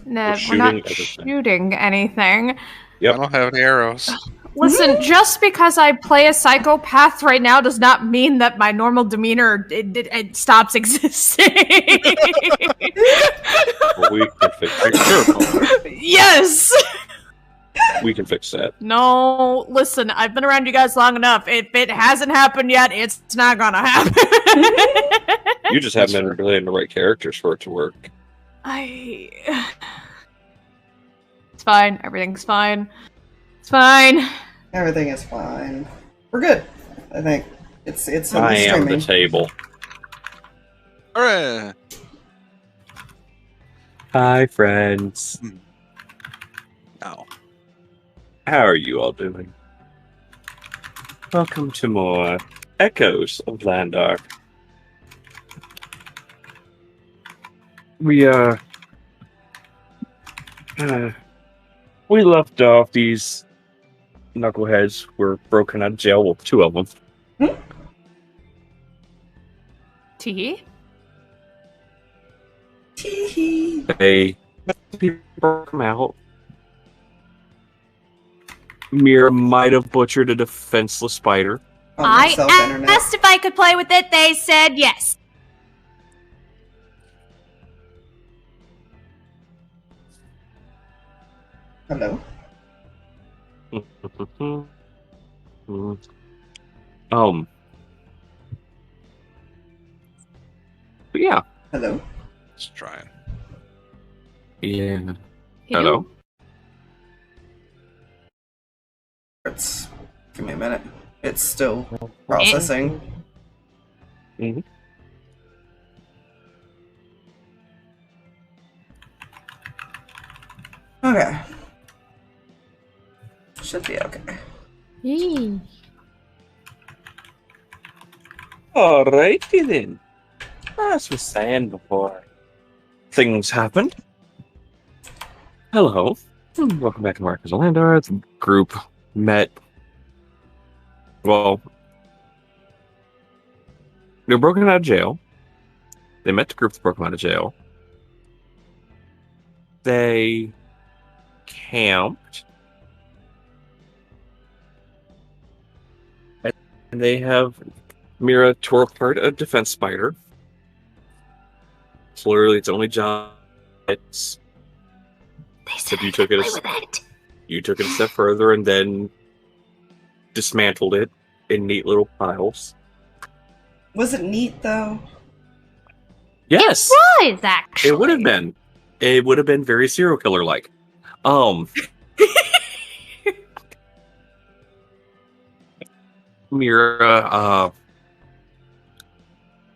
No, we're shooting not everything. shooting anything. Yep. I don't have any arrows. Listen, just because I play a psychopath right now does not mean that my normal demeanor it stops existing. Well, we can fix it. Yes! We can fix that. No, listen, I've been around you guys long enough. If it hasn't happened yet, it's not gonna happen. You just haven't been playing the right characters for it to work. It's fine. Everything's fine. It's fine. Everything is fine. We're good. I think it's I am streaming. the table. Hooray! Hi, friends. No. How are you all doing? Welcome to more Echoes of Landar. We left off these knuckleheads were broken out of jail. Well, two of them. Tee? They broke them out. Meira might have butchered a defenseless spider. I asked if I could play with it. They said yes. Hello. But yeah. Hello. Just trying. Yeah. Hello. Give me a minute. It's still processing. Mm-hmm. Okay. Should be okay. Alrighty then. As we were saying before things happened. Hello. Welcome back to Echoes of Landar. The group met. Well, they were broken out of jail. They met the group that broke them out of jail. They camped. And they have Meira tore apart a defense spider. It's literally its only job. It's They you took it. You took it a step further and then dismantled it in neat little piles. Was it neat though? Yes. It was actually. It would have been. It would have been very serial killer like. Meira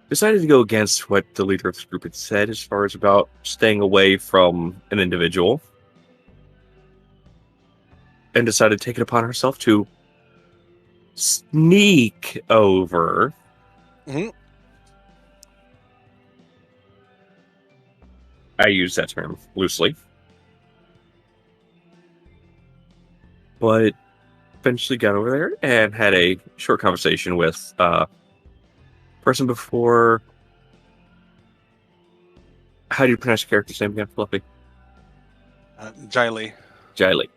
decided to go against what the leader of this group had said as far as about staying away from an individual, and decided to take it upon herself to sneak over. Mm-hmm. I use that term loosely. But eventually got over there and had a short conversation with person before. How do you pronounce your character's name again, Fluffy? Jy'li. Jy'li.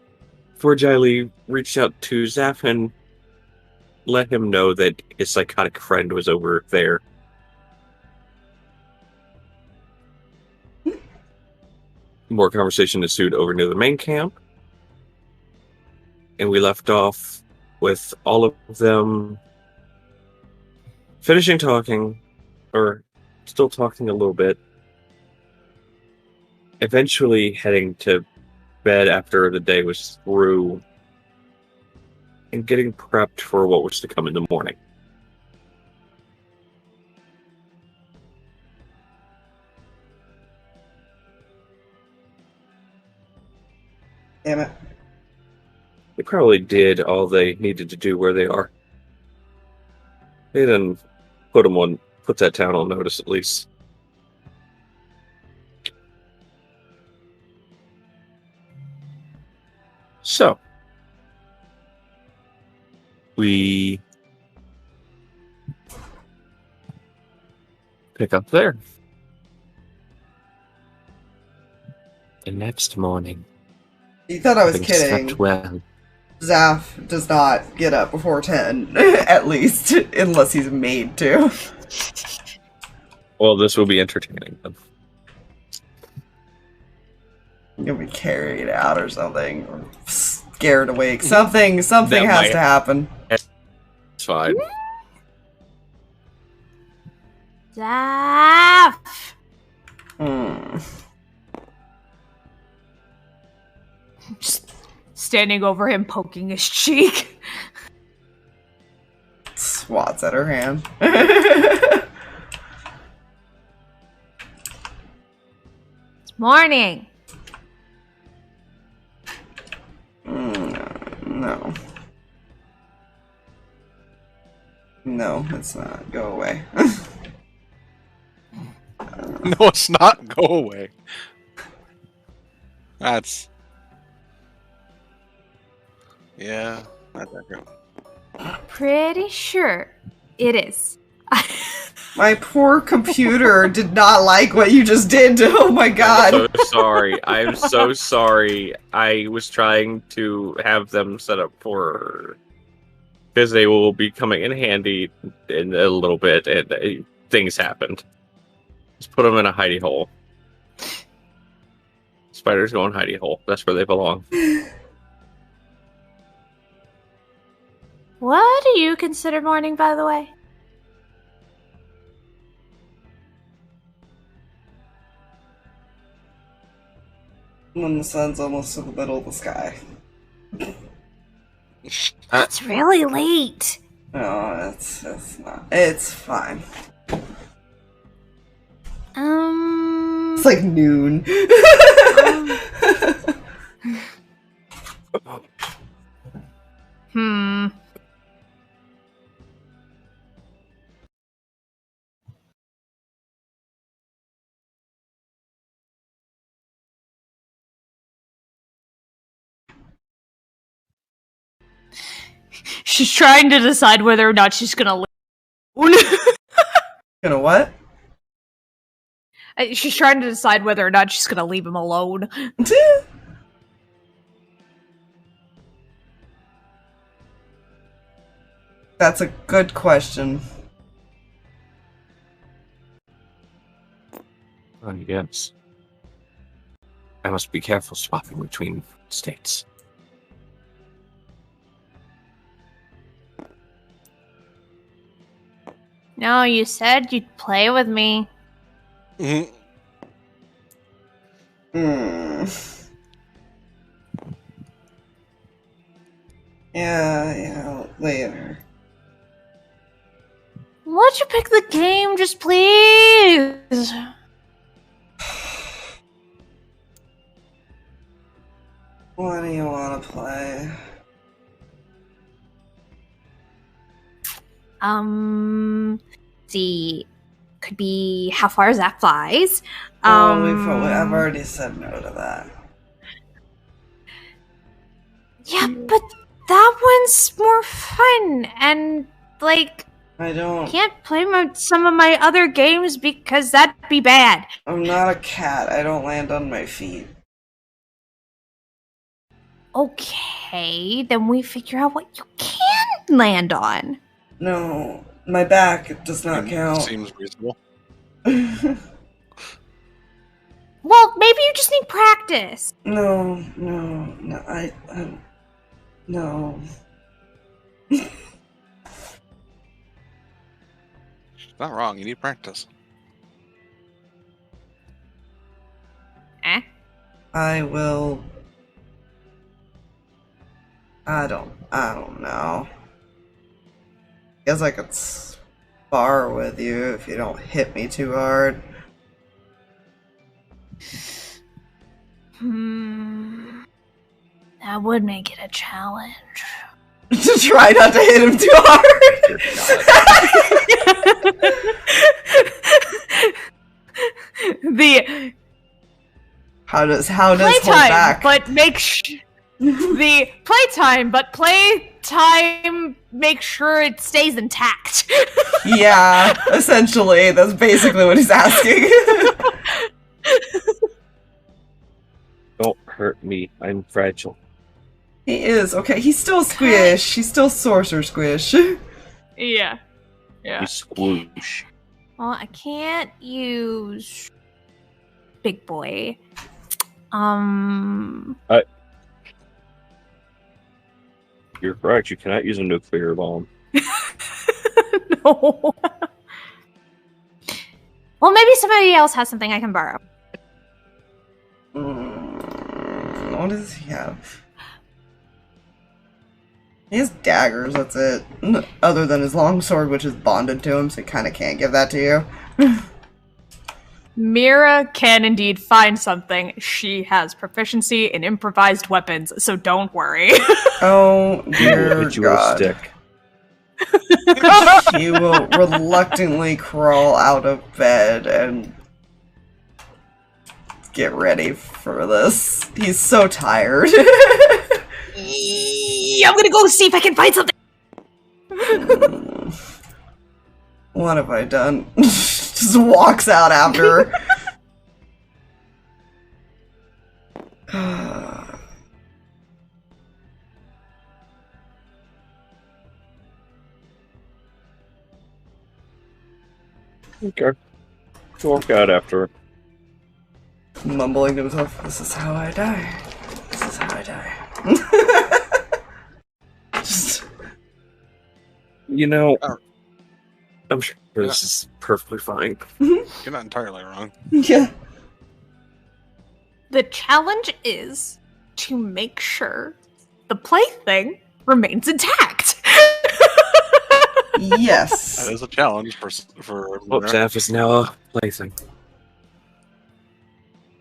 Before Jy'li reached out to Zaphire and let him know that his psychotic friend was over there. More conversation ensued over near the main camp. And we left off with all of them finishing talking, or still talking a little bit. Eventually heading to bed after the day was through and getting prepped for what was to come in the morning. Damn it. They probably did all they needed to do where they are. They didn't put that town on notice at least. So, we pick up there. The next morning, You thought I was having kidding. slept well, Zaph does not get up before 10, at least, unless he's made to. well, this will be entertaining. Then. You'll be carried out or something, or scared awake. Something has to happen. It's fine. Zaph! Just standing over him, poking his cheek. Swats at her hand. It's morning. No. No, it's not. Go away. No, it's not. Go away. That's... Yeah, not that good. Pretty sure it is. My poor computer did not like what you just did. Oh my god. I'm so sorry. I'm so sorry. I was trying to have them set up for... Because they will be coming in handy in a little bit, and things happened. Just put them in a hidey hole. Spiders go in hidey hole. That's where they belong. What do you consider morning, by the way? When the sun's almost to the middle of the sky. It's really late. No, it's not. It's fine. It's like noon. She's trying to decide whether or not she's gonna leave. Gonna what? She's trying to decide whether or not she's gonna leave him alone. That's a good question. Oh, yes. I must be careful swapping between states. No, you said you'd play with me. Yeah, later. Why'd you pick the game? Just please. What do you want to play? See, could be how far Zach flies. I've already said no to that. Yeah, but that one's more fun, and like, I don't. can't play some of my other games because that'd be bad. I'm not a cat. I don't land on my feet. Okay, then we figure out what you can land on. No, my back does not count. Seems reasonable. Well, maybe you just need practice. No, no. She's not wrong. You need practice. I will. I don't know. Guess I could spar with you if you don't hit me too hard. That would make it a challenge. To try not to hit him too hard. How does hold back? But the playtime, but playtime make sure it stays intact. Yeah, essentially, that's basically what he's asking. hurt me. I'm fragile. He is, okay. He's still squish. He's still sorcerer squish. Yeah. You squoosh. Well, I can't use big boy. You're correct. You cannot use a nuclear bomb. No. Well, maybe somebody else has something I can borrow. What does he have? He has daggers, that's it. Other than his longsword, which is bonded to him, so he kind of can't give that to you. Meira can indeed find something. She has proficiency in improvised weapons, so don't worry. Oh, He will dear hit you with a God. stick. He will reluctantly crawl out of bed and get ready for this. He's so tired. I'm gonna go see if I can find something. What have I done? Just walks out after her. Okay. Walk out after. Mumbling to himself, this is how I die. This is how I die. Just... You know, Oh. I'm sure this is perfectly fine. You're not entirely wrong. Yeah. The challenge is to make sure the plaything remains intact. Yes. That is a challenge for Oh, Zeph is now a plaything.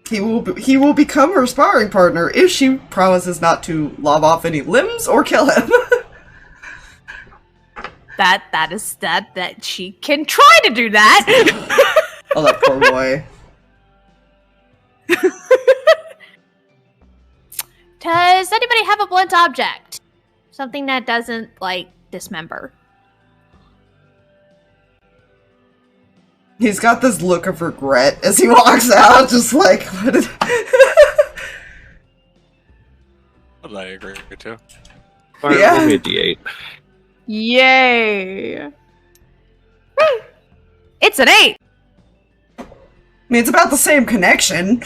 He will become her sparring partner if she promises not to lob off any limbs or kill him. that she can try to do that. Oh, that poor boy. Does anybody have a blunt object? Something that doesn't, like, dismember. He's got this look of regret as he walks out, just like, what did... I agree too. Fire, Yeah. roll me a D8. Yay. It's an 8. I mean, it's about the same connection.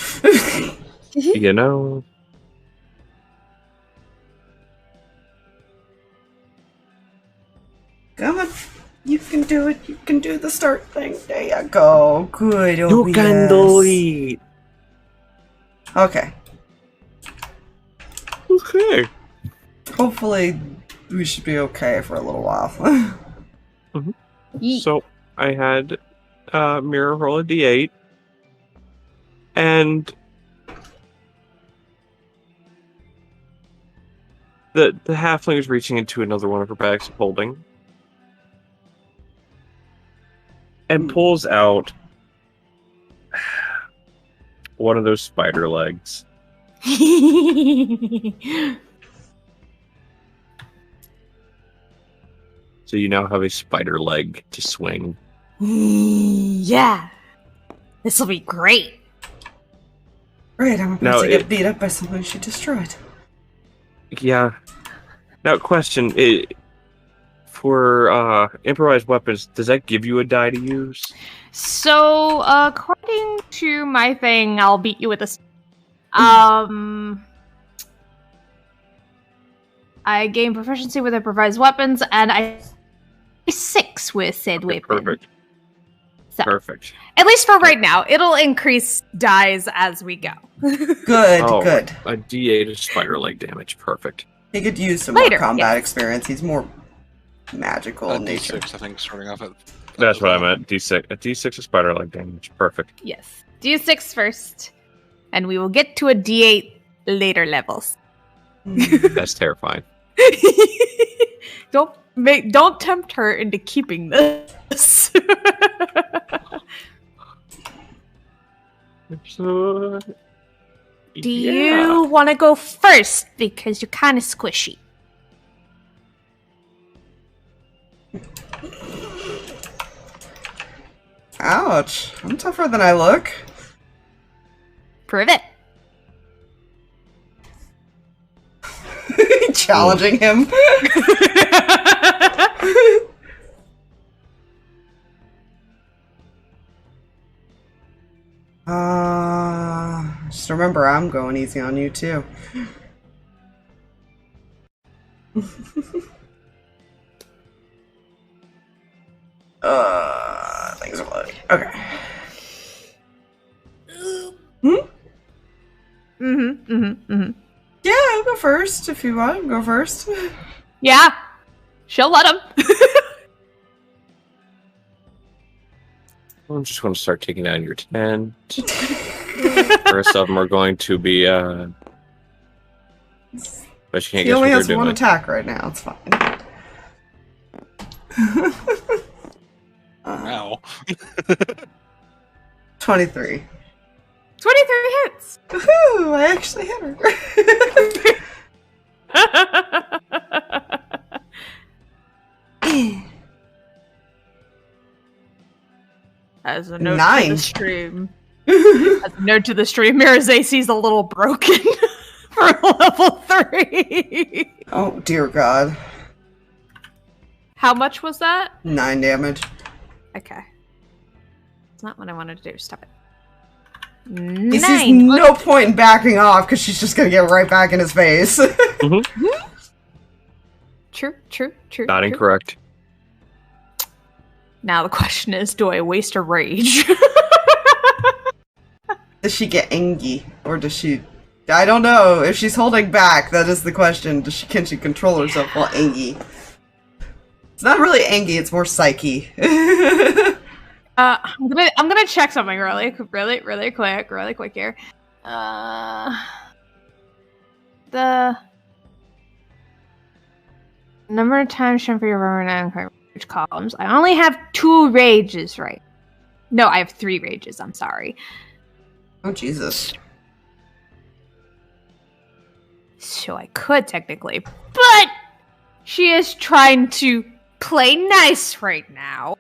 You know, Come on. You can do it. You can do the start thing. There you go. Good. you can do it. Okay. Okay. Hopefully, we should be okay for a little while. So I had Meira roll a D8, and the halfling is reaching into another one of her bags of holding, and pulls out one of those spider legs. So you now have a spider leg to swing. Yeah. This'll be great. Right, I'm about No, to get beat up by someone she destroyed. Yeah. Now, question: for improvised weapons, does that give you a die to use? So, according to my thing, I'll beat you with a... I gain proficiency with improvised weapons, and I 6 with said Okay, weapon. perfect. So, Perfect. at least for right now, it'll increase dies as we go. Good, Oh, good. A D8 is spider leg damage. Perfect. He could use some Later, more combat yes. experience. He's more magical in nature. D6, I think, starting off at. That's what I meant. D6. A D6 is spider leg damage. Perfect. Yes. D6 first, and we will get to a D8 later levels. That's terrifying. Don't tempt her into keeping this. So, Do you want to go first? Because you're kind of squishy. Ouch. I'm tougher than I look. Prove it. Challenging him. Just remember, I'm going easy on you too. Things are loading. Okay. Yeah, I'll go first if you want. Go first. Yeah, she'll let him. I'm just going to start taking down your tent. The rest of them are going to be, but she can't He guess only what has they're one doing. attack right now. It's fine. Wow. 23. 23 hits. Woohoo! I actually hit her. As a note to 9. the stream. As a note to the stream, Meira's AC is a little broken for level 3. Oh, dear God. How much was that? 9 damage. Okay. It's not what I wanted to do. Stop it. He sees no point in backing off because she's just gonna get right back in his face. True. Not true. incorrect. Now the question is, do I waste a rage? Does she get angry? Or does she... I don't know. If she's holding back, that is the question. Can she control herself while angry? It's not really angry, it's more psyche. I'm gonna check something really quick here. The number of times shown for your rage columns. I only have 2 rages, right? No, I have 3 rages. I'm sorry. Oh, Jesus. So I could technically, but she is trying to play nice right now.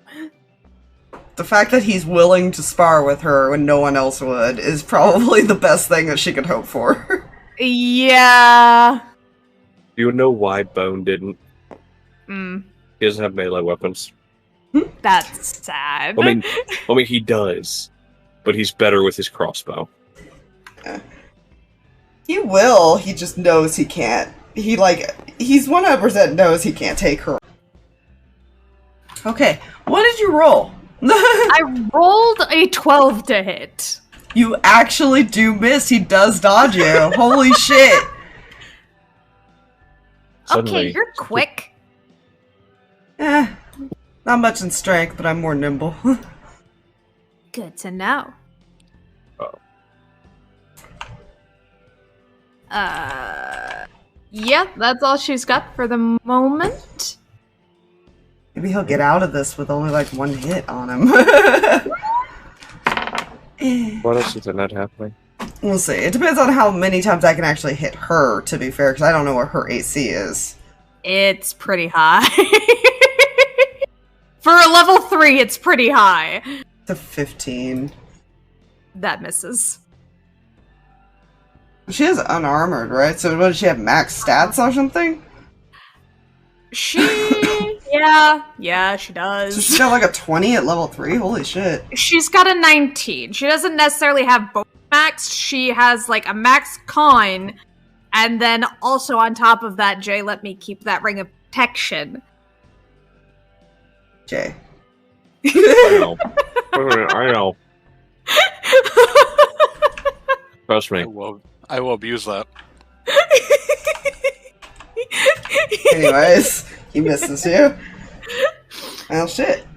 The fact that he's willing to spar with her when no one else would is probably the best thing that she could hope for. Yeah. Do you know why Bone didn't? Mm, He doesn't have melee weapons. that's sad. I mean, he does, but he's better with his crossbow. He will, he just knows he can't. He's 100% knows he can't take her. Okay, what did you roll? I rolled a 12 to hit. You actually do miss. He does dodge you. Holy shit. Suddenly, Okay, you're quick. Not much in strength, but I'm more nimble. Good to know. Yeah, that's all she's got for the moment. Maybe he'll get out of this with only 1 hit on him. What else is there not happening? We'll see. It depends on how many times I can actually hit her, to be fair, because I don't know what her AC is. It's pretty high. For a level 3, it's pretty high. It's a 15. That misses. She is unarmored, right? So what, does she have max stats or something? Yeah, she does. So she's got a 20 at level 3? Holy shit. She's got a 19. She doesn't necessarily have both max. She has a max con, and then also on top of that, Jay let me keep that ring of protection. Jay. I know. I know. Trust me. I will abuse that. Anyways, he misses you. Well, shit.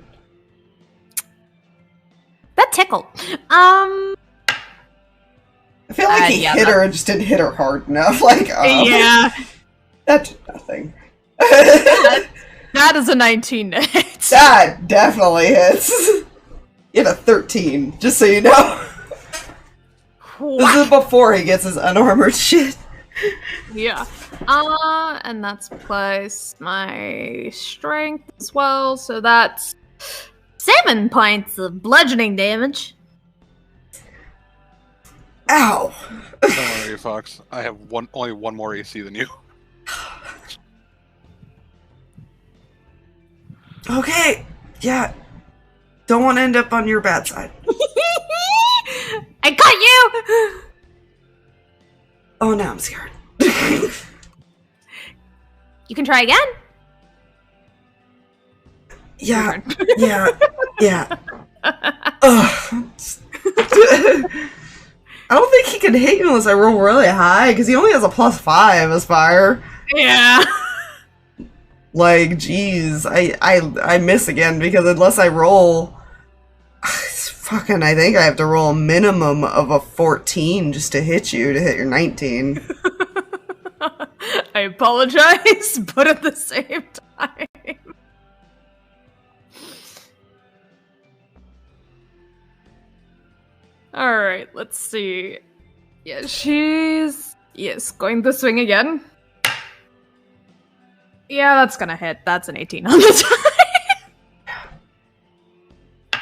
That tickled. I feel like he yeah, hit her and just didn't hit her hard enough. Yeah. That did nothing. That is a 19 to hit. That definitely hits. You had a 13, just so you know. This is before he gets his unarmored shit. Yeah. And that's plus my strength as well, so that's 7 points of bludgeoning damage. Ow. Don't worry, Fox. I have only one more AC than you. Okay. Yeah. Don't want to end up on your bad side. I got you! Oh, now I'm scared. You can try again. Yeah. Yeah. Ugh. I don't think he can hit you unless I roll really high, because he only has a +5 as fire. Yeah. Like, jeez, I miss again, because unless I roll... Fucking, I think I have to roll a minimum of a 14 just to hit you, to hit your 19. I apologize, but at the same time... Alright, let's see. Yeah, she's... Yes, going to swing again. Yeah, that's gonna hit. That's an 18 on the die.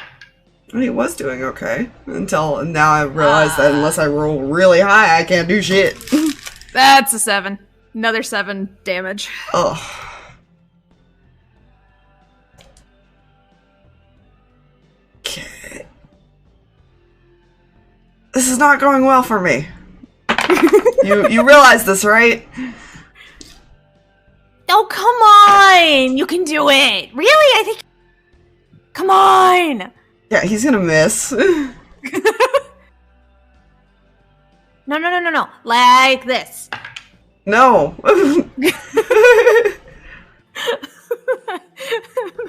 He was doing okay, until now I realize that unless I roll really high, I can't do shit. That's a 7. Another 7 damage. Ugh. Okay. This is not going well for me. You realize this, right? Oh, come on! You can do it! Really? I think... Come on! Yeah, he's gonna miss. No. Like this. No.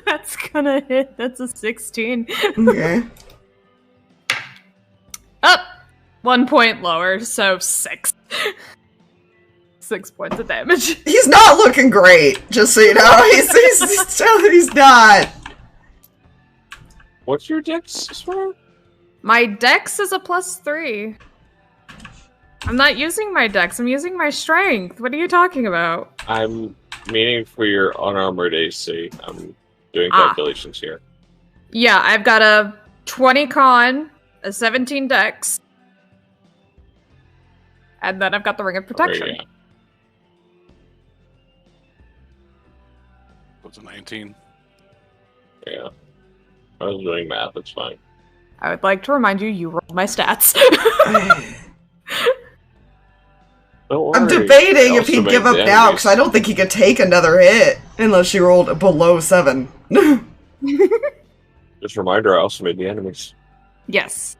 That's gonna hit. That's a 16. Okay. Up! 1 point lower, so 6. 6 points of damage. He's not looking great, just so you know. He's not. What's your dex score? My dex is a +3. I'm not using my dex, I'm using my strength. What are you talking about? I'm meaning for your unarmored AC. I'm doing calculations here. Yeah, I've got a 20 con, a 17 dex, and then I've got the Ring of Protection. Yeah. What's a 19? Yeah. I was doing math, it's fine. I would like to remind you, you rolled my stats. Don't worry. I'm debating if he'd Also give make up the now, enemies. because I don't think he could take another hit, unless she rolled below 7. Just a reminder, I also made the enemies. Yes.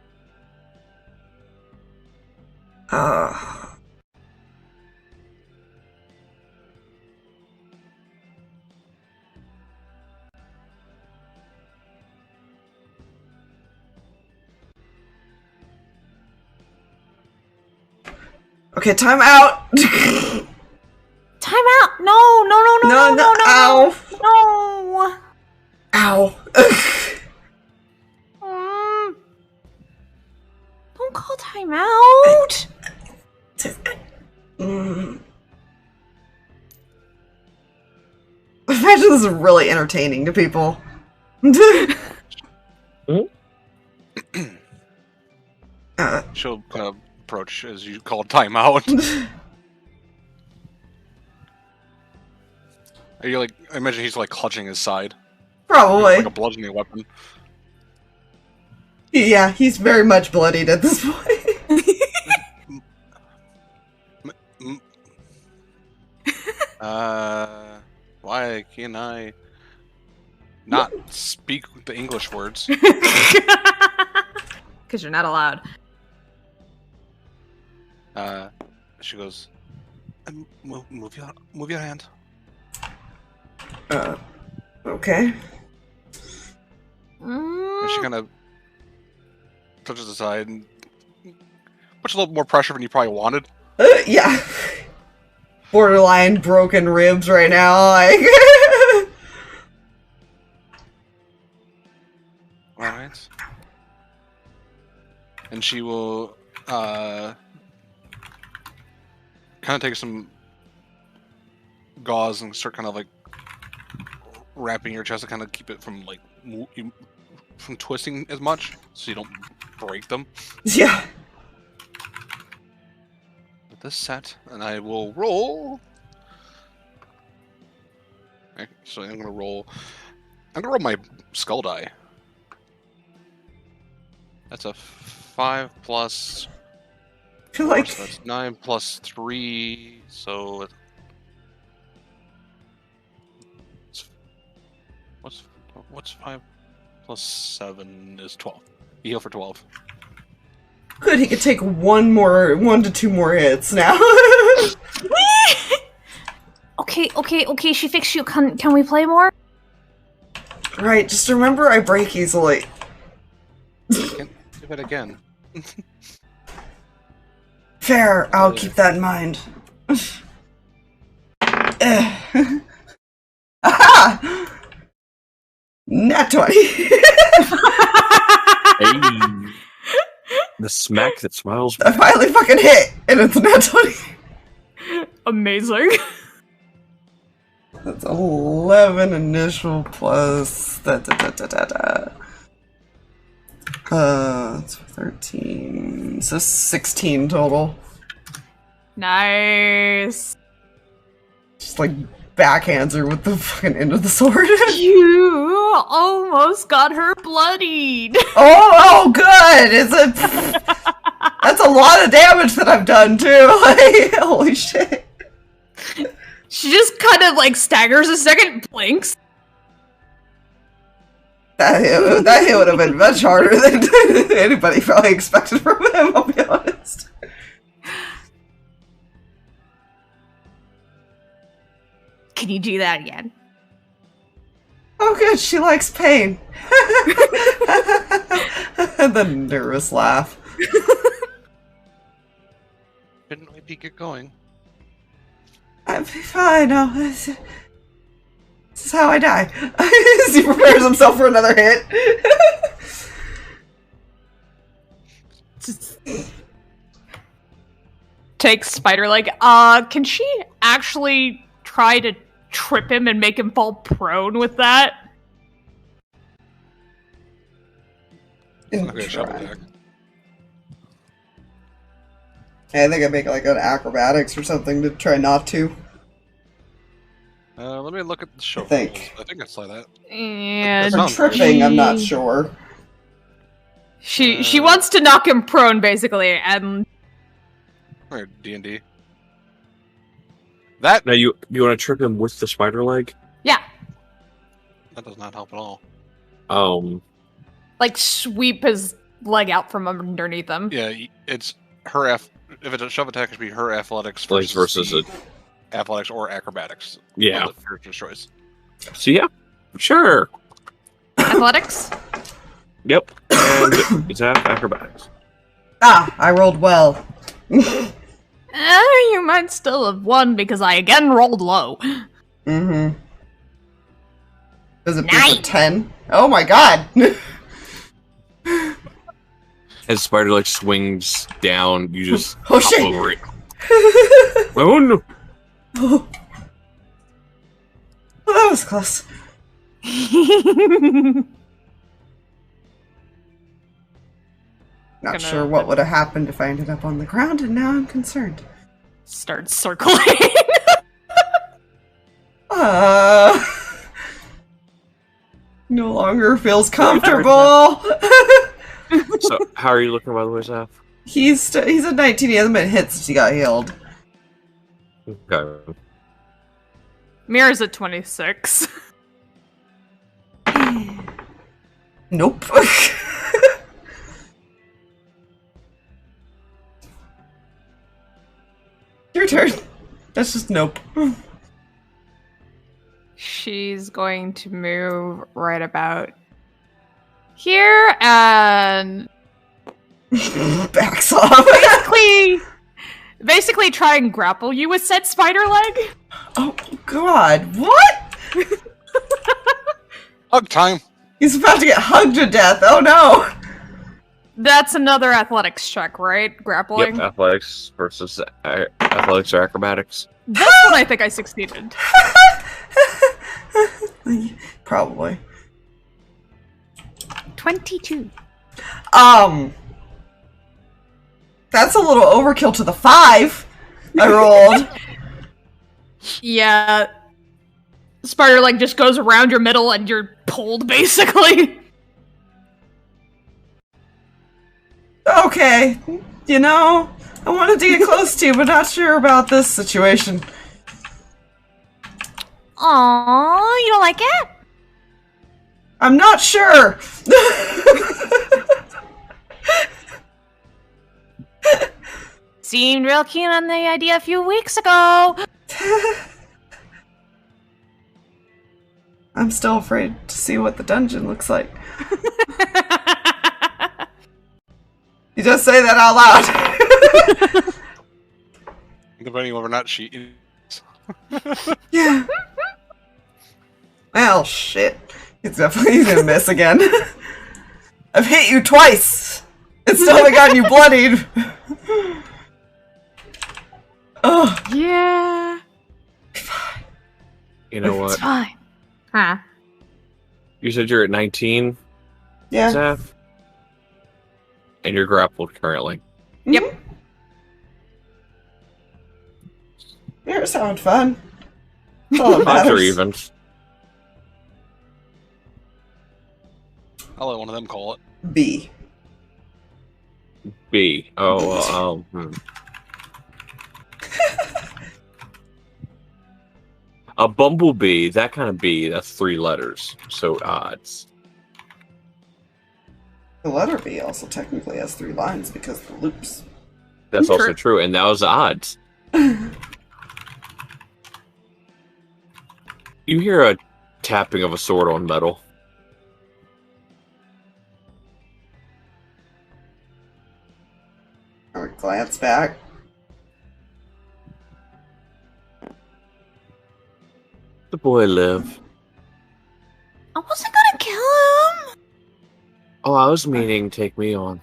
Okay, time out! Time out! No! Ow! No! Ow! Don't call time out! Imagine this is really entertaining to people. She'll kind of approach as you call timeout. Are you like? I imagine he's like clutching his side, Probably. like a bludgeoning weapon. Yeah, he's very much bloodied at this point. Why can I not speak the English words? Because you're not allowed. She goes, move your hand. Okay. And she kind of touches the side and puts a little more pressure than you probably wanted. Yeah. Borderline broken ribs right now, like. Alright. And she will, kind of take some gauze and start kind of like wrapping your chest to kind of keep it from like from twisting as much, so you don't break them. Yeah. With this set, and I will roll. Okay, so I'm gonna roll I'm gonna roll my skull die. That's a 5 plus. I feel like So that's 9 plus 3. So what's 5 plus 7 is 12. You heal for 12. good. He could take 1 to 2 more hits now. Okay, she fixed you. Can we play more? Right. Just remember, I break easily. Can't give it again. Fair. I'll keep that in mind. Aha! Nat 20. Hey. The smack that smiles. I finally fucking hit, and it's a nat 20. Amazing. That's 11 initial plus It's 13. So 16 total. Nice. Just like backhands her with the fucking end of the sword. You almost got her bloodied. Oh, good! That's a lot of damage that I've done too. Like, holy shit. She just kind of like staggers a second, blinks. That hit would have been much harder than anybody probably expected from him, I'll be honest. Can you do that again? Oh good, she likes pain. And the nervous laugh. Didn't we get going? I'll be fine, no. This is how I die. As he prepares himself for another hit. Takes Spider-Leg. Can she actually try to trip him and make him fall prone with that? It's not gonna shove attack. I think I make like an acrobatics or something to try not to. Let me look at the show. I think it's like that. And Sounds for tripping, I'm not sure. she wants to knock him prone, basically, and Or D&D. That Now you want to trip him with the spider leg? yeah, that does not help at all. like sweep his leg out from underneath him. Yeah, it's her if it's a shove attack, it should be her athletics Versus the it. athletics or acrobatics. Yeah. One of the character's choice. So yeah, sure. Athletics. Yep. And it's acrobatics. Ah, I rolled well. You might still have won because I again rolled low. Mm-hmm. Does it be for 10? Oh my god! As spider leg swings down, you just Oh, hop shit. over it. Oh no! Oh, that was close. Not sure what would have happened if I ended up on the ground, and now I'm concerned. Start circling. No longer feels comfortable. So how are you looking, by the way, Zaph? He's a 19. He hasn't been hit since he got healed. Okay. Meira's at 26. Nope. Your turn. That's just nope. She's going to move right about here and Backs off. basically try and grapple you with said spider leg. Oh god, what? Hug time! He's about to get hugged to death. Oh no. That's another athletics check, right? Grappling. Yep. Athletics versus athletics or acrobatics. This one I think I succeeded. Probably. 22. That's a little overkill to the 5 I rolled. Yeah. Spider leg just goes around your middle and you're pulled, basically. Okay, you know, I wanted to get close to you, but not sure about this situation. Aww, you don't like it? I'm not sure. Seemed real keen on the idea a few weeks ago. I'm still afraid to see what the dungeon looks like. You just say that out loud. Depending whether or not she is. Yeah. Well, shit. He's definitely gonna miss again. I've hit you twice. And still haven't gotten you bloodied. Oh. Yeah. You know It's what? fine. Huh. You said you're at 19, Yeah. Zaph? And you're grappled currently. Yep. You're having fun. That's all that Odds are matters. evens. I'll let one of them call it. B. B. Oh, A bumblebee, that kind of bee, that's 3 letters. So odds. The letter B also technically has 3 lines because of the loops. That's also true, and that was odds. You hear a tapping of a sword on metal. I would glance back. The boy live. I wasn't gonna kill him. Oh, I was meaning take me on.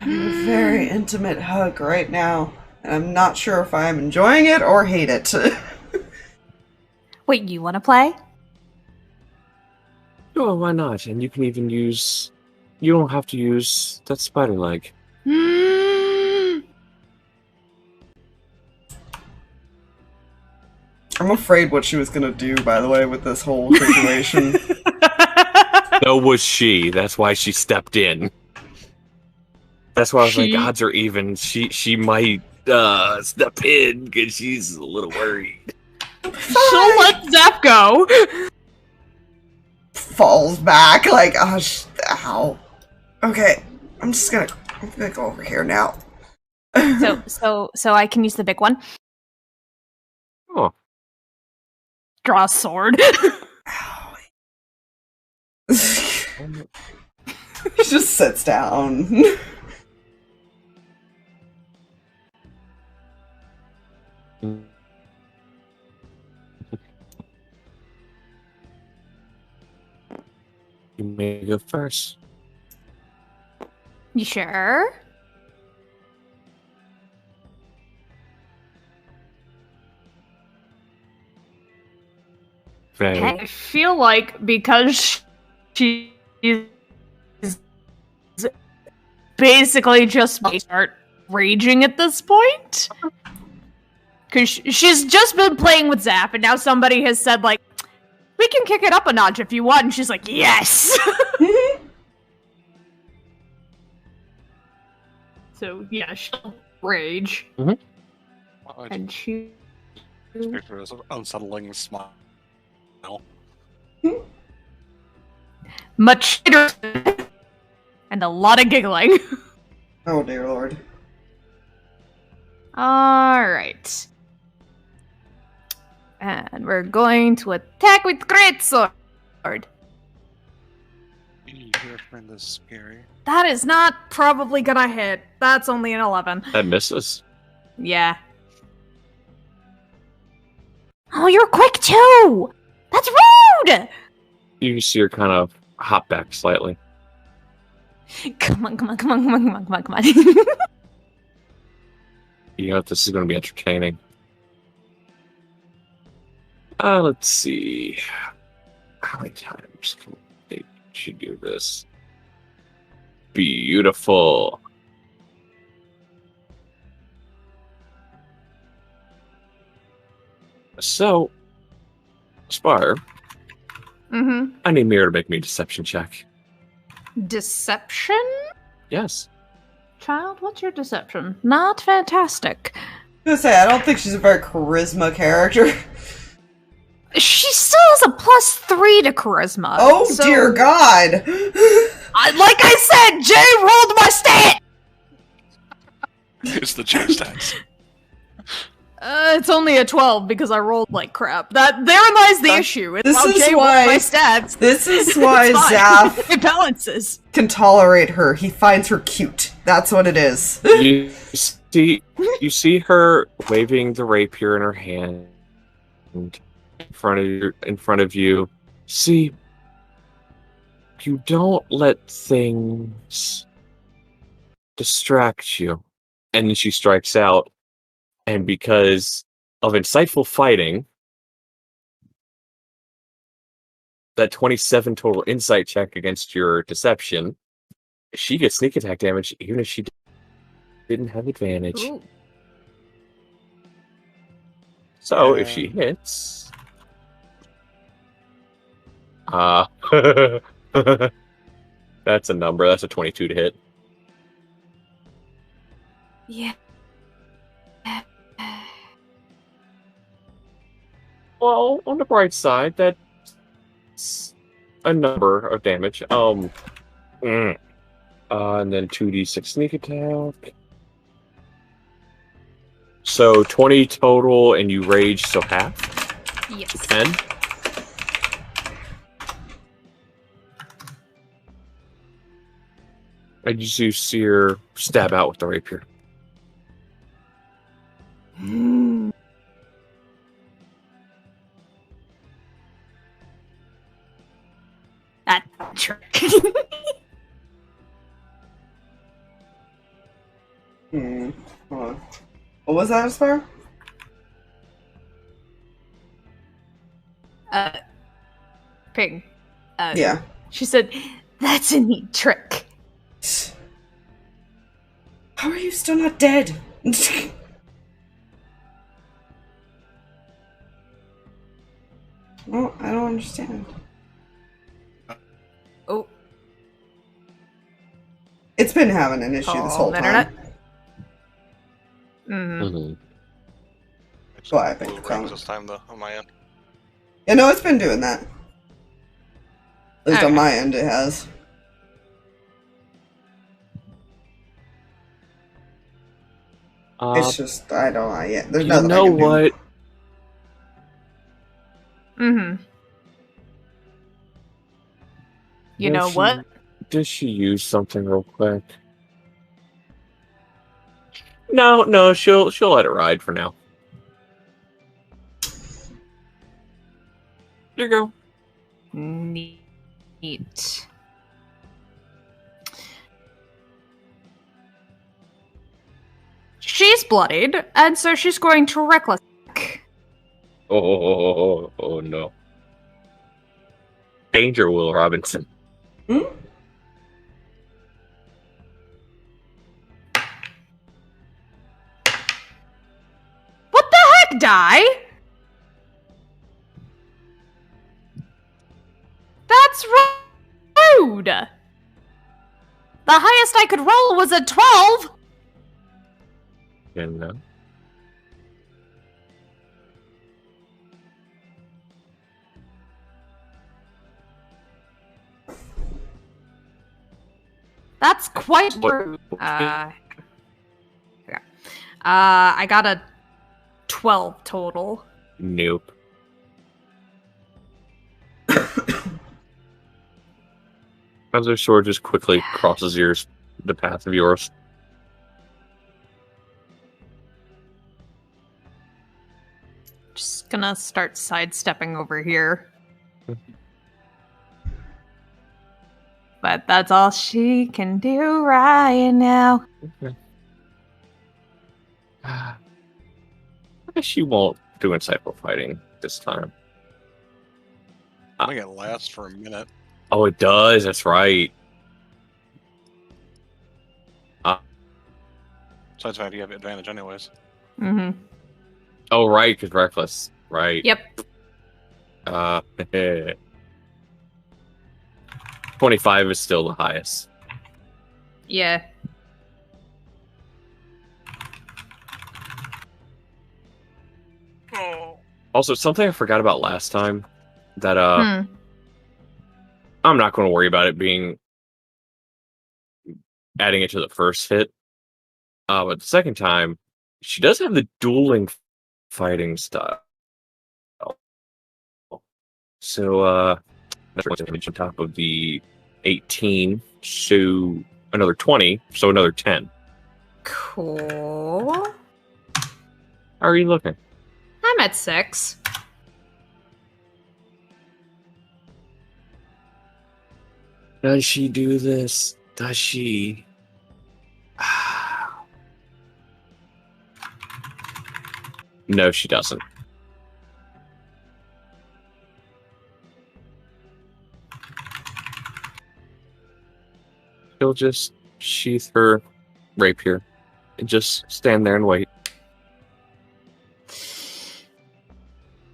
A very intimate hug right now. And I'm not sure if I'm enjoying it or hate it. Wait, you want to play? Oh, why not? And you can even use... You don't have to use that spider leg. I'm afraid what she was gonna do, by the way, with this whole situation. So was she. That's why she stepped in. That's why I was like, odds are even. She might step in because she's a little worried. She'll let Zap go. Falls back, like, oh, ow. Okay, I'm gonna go over here now. So I can use the big one. Oh. Draw a sword. Ow. He just sits down. You may go first. You sure? Very. I feel like because she is basically just start raging at this point. Because she's just been playing with Zap, and now somebody has said, like, we can kick it up a notch if you want, and she's like, yes! So, yeah, she'll rage. And she... There's an unsettling smile. Much and a lot of giggling. Oh dear lord. Alright. And we're going to attack with great sword. Your friend is scary. That is not probably gonna hit. That's only an 11. That misses. Yeah. Oh, you're quick too. That's rude. You see her kind of hop back slightly. Come on. You know, this is going to be entertaining. Let's see. How many times can she do this? Beautiful. So, Spire, Mm-hmm. I need Meira to make me a deception check. Deception? Yes. Child, what's your deception? Not fantastic. I was gonna say, I don't think she's a very charisma character. She still has a +3 to charisma. Oh so- dear God! like I said, Jay rolled my stat! It's the J stats. It's only a 12 because I rolled like crap. Therein lies the issue. It's This how is Jay why- rolled my stats. This is why It's fine. Zaph It balances. can tolerate her. He finds her cute. That's what it is. You see her waving the rapier in her hand in front of you. See, you don't let things distract you. And then she strikes out, and because of insightful fighting, that 27 total insight check against your deception, she gets sneak attack damage even if she didn't have advantage. Ooh. So if she hits, that's a number. That's a 22 to hit. Yeah. Well, on the bright side, that's a number of damage. And then 2d6 sneak attack. So 20 total, and you rage, so half. Yes. 10. And you see her stab out with the rapier. That trick. Hold on. What was that, Aspire? Ping. Yeah. She said, "That's a neat trick." How are you still not dead? Well, I don't understand. Oh. It's been having an issue this whole internet. time. Mm-hmm. Well, I think Blue it's rings on. this time though on my end. Yeah, no, it's been doing that. At least on Okay. my end, it has. It's just, I don't, yeah, there's You nothing I know can do. what? Mm-hmm. You know what? Does she use something real quick? No, she'll let it ride for now. There you go. Neat. She's bloodied, and so she's going to reckless. Oh no. Danger, Will Robinson. Hmm? What the heck, Die? That's rude! The highest I could roll was a 12! And That's quite What- rude. I got a 12 total. nope. As her sword just quickly crosses the path of yours. Just gonna start sidestepping over here. But that's all she can do right now. I guess she won't do insightful fighting this time. I think it lasts for a minute. Oh, it does. That's right. Besides the fact you have advantage anyways. Mm-hmm. Oh, right, because reckless. Right. Yep. 25 is still the highest. Yeah. Also, something I forgot about last time that I'm not going to worry about it being adding it to the first hit. But the second time, she does have the dueling fighting style. So that's on top of the 18, so another 20, so another 10. Cool. How are you looking? I'm at 6. Does she do this? Does she? No, she doesn't. She'll just sheath her rapier and just stand there and wait.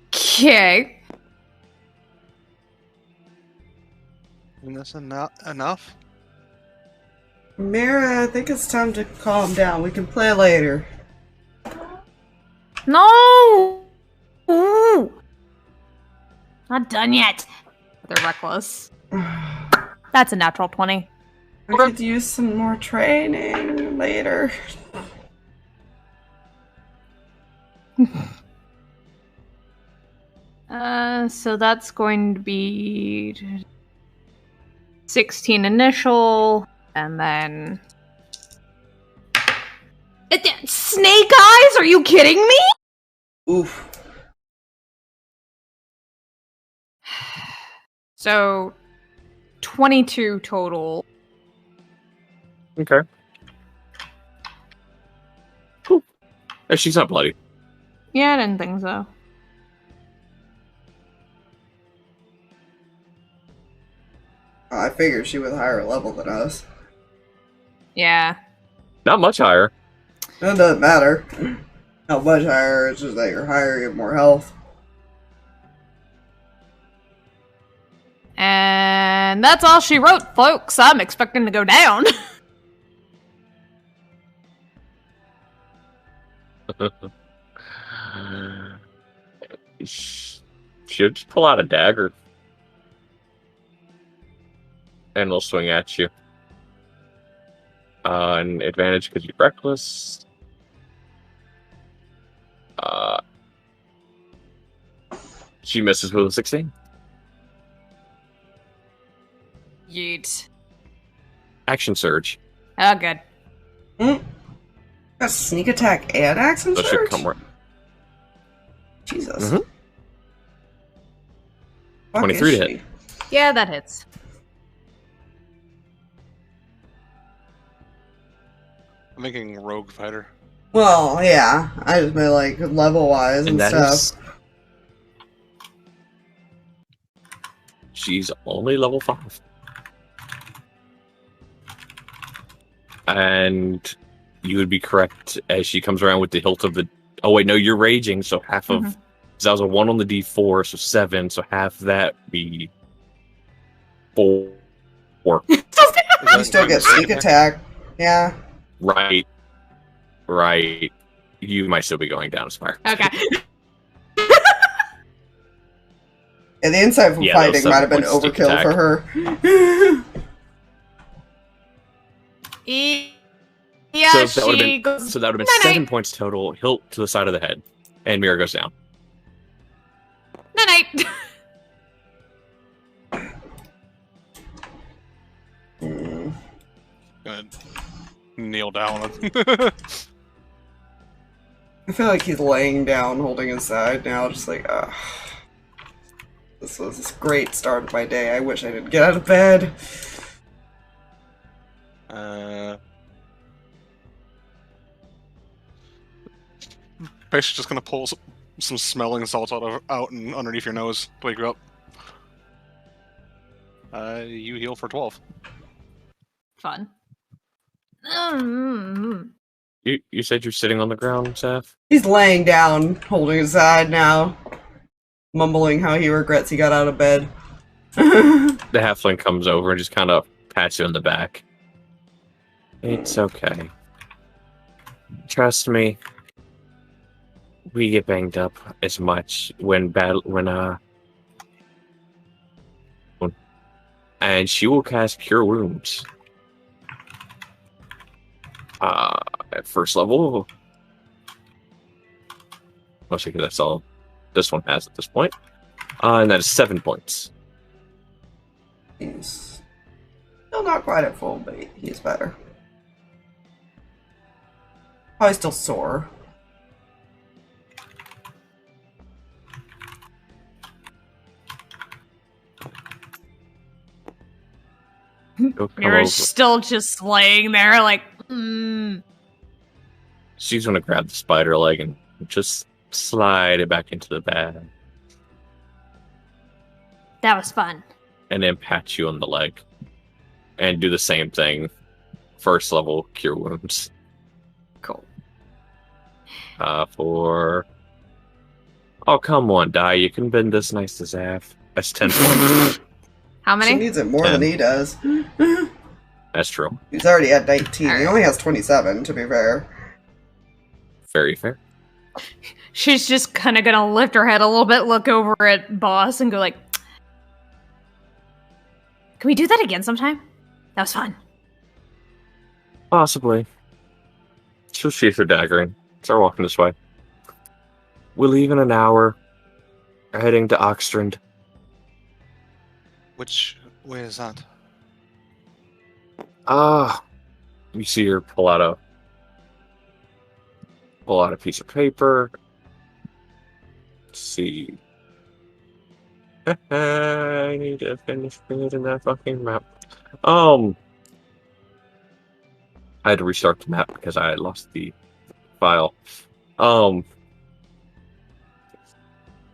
Okay. Isn't this enough? Meira, I think it's time to calm down. We can play later. No! Ooh. Not done yet. They're reckless. That's a natural 20. I could use some more training later. So that's going to be 16 initial, and then... Snake eyes? Are you kidding me? Oof. So, 22 total. Okay. Cool. She's not bloody. Yeah, I didn't think so. I figured she was higher level than us. Yeah. Not much higher. It doesn't matter how much higher, it's just that you're higher, you have more health. And that's all she wrote, folks. I'm expecting to go down. She'll just pull out a dagger. And they'll swing at you. An advantage because you're reckless. She misses with a 16. Yeet. Action surge. Oh, good. Got sneak attack and action So surge? she'll come right. Jesus. Mhm. Fuck 23 is to she? hit. Yeah, that hits. I'm making rogue fighter. Well, yeah. I just meant like level wise and that stuff. is. She's only level 5. And you would be correct as she comes around with the hilt of the... Oh, wait, no, you're raging, so half of... So that was a 1 on the d4, so 7, so half that be 4. You still get sneak attack. Yeah. Right. You might still be going down as far. Okay. Yeah, the insight from Yeah, fighting those might have been 7 points overkill sneak for her. Yeah, So that would she have goes... been Night-night. 7 points total. Hilt to the side of the head. And Meira goes down. Night-night. Gonna kneel down. I feel like he's laying down, holding his side now, just like, this was a great start of my day. I wish I didn't get out of bed. Basically just gonna pull some smelling salts out and underneath your nose to wake you up. You heal for 12. Fun. You said you're sitting on the ground, Zaph? He's laying down, holding his side now, mumbling how he regrets he got out of bed. The halfling comes over and just kind of pats you on the back. It's okay. Trust me. We get banged up as much and she will cast Cure Wounds. At first level. Mostly because that's all this one has at this point. And that is 7 points. He's still not quite at full, but he's better. Probably still sore. You're still just laying there, like, She's gonna grab the spider leg and just slide it back into the bag. That was fun. And then pat you on the leg. And do the same thing. First level Cure Wounds. Cool. For... Oh, come on, Die. You can been this nice to Zaph. That's 10 points. How She many? needs it more than he does. That's true. He's already at 19. He only has 27, to be fair. Very fair. She's just kind of gonna lift her head a little bit, look over at Boss, and go like, "Can we do that again sometime? That was fun." Possibly. She'll sheath her dagger and start walking this way. We'll leave in an hour. We're heading to Oxtrand. Which way is that? You see her pull out a piece of paper. Let's see. I need to finish reading that fucking map. I had to restart the map because I had lost the file.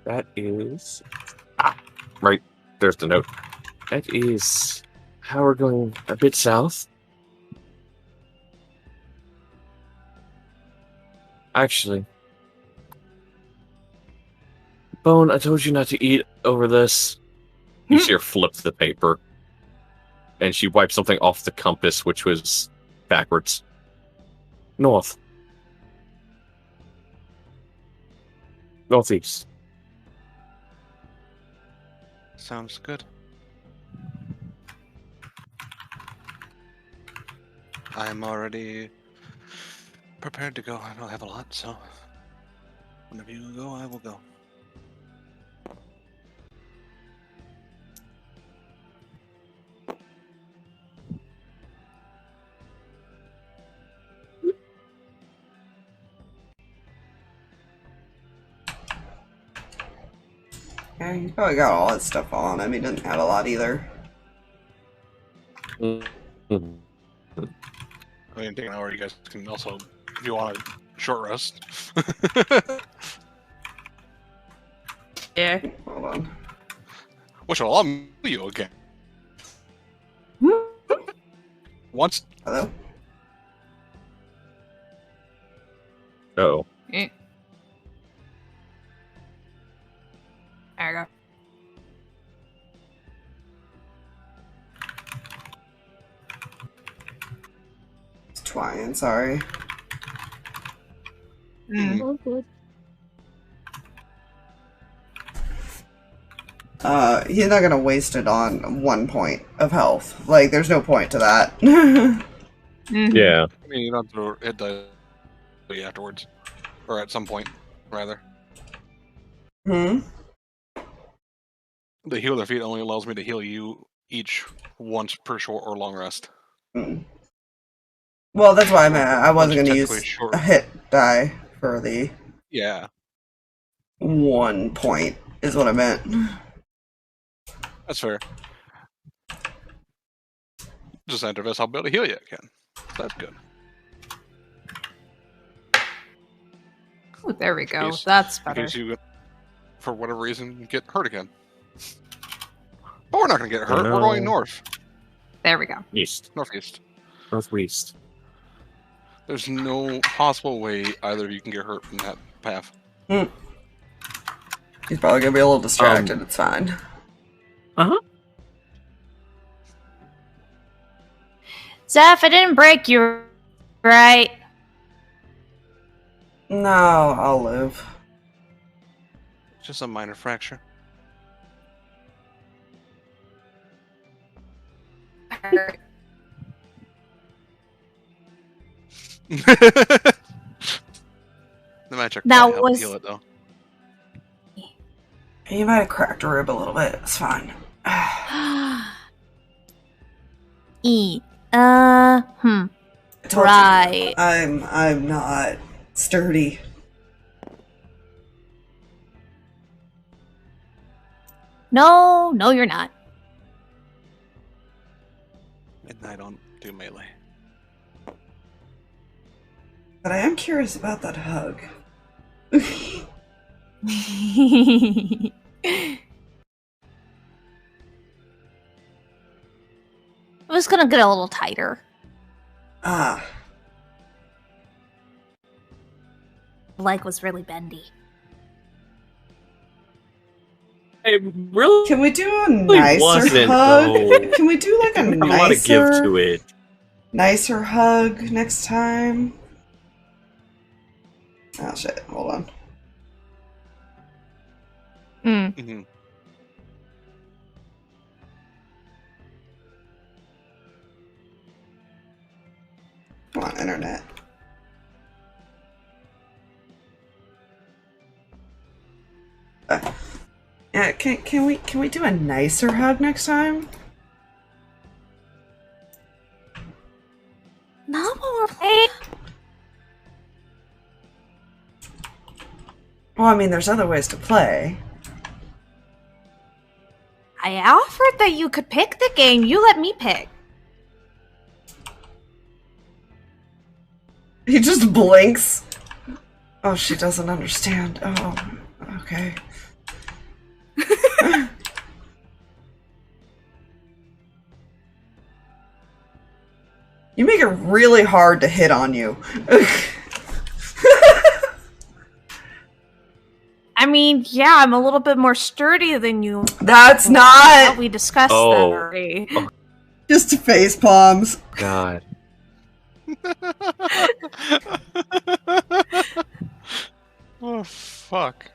That is right. There's the note. That is how we're going a bit south. Actually, Bone, I told you not to eat over this. You see her flip the paper. And she wipes something off the compass, which was backwards. North. Northeast. Sounds good. I'm already prepared to go. I don't have a lot, so whenever you go, I will go. Yeah, he's probably got all his stuff on him. He doesn't have a lot either. Mm-hmm. I mean, take an hour. You guys can also, if you want a short rest. Yeah. Hold on. Which will allow you again. Once. Hello? Oh. There you go. It's Twine, sorry. Oh, good. He's not gonna waste it on 1 point of health. Like, there's no point to that. Yeah. I mean, you don't have to hit the afterwards, or at some point, rather. Hmm? The heal their feet only allows me to heal you each once per short or long rest. Hmm. Well, that's why I meant I wasn't gonna Technically use short. a hit die for the Yeah. 1 point, is what I meant. That's fair. Just enter this, I'll be able to heal you again. That's good. Ooh, there we go. Case- That's In better. case you, for whatever reason, get hurt again. But we're not going to get hurt. We're going north. There we go. East. Northeast. Northwest. There's no possible way either of you can get hurt in that path. He's probably gonna be a little distracted, it's fine. Zeph, I didn't break you, right? No, I'll live. Just a minor fracture. The magic Now probably helped was- heal it though. You might have cracked a rib a little bit. It's fine. E. I told you, Right. I'm not sturdy. No, you're not. And I don't do melee. But I am curious about that hug. It was gonna get a little tighter. Ah. The leg was really bendy. It really Can we do a nicer wasn't, hug? though. Can we do like a I want to give to nicer, it. nicer hug next time? Oh shit, hold on. Mm-hmm. Come on, internet. Yeah, can we do a nicer hug next time? Not more play. Well, I mean, there's other ways to play. I offered that you could pick the game. You let me pick. He just blinks. Oh, she doesn't understand. Oh, okay. You make it really hard to hit on you. I mean, yeah, I'm a little bit more sturdy than you. That's Thought not we discussed that Oh. already. just face palms. God. Oh fuck.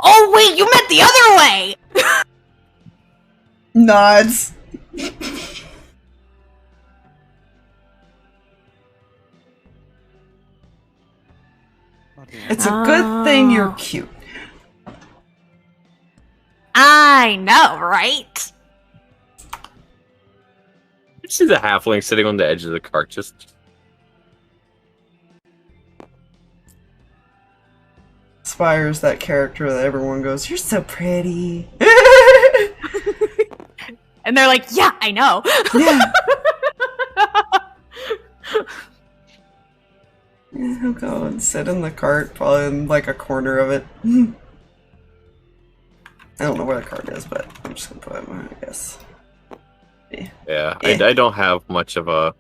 Oh wait, you meant the other way. Nods. Oh, dear. It's a good thing you're Oh. cute. I know, right? You see the halfling sitting on the edge of the cart, just Spire's that character that everyone goes, "You're so pretty." And they're like, yeah, I know. Yeah. Yeah, he'll go and sit in the cart, probably in like a corner of it. I don't know where the cart is, but I'm just gonna put him, I guess. yeah. Yeah. I don't have much of a.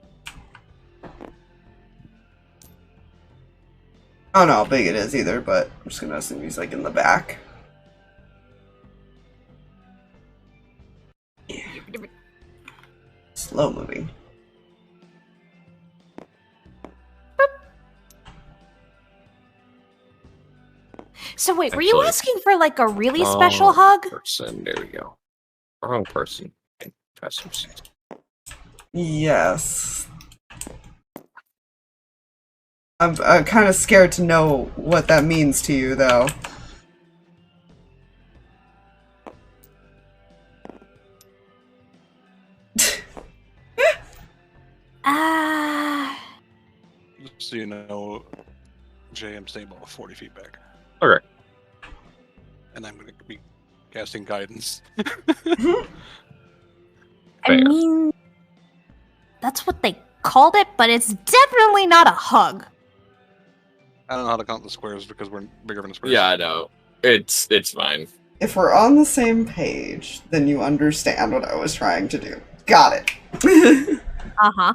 I don't know how big it is either, but I'm just gonna assume he's like in the back. Yeah. Slow moving. So wait, were you Actually, asking for like a really special hug? Person, there we go. Wrong person. Try some seats. Yes. I'm kind of scared to know what that means to you, though. Just so you know, Jay, I'm staying about 40 feet back. Okay. And I'm gonna be casting guidance. I Fair. mean, that's what they called it, but it's definitely not a hug. I don't know how to count the squares because we're bigger than the squares. Yeah, I know. It's fine. If we're on the same page, then you understand what I was trying to do. Got it. Uh-huh.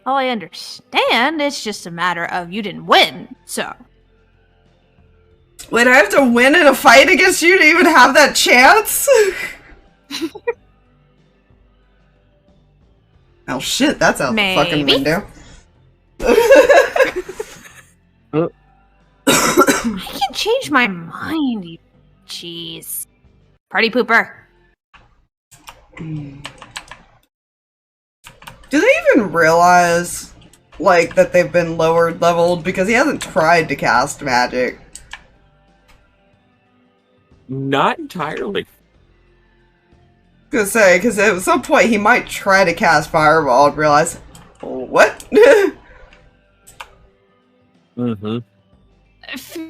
Oh, I understand. It's just a matter of you didn't win, so. Wait, I have to win in a fight against you to even have that chance? Oh shit, that's out the fucking window. I can change my mind, you jeez. Party pooper. Do they even realize, like, that they've been lowered leveled? Because he hasn't tried to cast magic. Not entirely. Gonna say, because at some point he might try to cast Fireball and realize, oh, what? Mm-hmm. I feel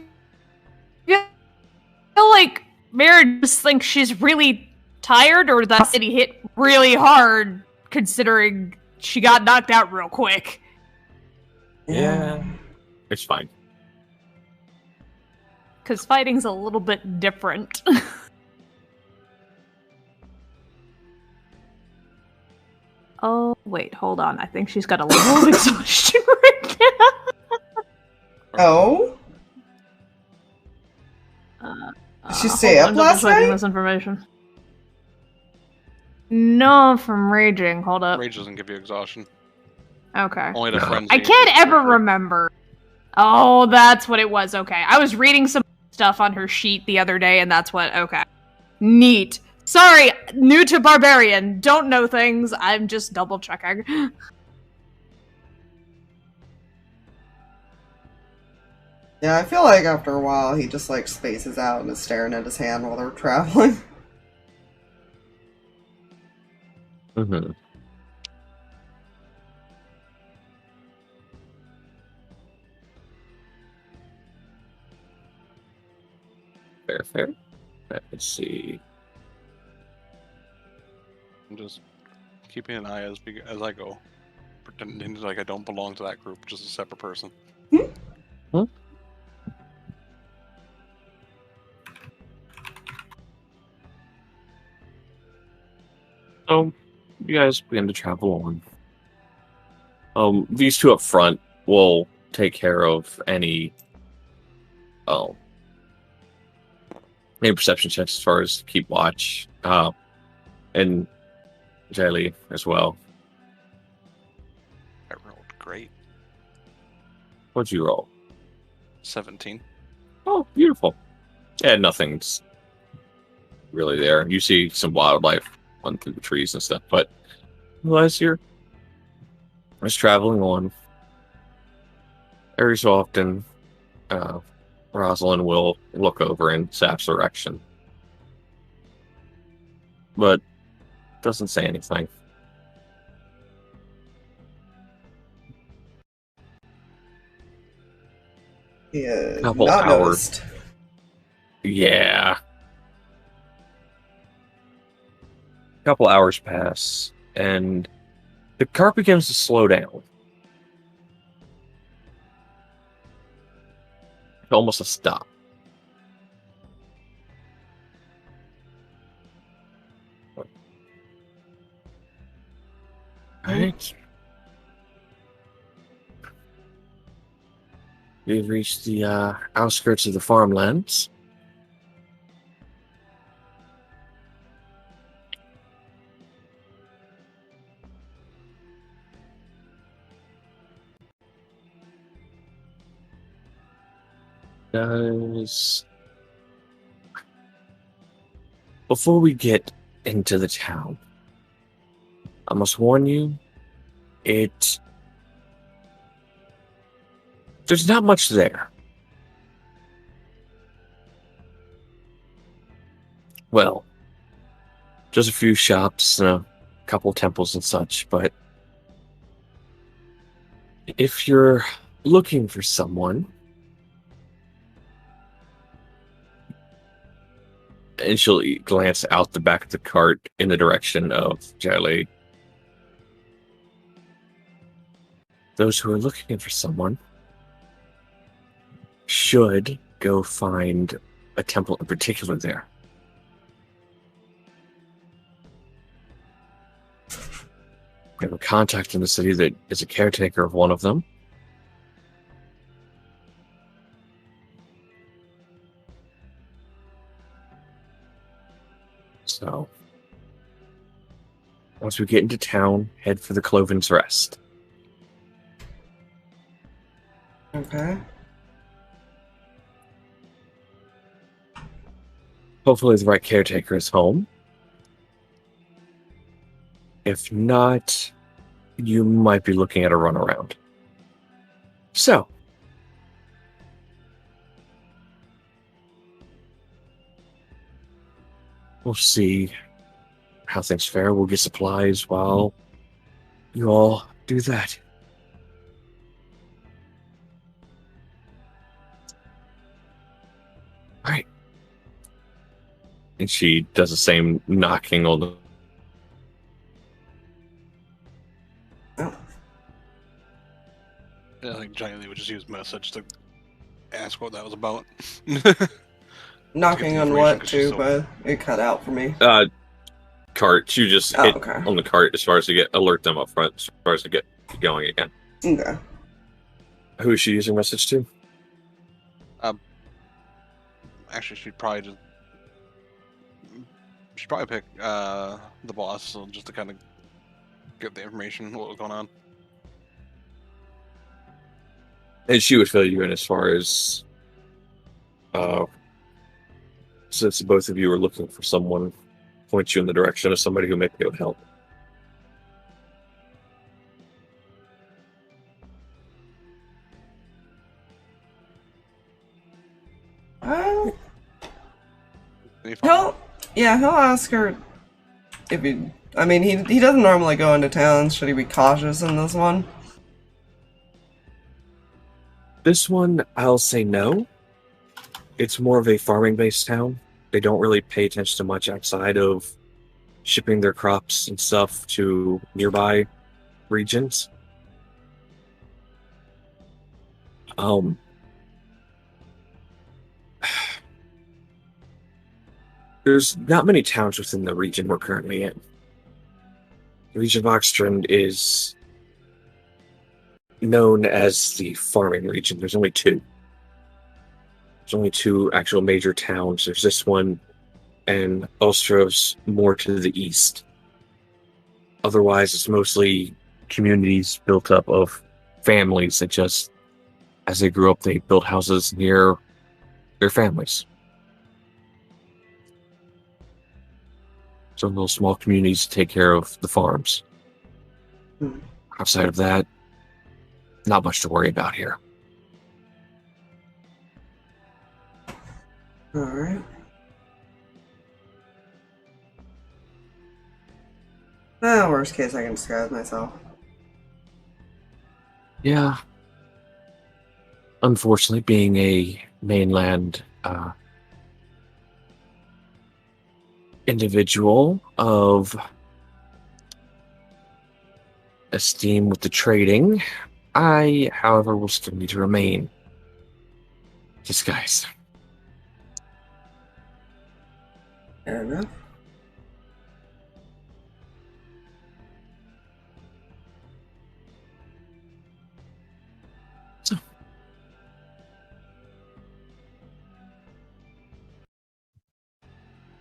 like Meira just thinks she's really tired, or that city hit really hard, considering she got knocked out real quick. Yeah. It's fine. Because fighting's a little bit different. Oh, wait, hold on. I think she's got a level of exhaustion right now. Oh? Did she stay up last night? This information. No, from raging. Hold up. Rage doesn't give you exhaustion. Okay. Only the frenzy. I can't ever remember. Oh, that's what it was. Okay. I was reading some stuff on her sheet the other day, and that's what... Okay. Neat. Sorry, new to Barbarian. Don't know things. I'm just double checking. Yeah, I feel like after a while he just like spaces out and is staring at his hand while they're traveling. Mm-hmm. Fair. Let's see. I'm just keeping an eye as I go, pretending like I don't belong to that group, just a separate person. Huh? So, you guys begin to travel on. These two up front will take care of any perception checks as far as keep watch, and Jy'li as well. I rolled great. What'd you roll? 17. Oh, beautiful. Yeah, nothing's really there. You see some wildlife run through the trees and stuff, but otherwise you're just traveling on. Every so often, Rosalind will look over in Sap's direction, but doesn't say anything. Yeah, Couple not hours. noticed. Yeah. Couple hours pass, and the cart begins to slow down. Almost a stop. Alright. We've reached the outskirts of the farmlands. Before we get into the town, I must warn you, there's not much there. Well, just a few shops and a couple temples and such, but if you're looking for someone, and she'll glance out the back of the cart in the direction of Jy'li. Those who are looking for someone should go find a temple in particular there. We have a contact in the city that is a caretaker of one of them. Once we get into town, head for the Cloven's Rest. Okay. Hopefully the right caretaker is home. If not, you might be looking at a runaround. So, we'll see how things fare. We'll get supplies while you all do that. All right. And she does the same knocking on the... Oh. Yeah, I think Jy'li would just use message to ask what that was about. Knocking on information, what, 'cause she's too, but it cut out for me. Cart. You just Oh, hit okay. on the cart as far as to get alert them up front, as far as to get going again. Okay. Who is she using message to? Actually, she'd probably pick the boss, so just to kind of get the information what was going on. And she would fill you in as far as since both of you are looking for someone, point you in the direction of somebody who may be able to help. He'll ask her if he. I mean, he doesn't normally go into towns. Should he be cautious in this one? This one, I'll say no. It's more of a farming-based town. They don't really pay attention to much outside of shipping their crops and stuff to nearby regions. There's not many towns within the region we're currently in. The region of Oxtrend is known as the farming region. There's only two. There's only two actual major towns. There's this one, and Ostrov's more to the east. Otherwise, it's mostly communities built up of families that just, as they grew up, they built houses near their families. Some little small communities take care of the farms. Outside of that, not much to worry about here. Alright. Worst case, I can disguise myself. Yeah. Unfortunately, being a mainland individual of esteem with the trading, I, however, will still need to remain disguised. Fair enough. So,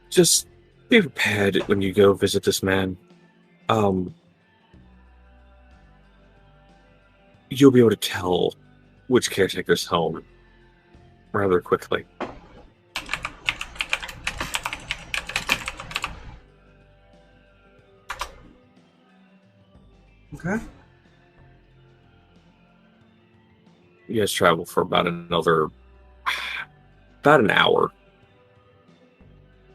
just be prepared when you go visit this man. You'll be able to tell which caretaker's home rather quickly. Okay. You guys travel for about an hour.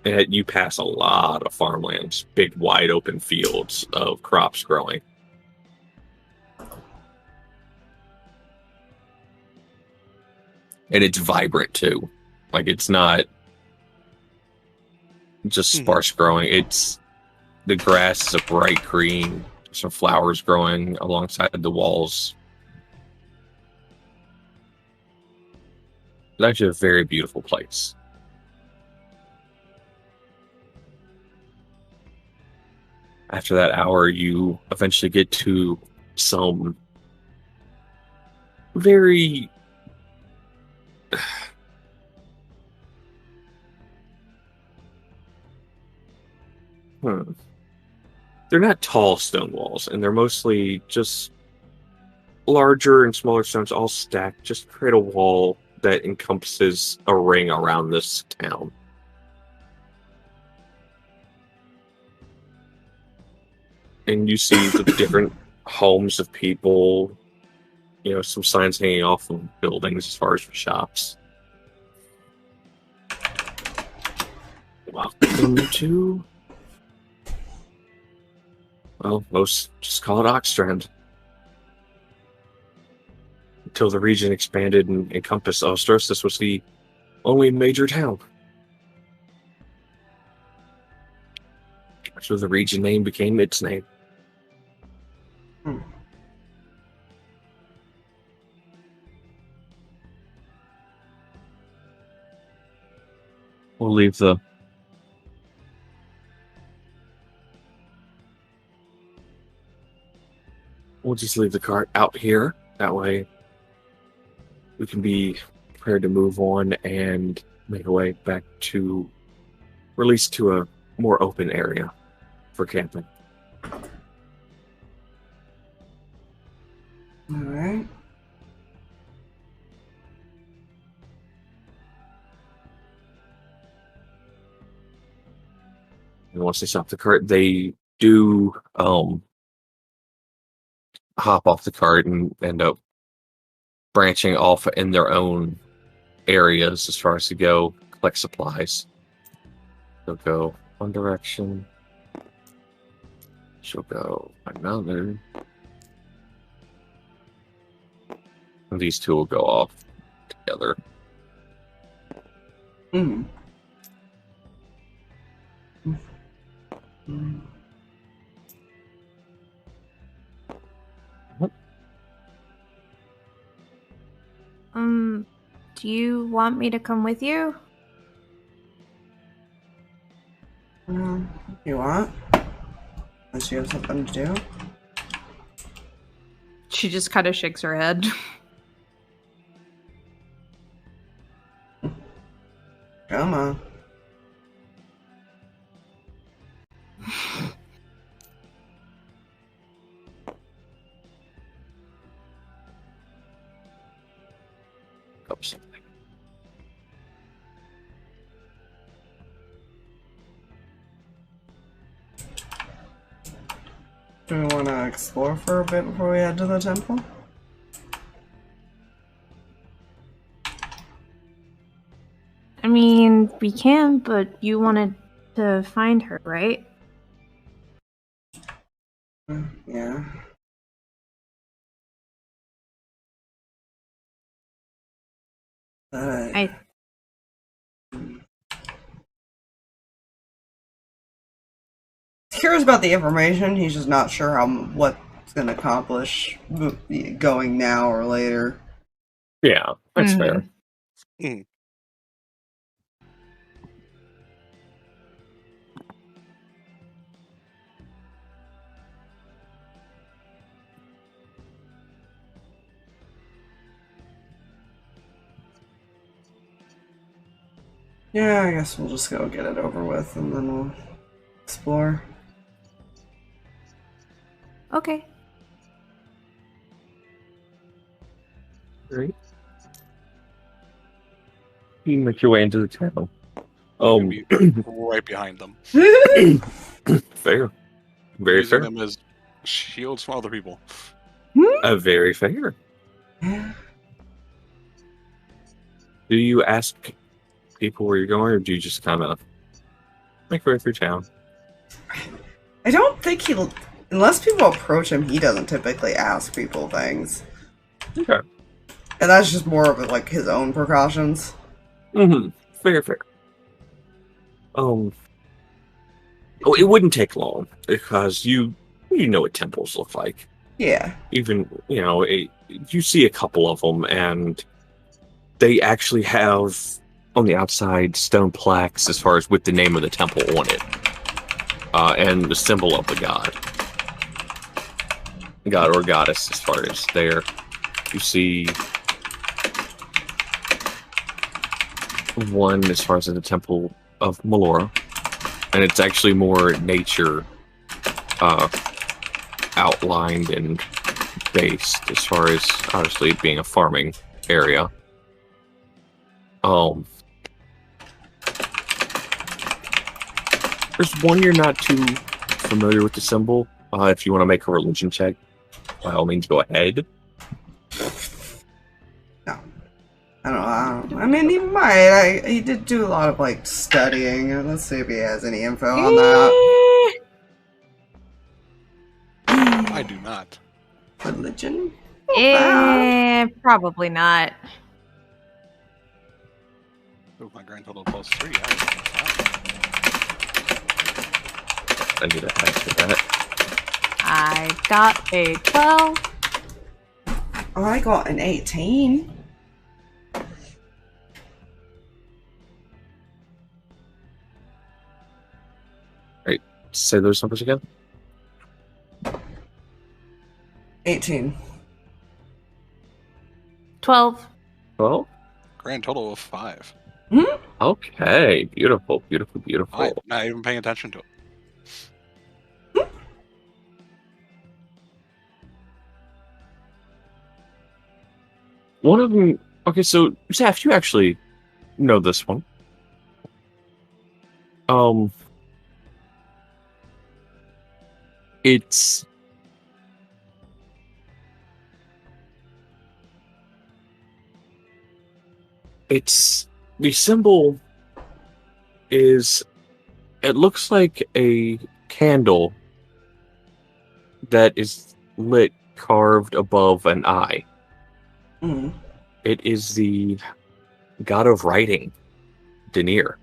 And you pass a lot of farmlands, big wide open fields of crops growing. And it's vibrant too. Like, it's not just sparse growing. It's the grass is a bright green. Some flowers growing alongside the walls. It's actually a very beautiful place. After that hour, you eventually get to some very they're not tall stone walls, and they're mostly just larger and smaller stones all stacked, just to create a wall that encompasses a ring around this town. And you see the different homes of people, you know, some signs hanging off of buildings as far as shops. Welcome to... Well, most just call it Oxstrand. Until the region expanded and encompassed Ostros, this was the only major town. So the region name became its name. We'll leave the... We'll just leave the cart out here. That way we can be prepared to move on and make our way back to... release to a more open area for camping. Alright. And once they stop the cart, they do hop off the cart and end up branching off in their own areas as far as to go collect supplies. They'll go one direction. She'll go another. And these two will go off together. Mm. Mm. Do you want me to come with you? You want? Unless you have something to do. She just kind of shakes her head. Come on. Something. Do we want to explore for a bit before we head to the temple? I mean, we can, but you wanted to find her, right? Yeah. He's curious about the information. He's just not sure what it's going to accomplish going now or later. Yeah, that's fair. Mm. Yeah, I guess we'll just go get it over with and then we'll explore. Okay. Great. You make your way into the town. Gonna be right behind them. Fair. Very Using fair. them as shields from other people. Very fair. Do you ask people where you're going, or do you just kind of make your way through town? I don't think unless people approach him, he doesn't typically ask people things. Okay. And that's just more of like his own precautions. Mm-hmm. Fair. Oh, it wouldn't take long because you know what temples look like. Yeah. Even, you see a couple of them, and they actually have on the outside stone plaques as far as with the name of the temple on it, and the symbol of the god or goddess as far as there. You see one as far as in the temple of Melora, and it's actually more nature outlined and based as far as obviously being a farming area. There's one you're not too familiar with the symbol. If you want to make a religion check, by all means, go ahead. No. I don't know. I mean, he might. He did do a lot of, like, studying. Let's see if he has any info on that. I do not. Religion? Wow. Probably not. Oh, my grand total plus 3. I need to add to that. I got a 12. Oh, I got an 18. Right. Say those numbers again. 18. 12. 12? Grand total of 5. Okay. Beautiful, beautiful, beautiful. I'm not even paying attention to it. One of them... Okay, so, Zaph, you actually know this one. It's... The symbol is... It looks like a candle that is lit, carved above an eye. Mm. It is the god of writing, Denir.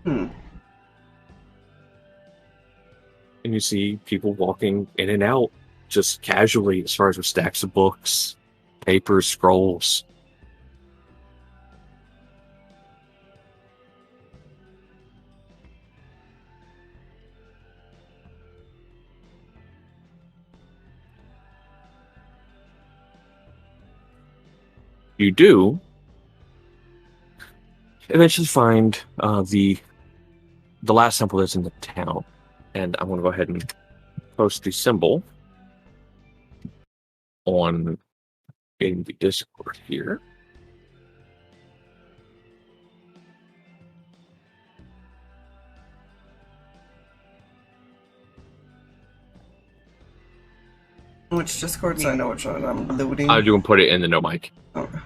Hmm. And you see people walking in and out just casually, as far as with stacks of books, papers, scrolls. You do eventually find the last temple that's in the town, and I'm going to go ahead and post the symbol in the Discord here. Which Discord? So I know which one I'm looting. I'm going to put it in the no mic. Okay.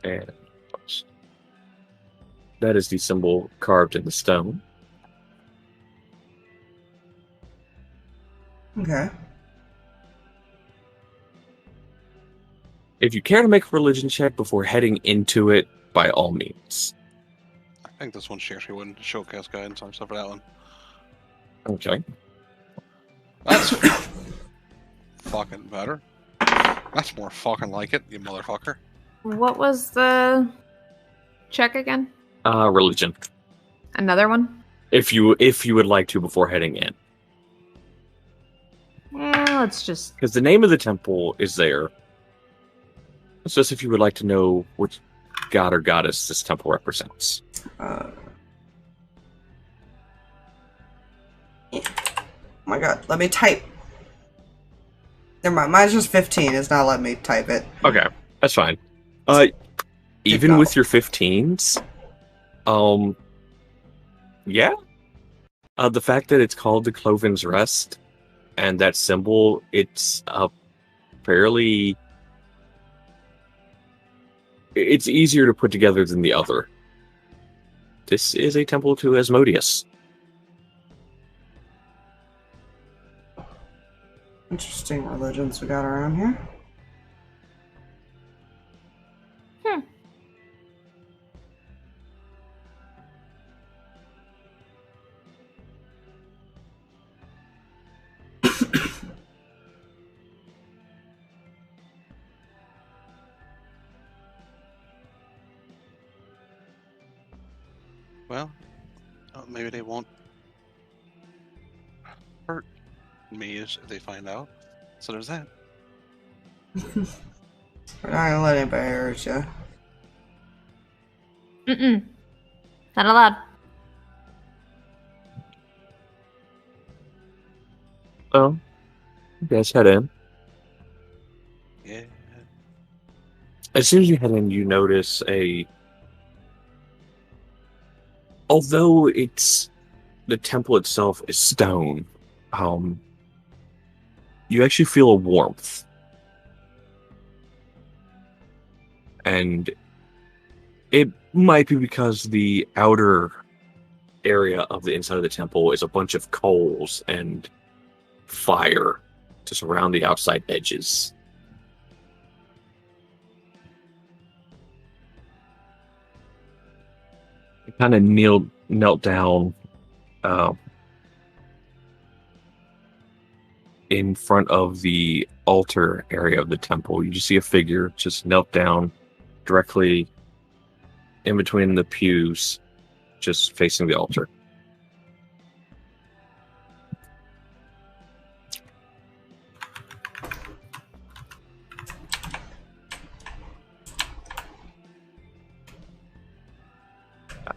And post. That is the symbol carved in the stone. Okay. If you care to make a religion check before heading into it, by all means. I think this one she actually wouldn't showcase guidance on stuff for that one. Okay. That's fucking better. That's more fucking like it, you motherfucker. What was the check again? Religion. Another one? If you would like to before heading in. Yeah, let's just... Because the name of the temple is there. It's just if you would like to know which god or goddess this temple represents. Oh my god, let me type. Never mind, mine's just 15. It's not letting me type it. Okay, that's fine. Even with your 15s, yeah. The fact that it's called the Cloven's Rest and that symbol, it's fairly... It's easier to put together than the other. This is a temple to Asmodeus. Interesting religions we got around here. Well, maybe they won't hurt me if they find out. So there's that. We're not gonna let anybody hurt you. Mm-mm. Not allowed. Well, you guys head in. Yeah. As soon as you head in, you notice although the temple itself is stone, you actually feel a warmth. And it might be because the outer area of the inside of the temple is a bunch of coals and fire to surround the outside edges. You kind of knelt down in front of the altar area of the temple. You just see a figure just knelt down directly in between the pews, just facing the altar.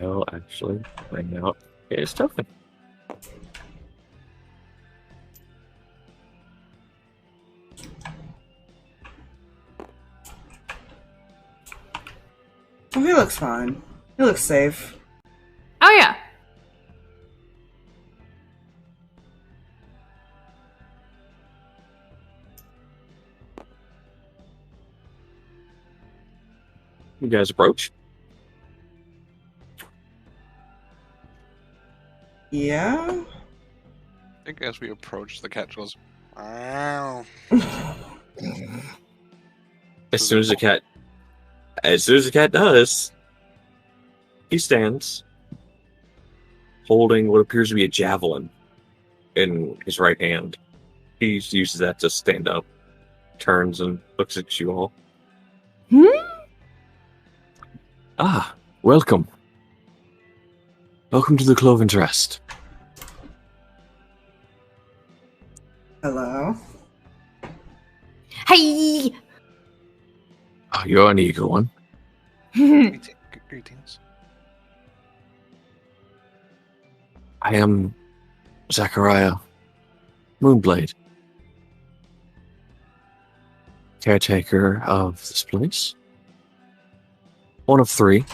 I'll actually bring out his token. Oh, he looks fine. He looks safe. Oh yeah. You guys approach. Yeah? I think as we approach, the cat goes, "Ow." As soon as the cat does, he stands holding what appears to be a javelin in his right hand. He uses that to stand up, turns and looks at you all. Ah, welcome. Welcome to the Cloven's Rest. Hello? Hey! Oh, you're an eager one. Greetings. I am Zaphire, Moonblade, caretaker of this place. One of three.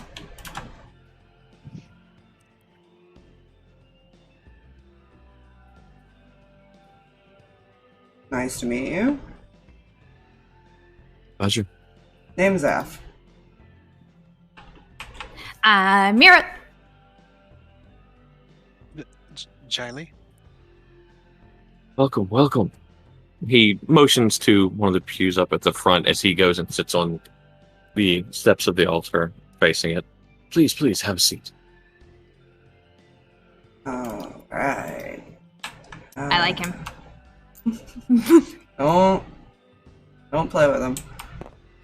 Nice to meet you. Pleasure. Name's Zaph. Meira. Jy'li? Welcome, welcome. He motions to one of the pews up at the front as he goes and sits on the steps of the altar, facing it. Please, please, have a seat. Alright. I like him. Don't play with him.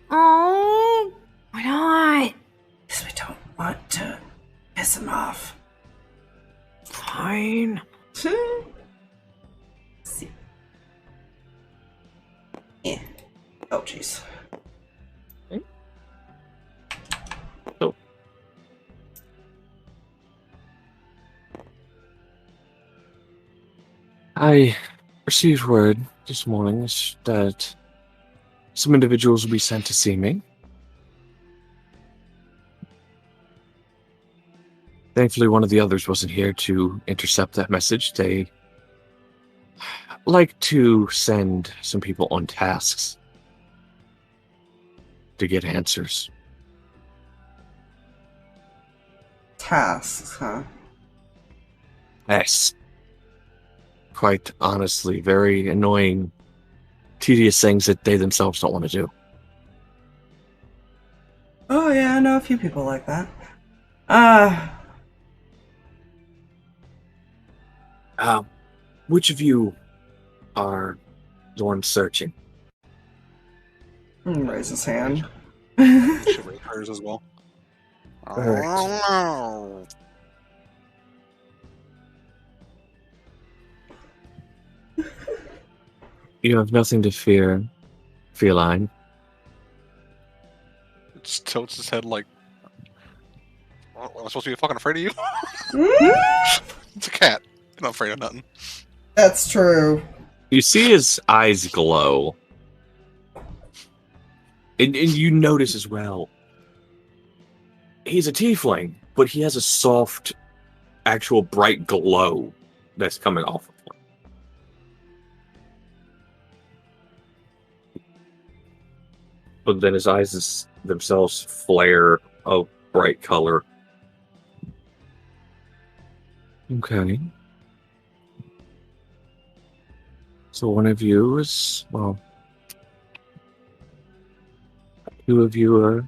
Oh, why not? Because we don't want to piss him off. Fine. See. Yeah. Oh, jeez. Oh. I received word this morning that some individuals will be sent to see me. Thankfully, one of the others wasn't here to intercept that message. They like to send some people on tasks to get answers. Tasks, huh? Yes. Quite honestly, very annoying, tedious things that they themselves don't want to do. Oh, yeah, I know a few people like that. Which of you are the one searching? Raise his hand. She raised hers as well. Correct. Oh, You have nothing to fear, feline. it tilts his head like, "Well, am I supposed to be fucking afraid of you?" It's a cat. I'm not afraid of nothing. That's true. You see his eyes glow. And you notice as well, he's a tiefling, but he has a soft, actual bright glow that's coming off of him. But then his eyes themselves flare of bright color. Okay. So one of you is, well, two of you are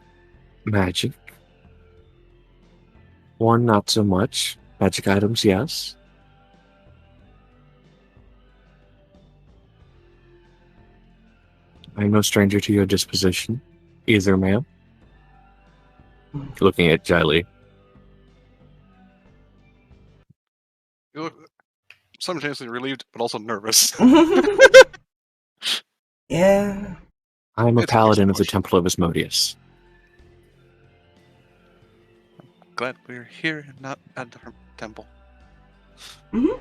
magic. One, not so much. Magic items, yes. I'm no stranger to your disposition, either, ma'am. Looking at Jy'li. You look simultaneously relieved, but also nervous. Yeah. I'm a It's a paladin of the mixed Temple of Asmodeus. Glad we're here and not at the temple. Mhm.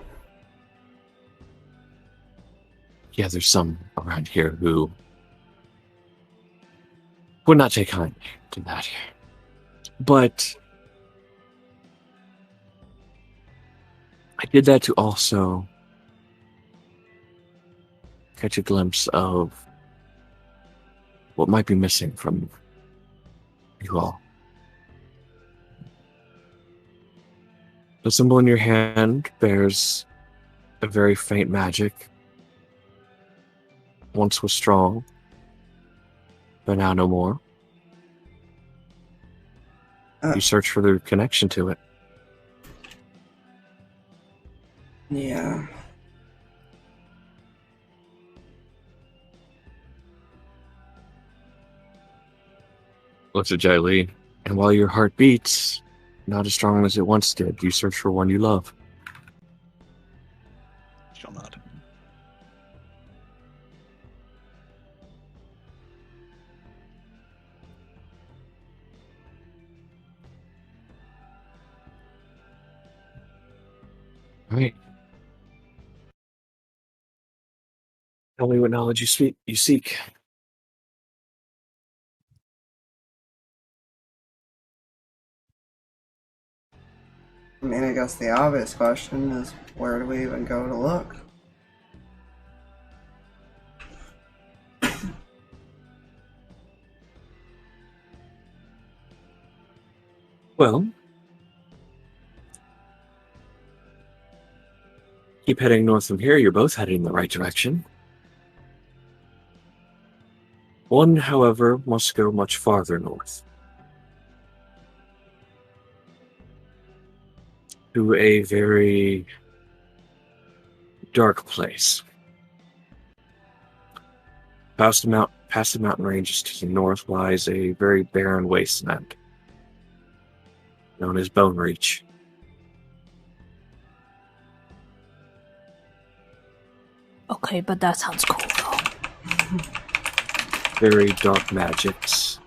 Yeah, there's some around here who would not take kindly to that. But I did that to also catch a glimpse of what might be missing from you all. The symbol in your hand bears a very faint magic. Once was strong, but now no more. You search for the connection to it. Yeah. Looks at Jy'li, and while your heart beats, not as strong as it once did, you search for one you love. She'll nod. Right. Tell me what knowledge you seek. I mean, I guess the obvious question is, where do we even go to look? Well, keep heading north from here. You're both heading in the right direction. One, however, must go much farther north. To a very dark place. Past the mountain ranges to the north lies a very barren wasteland, known as Bone Reach. Okay, but that sounds cool though. Very dark magics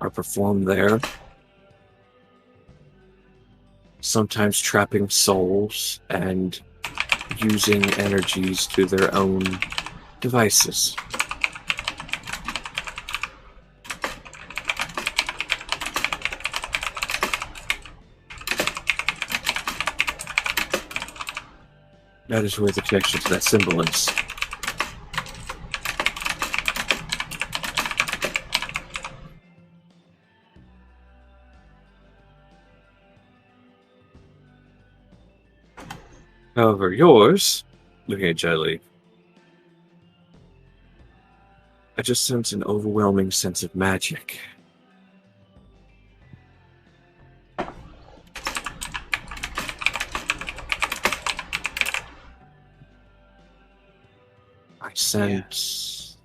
are performed there, sometimes trapping souls and using energies to their own devices. That is where the connection to that symbol is. However, yours, looking at Jy'li, I just sense an overwhelming sense of magic. I sense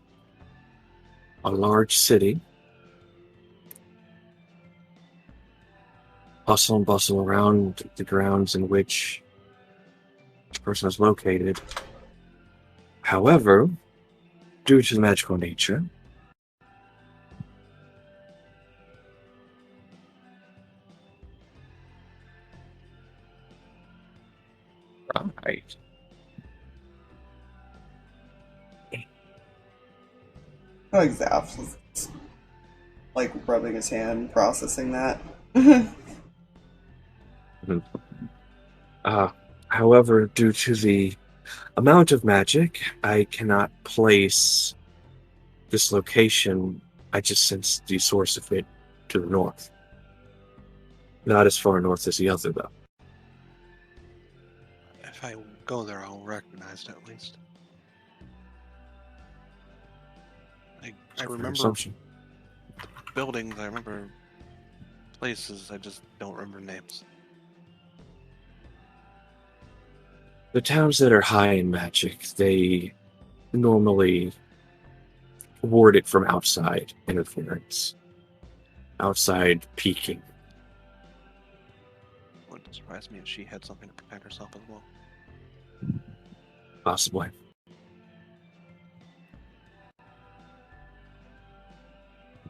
a large city, hustle and bustle around the grounds in which this person is located. However, due to the magical nature, right. Like Zaph was like rubbing his hand, processing that. However, due to the amount of magic, I cannot place this location. I just sense the source of it to the north. Not as far north as the other, though. If I go there, I'll recognize it at least. I remember Assumption. buildings, I remember places, I just don't remember names. The towns that are high in magic, they normally ward it from outside interference. Outside peeking. Wouldn't surprise me if she had something to protect herself as well. Possibly.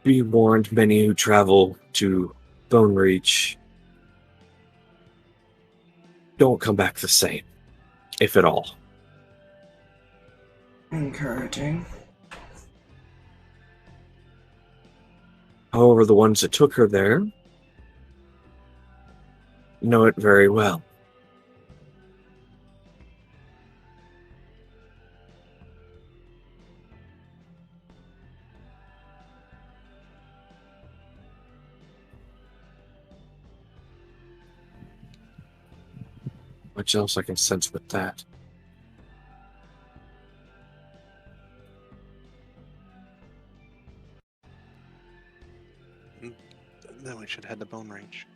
Be warned, many who travel to Bone Reach don't come back the same, if at all. Encouraging. However, the ones that took her there know it very well. Much else I can sense with that. Then we should head to Bone Range.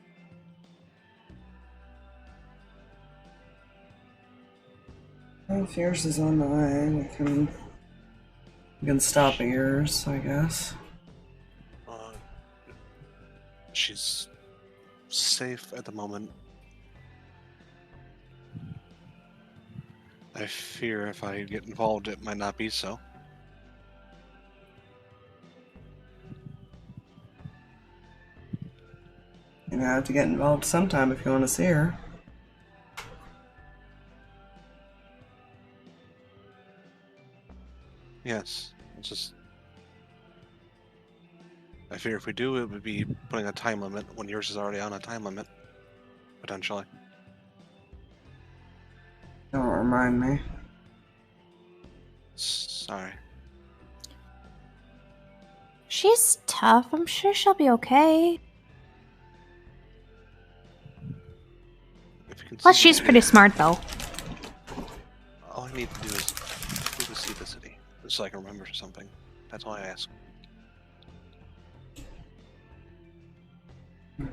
Well, if yours is on the way, we can stop at yours, I guess. She's safe at the moment. I fear if I get involved, it might not be so. You're gonna have to get involved sometime if you want to see her. Yes, it's just... I fear if we do, it would be putting a time limit when yours is already on a time limit. Potentially. Don't remind me. Sorry. She's tough. I'm sure she'll be okay. If you can Plus, see she's the pretty city, smart, though. all I need to do is to see the city, just so I can remember something. That's all I ask.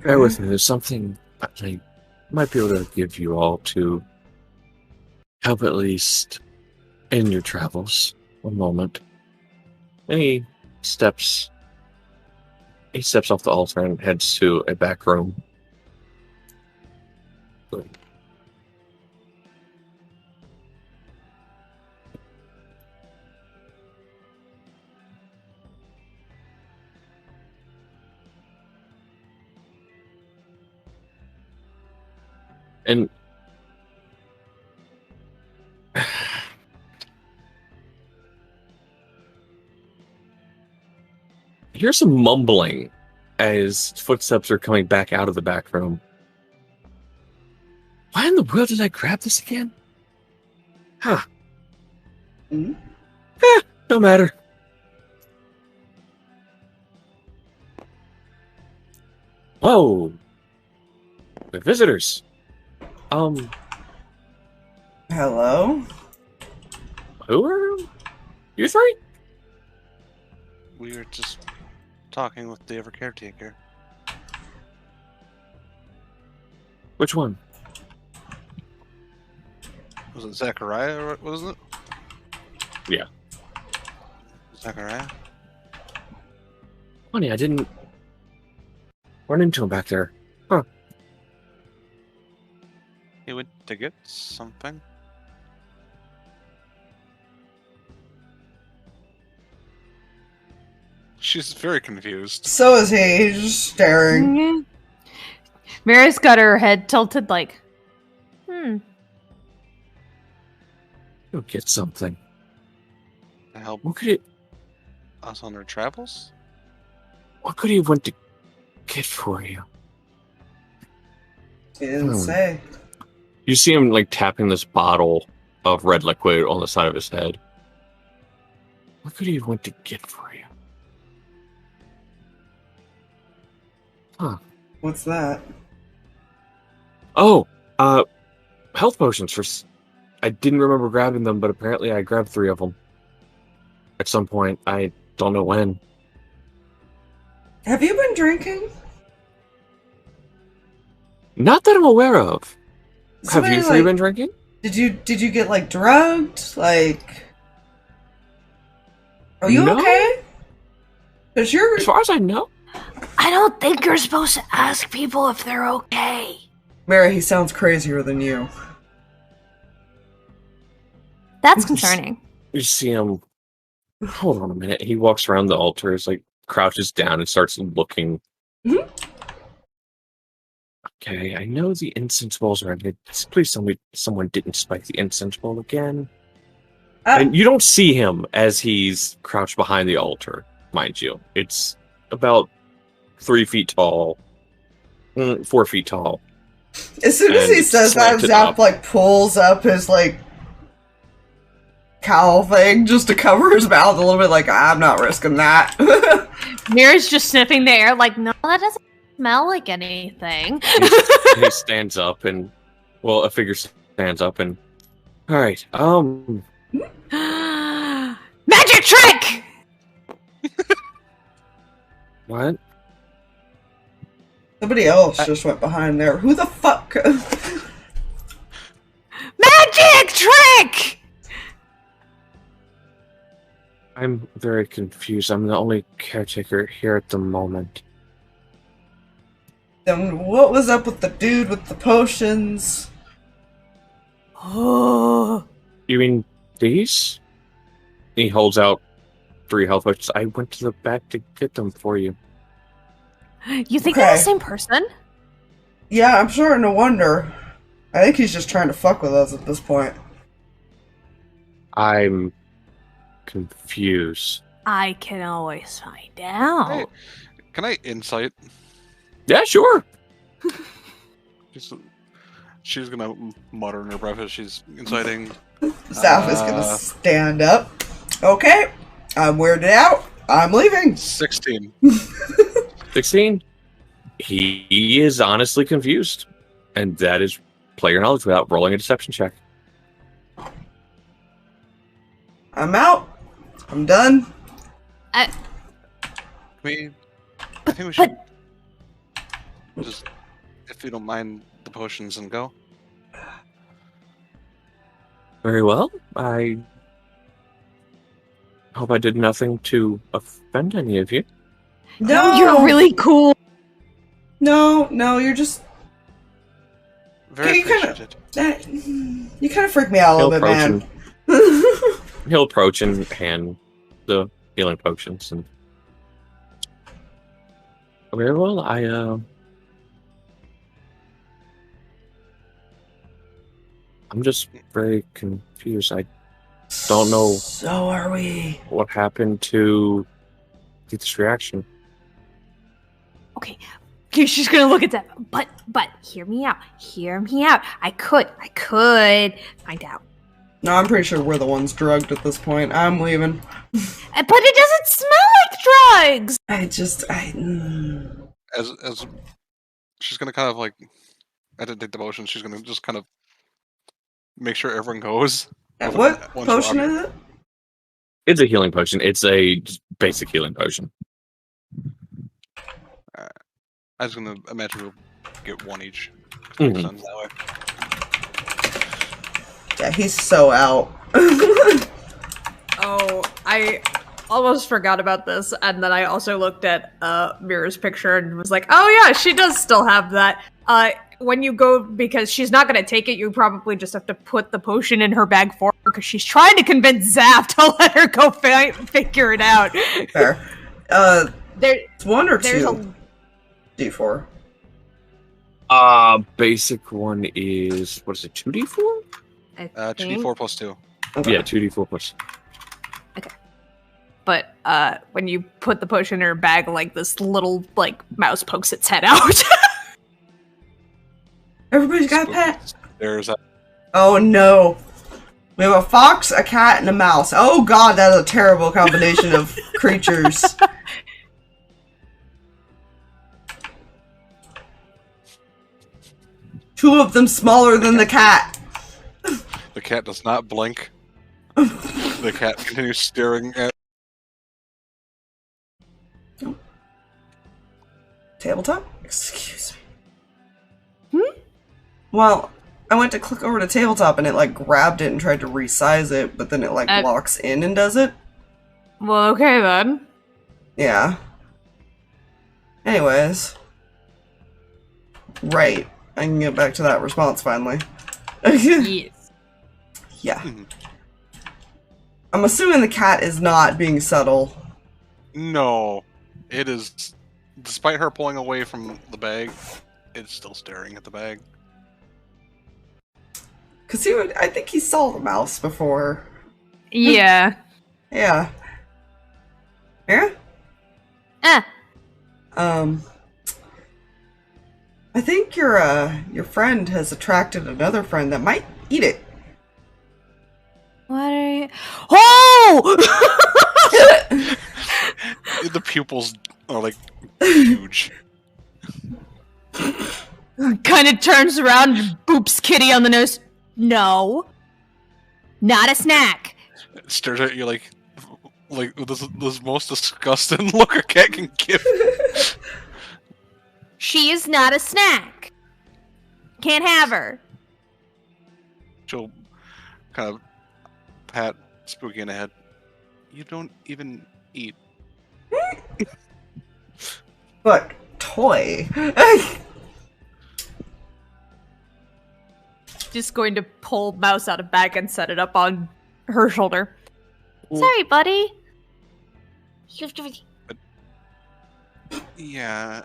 Bear with me, there's something I might be able to give you all to help at least in your travels. One moment. He steps off the altar and heads to a back room. And here's some mumbling as footsteps are coming back out of the back room. Why in the world did I grab this again? Huh. No matter. Whoa. The visitors. Hello? Who are you three? We were just talking with the caretaker. Which one? Was it Zachariah or what was it? Yeah. Zachariah? Funny, I didn't run into him back there. Huh. He went to get something. She's very confused. So is he. He's just staring. Mm-hmm. Meira's got her head tilted like, You'll get something. To help What could it? us on our travels? What could he want to get for you? He didn't say. You see him like tapping this bottle of red liquid on the side of his head. What could he want to get for you? Huh. What's that? Oh, health potions for... I didn't remember grabbing them, but apparently I grabbed 3 of them. At some point, I don't know when. Have you been drinking? Not that I'm aware of. Somebody, Have you 3 been drinking? Did you get like drugged? Like, are you No. okay? Cause you're. As far as I know. I don't think you're supposed to ask people if they're okay. Meira, he sounds crazier than you. That's concerning. You see him... Hold on a minute. He walks around the altar, is like, crouches down and starts looking. Mhm. Okay, I know the incense bowls are ended. Please tell me someone didn't spike the incense bowl again. And you don't see him as he's crouched behind the altar, mind you. It's about 3 feet tall, 4 feet tall. As soon as he and says that, slanted Zap up. like pulls up his like cowl thing just to cover his mouth a little bit. Like, I'm not risking that. Mira's just sniffing the air like, no, that doesn't smell like anything. He stands up and, well, a figure stands up and, all right, Magic trick! what? Somebody else just went behind there. Who the fuck? Magic trick! I'm very confused. I'm the only caretaker here at the moment. Then what was up with the dude with the potions? Oh. You mean these? He holds out 3 health potions. I went to the back to get them for you. You think they're Okay. the same person? Yeah, I'm sure. No wonder. I think he's just trying to fuck with us at this point. I'm confused. I can always find out. Hey, can I insight? Yeah, sure. She's gonna mutter in her breath as she's inciting. Zap is gonna stand up. Okay, I'm weirded out. I'm leaving. 16. 16. He is honestly confused. And that is player knowledge without rolling a deception check. I'm out. I'm done. I think we should just, if you don't mind, the potions and go. Very well. I hope I did nothing to offend any of you. No, You're really cool. No, you're just. Very you kinda- appreciated. You kind of freak me out a He'll little bit, approach man. He'll approach and hand the healing potions. And very well. I'm just very confused. I don't know So are we. what happened to this reaction. Okay, she's gonna look at that. But hear me out. Hear me out. I could find out. No, I'm pretty sure we're the ones drugged at this point. I'm leaving. But it doesn't smell like drugs. As she's gonna kind of like, I didn't take the potion. She's gonna just kind of make sure everyone goes. What Once potion we're is it? It's a healing potion. It's a just basic healing potion. I was gonna imagine we'll get one each. 'Cause Mhm. makes sense that way. Yeah, he's so out. Oh, I almost forgot about this, and then I also looked at Mira's picture and was like, oh yeah, she does still have that. When you go, because she's not gonna take it, you probably just have to put the potion in her bag for her, because she's trying to convince Zap to let her go figure it out. Fair. It's 1 or There's 2 D4. Basic one is, what is it, 2d4? I 2d4 plus 2. Okay. Yeah, 2d4 plus. but when you put the potion in her bag, like this little like mouse pokes its head out. Everybody's got a pet. There's a Oh no. We have a fox, a cat, and a mouse. Oh god, that is a terrible combination of creatures. Two of them smaller than the cat. the cat does not blink. The cat continues staring at. Tabletop? Excuse me. Well, I went to click over to tabletop and it like grabbed it and tried to resize it, but then it like locks in and does it. Well, okay then. Yeah. Anyways. Right. I can get back to that response finally. Yes. Yeah. I'm assuming the cat is not being subtle. No, it is. Despite her pulling away from the bag, it's still staring at the bag. Cause I think he saw the mouse before. Yeah. Yeah. Yeah? I think your friend has attracted another friend that might eat it. What are you? Oh! The pupils are like huge. Kind of turns around and boops Kitty on the nose. No. Not a snack. Stares at you like this most disgusting look a cat can give. She is not a snack. Can't have her. She'll kind of pat Spooky in the head. You don't even eat. But toy. Just going to pull Mouse out of bag and set it up on her shoulder. Sorry, buddy. Yeah.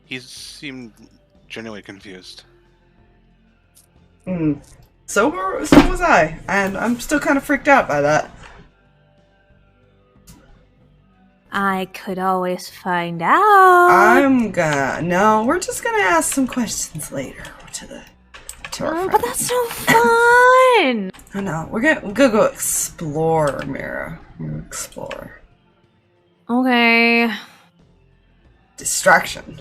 He seemed genuinely confused. So was I, and I'm still kind of freaked out by that. I could always find out. No, we're just gonna ask some questions later to our friend. But that's no fun. I know. We're gonna go explore, Meira. We're gonna explore. Okay. Distraction.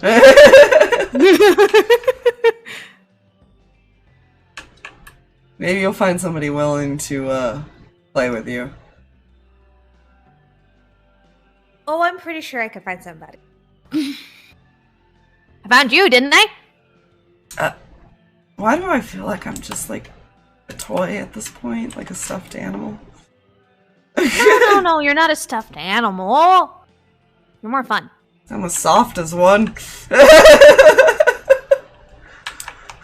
Maybe you'll find somebody willing to play with you. Oh, I'm pretty sure I could find somebody. I found you, didn't I? Why do I feel like I'm just like a toy at this point? Like a stuffed animal? No, you're not a stuffed animal. You're more fun. I'm as soft as one.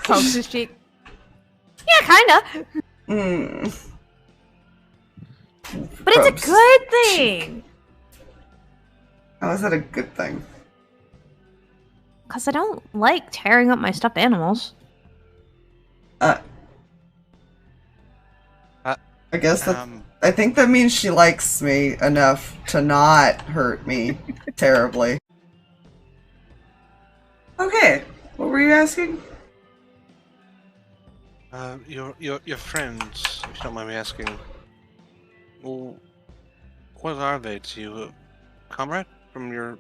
Pokes his cheek. Yeah, kinda. But it's a good thing. How is that a good thing? Because I don't like tearing up my stuffed animals. I guess that I think that means she likes me enough to not hurt me terribly. Okay, what were you asking? Your friends, if you don't mind me asking. Well, what are they to you? A comrade from your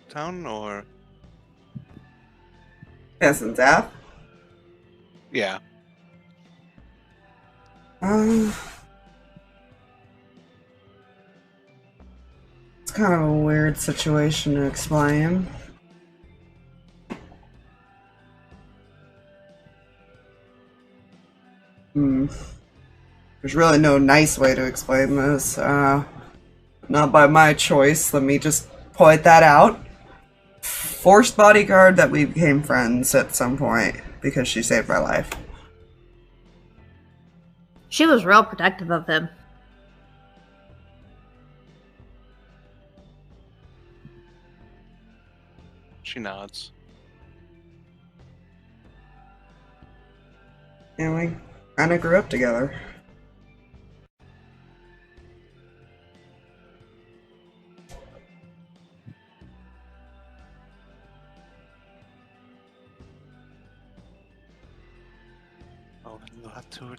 town, or? Yes, and Zap? Yeah. It's kind of a weird situation to explain. There's really no nice way to explain this. Not by my choice, let me just point that out. Forced bodyguard that we became friends at some point because she saved my life. She was real protective of him. She nods. And we kind of grew up together. Oh, we'll have to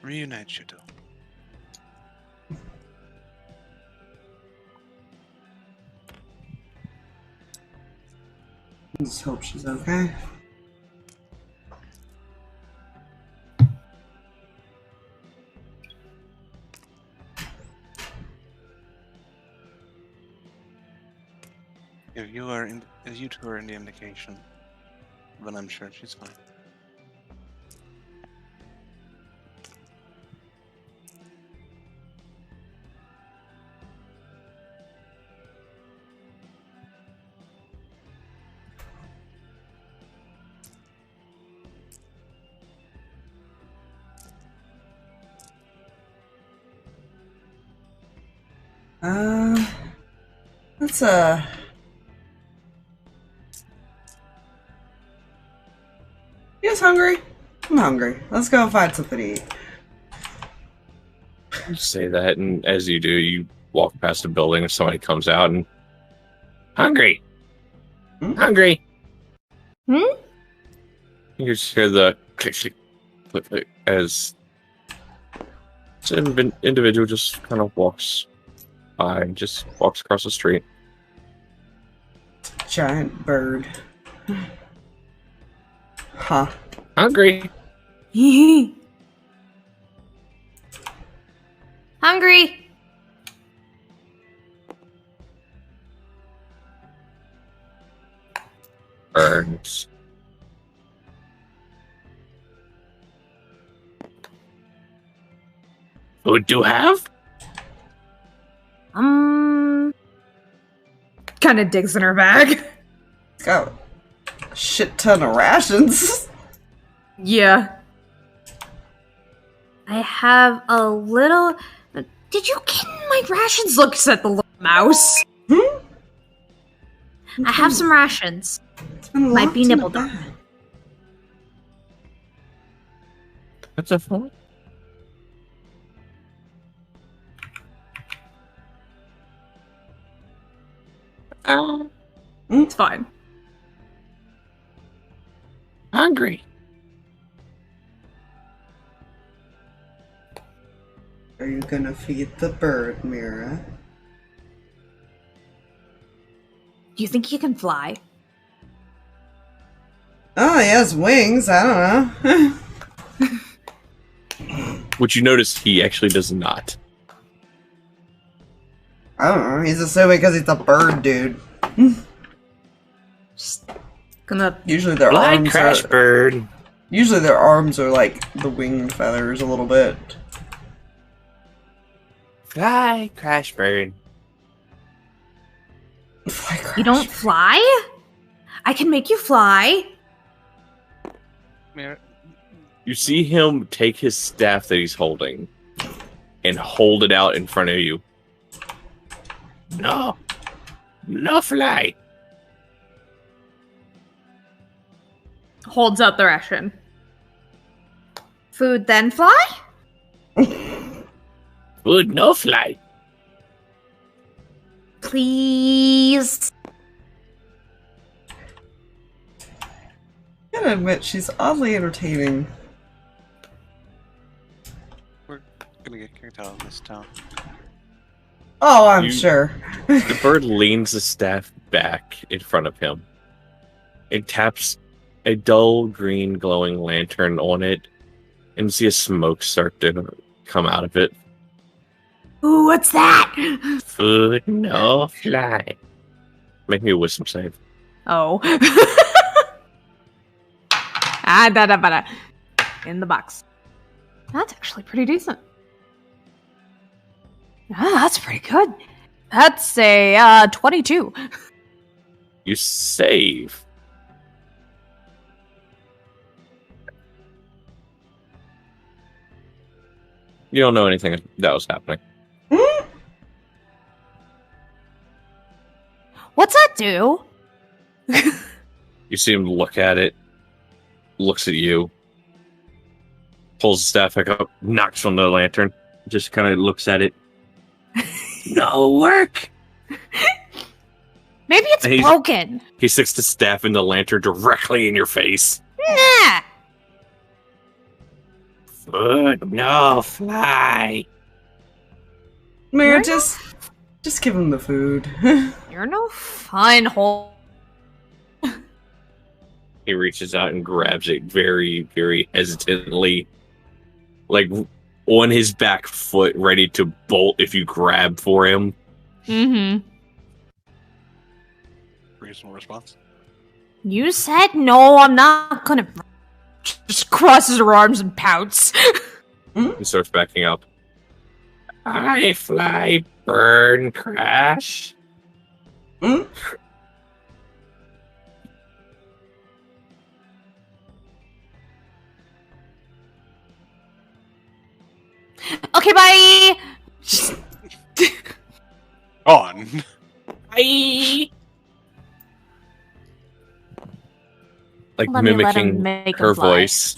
reunite you two. Let's hope she's okay. If you two are in the indication, then I'm sure she's fine. Let's You guys hungry? I'm hungry. Let's go find something to eat. You say that, and as you do, you walk past a building, and somebody comes out and hungry, hungry. Hmm? You just hear the click, click, click, click as an individual just kind of walks by, just walks across the street. Giant bird. Huh. Hungry. Hungry. Birds. Food do you have? Kind of digs in her bag. It's got a shit ton of rations. Yeah. I have a little. Did you get in my rations? Looks at the little mouse. I have some rations. It's been Might be locked in a nibbled on. bag. What's that for? It's fine. Hungry. Are you gonna feed the bird, Meira? Do you think you can fly? Oh, he has wings. I don't know. Which you notice he actually does not. I don't know. He's assuming because he's a bird dude. Just gonna. Usually their Fly, arms crash are. bird. Usually their arms are like the wing feathers a little bit. Fly, crash bird. Fly crash. You don't fly? I can make you fly. Meira, You see him take his staff that he's holding and hold it out in front of you. No. No fly. Holds out the ration. Food, then fly? Food, no fly. Please. I gotta admit, she's oddly entertaining. we're gonna get kicked out of this town. Oh, I'm You- sure. The bird leans the staff back in front of him and taps a dull green glowing lantern on it, and you see a smoke start to come out of it. Ooh, what's that? Food, no fly. Make me a wisdom save. Oh. In the box. That's actually pretty decent. That's pretty good. That's a 22. You save. You don't know anything that was happening. What's that do? You see him look at it, looks at you, pulls the staff back up, knocks on the lantern, just kind of looks at it. No work! Maybe it's He's- broken. He sticks the staff in the lantern directly in your face. Nah. Good, no, fly. Meira, just give him the food. You're no fun, hole. He reaches out and grabs it very, very hesitantly. Like, on his back foot, ready to bolt if you grab for him. Mm-hmm. Reasonable response. You said no, I'm not gonna... Just crosses her arms and pouts. He starts backing up. I fly, burn, crash. Mm? Okay, bye! On. Bye. Like Let me let mimicking him make him her fly. voice.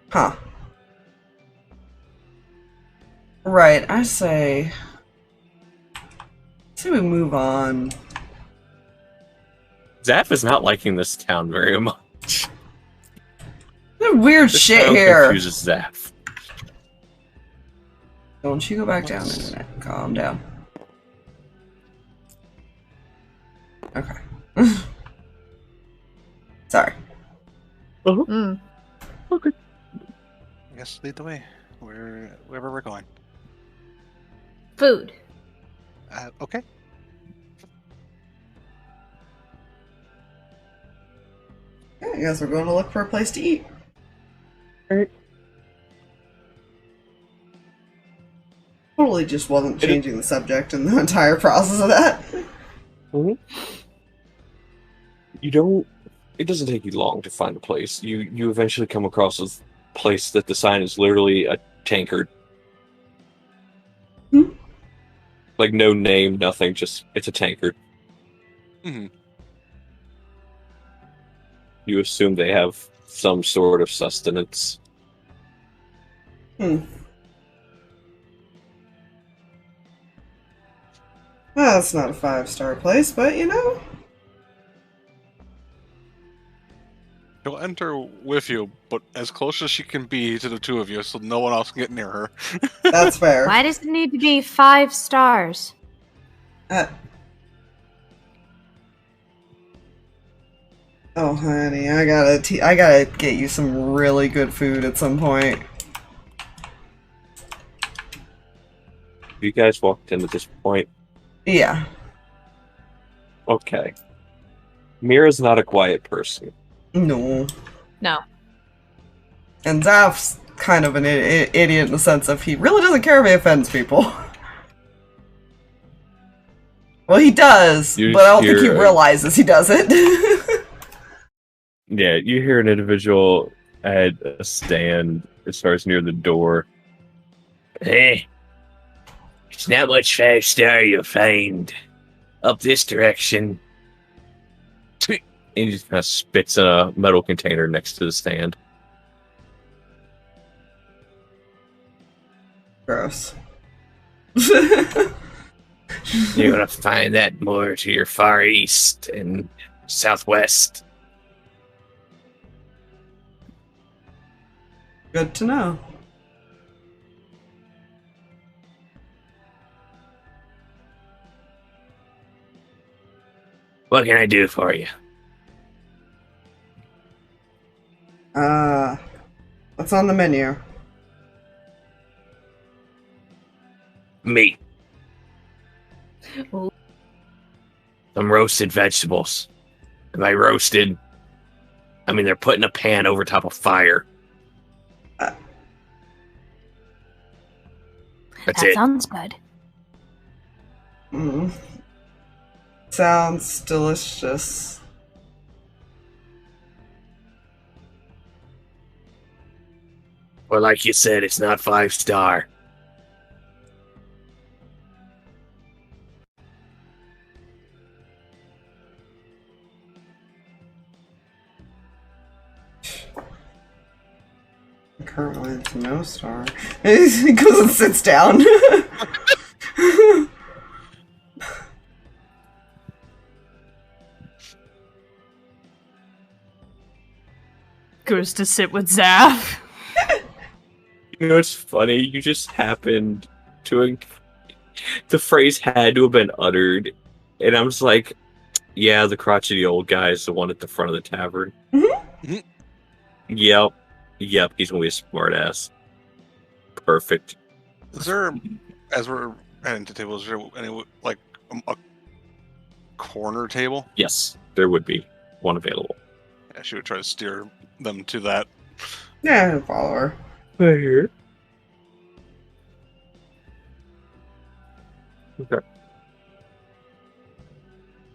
Huh. Right, I say we move on. Zaph is not liking this town very much. There's weird This shit town here. confuses Zaph. Don't you go back down, internet. Calm down. Okay. Sorry. Mm. Okay. I guess lead the way. Wherever we're going. Food. Okay. Yeah, I guess we're going to look for a place to eat. Alright. Totally just wasn't changing the subject in the entire process of that. Mm-hmm. You don't. It doesn't take you long to find a place. You eventually come across a place that the sign is literally a tankard. Hmm? Like no name, nothing. Just it's a tankard. Mm-hmm. You assume they have some sort of sustenance. Well, it's not a 5-star place, but you know. She'll enter with you, but as close as she can be to the two of you, so no one else can get near her. That's fair. Why does it need to be 5 stars? Oh, honey, I gotta get you some really good food at some point. You guys walked in at this point. Yeah. Okay. Mira's not a quiet person. No. No. And Zaph's kind of an idiot in the sense of he really doesn't care if he offends people. Well, he does, You but I don't think he hear- realizes he does it. Yeah, you hear an individual at a stand. It starts near the door. Hey, it's not much 5-star you'll find up this direction. And he just kind of spits in a metal container next to the stand. Gross. You're gonna find that more to your far east and southwest. Good to know. What can I do for you? What's on the menu? Meat. Ooh. Some roasted vegetables. And by roasted, I mean they're put in a pan over top of fire. That's That it. sounds good. Sounds delicious. Well, like you said, it's not 5-star. Currently, it's no star. He goes and sits down. Goes to sit with Zaph. You know, it's funny. You just happened to. The phrase had to have been uttered, and I was like, "Yeah, the crotchety old guy is the one at the front of the tavern." Mhm. Yep, he's gonna be a smartass. Perfect. Is there, as we're heading to tables, is there any like a corner table? Yes, there would be one available. Yeah, she would try to steer them to that. Yeah, I'll follow her. Right here. Okay.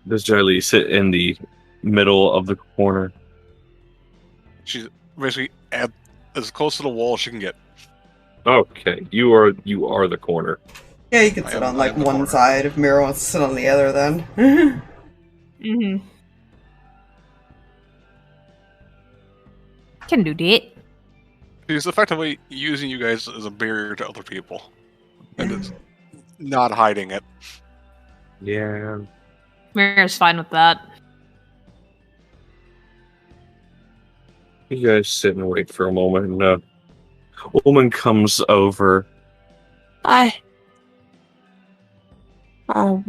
Does Jy'li sit in the middle of the corner? She's basically as close to the wall as she can get. Okay, you are the corner. Yeah, you can I sit am- on I like am the one corner. side if Meira wants to sit on the other then. Mm-hmm. Can do that. She's effectively using you guys as a barrier to other people. And it's not hiding it. Yeah. Mira's fine with that. You guys sit and wait for a moment, and a woman comes over. Hello.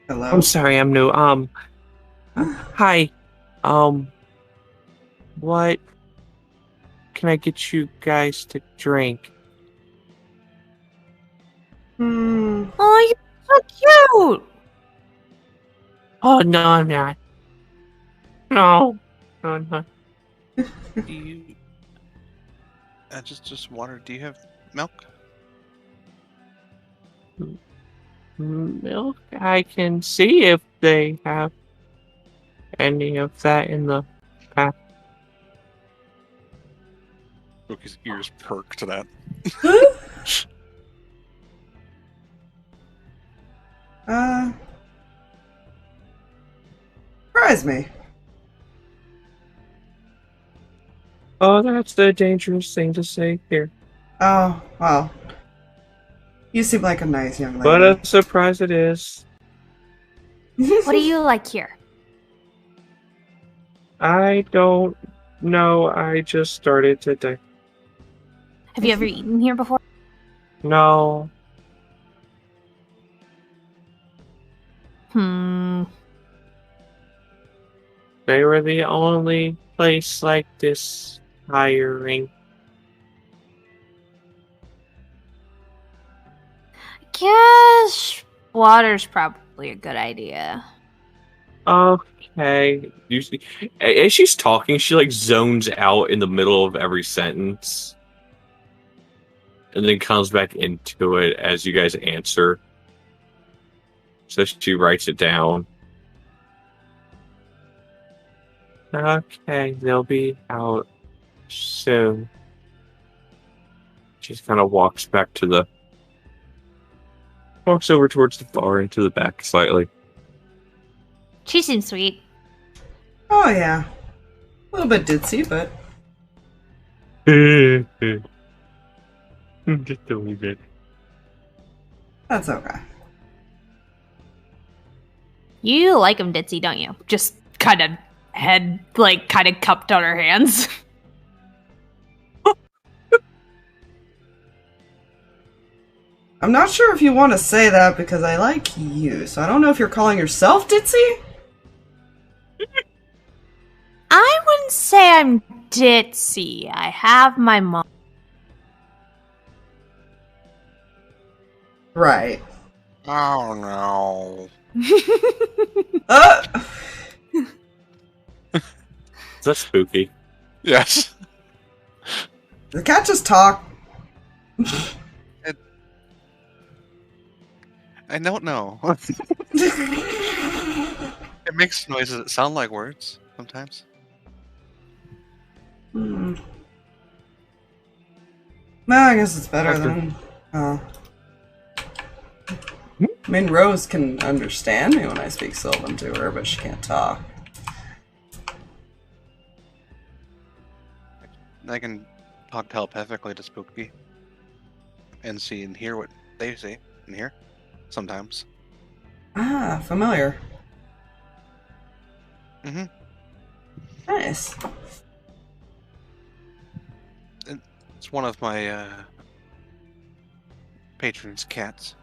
I'm sorry, I'm new. Hi. What can I get you guys to drink? Oh, you're so cute! Oh, no, I'm not. No, I'm not. Do you just water? Do you have milk? Milk? I can see if they have any of that in the pack. Bookie's ears perk to that. Surprise me. Oh, that's a dangerous thing to say here. Oh, well. You seem like a nice young lady. But a surprise it is. What do you like here? I don't know. I just started today. Have you ever eaten here before? No. They were the only place like this hiring. Guess water's probably a good idea. Okay. Usually, as she's talking, she like zones out in the middle of every sentence. And then comes back into it as you guys answer. So she writes it down. Okay, they'll be out soon. She kind of walks over towards the bar and to the back slightly. She seems sweet. Oh, yeah. A little bit ditzy, but Just a wee bit. that's okay. You like him ditzy, don't you? Just kind of kind of cupped on her hands. I'm not sure if you want to say that because I like you, so I don't know if you're calling yourself ditzy? I wouldn't say I'm ditzy. I have my mom. Right. Oh no. Is that spooky? Yes. The cat just talk. I don't know. It makes noises that sound like words sometimes. Well, I guess it's better After- than. I mean, Rose can understand me when I speak Sylvan to her, but she can't talk. I can talk telepathically to Spooky and see and hear what they see and hear sometimes. Ah, familiar. Mm-hmm. Nice. It's one of my patron's cats.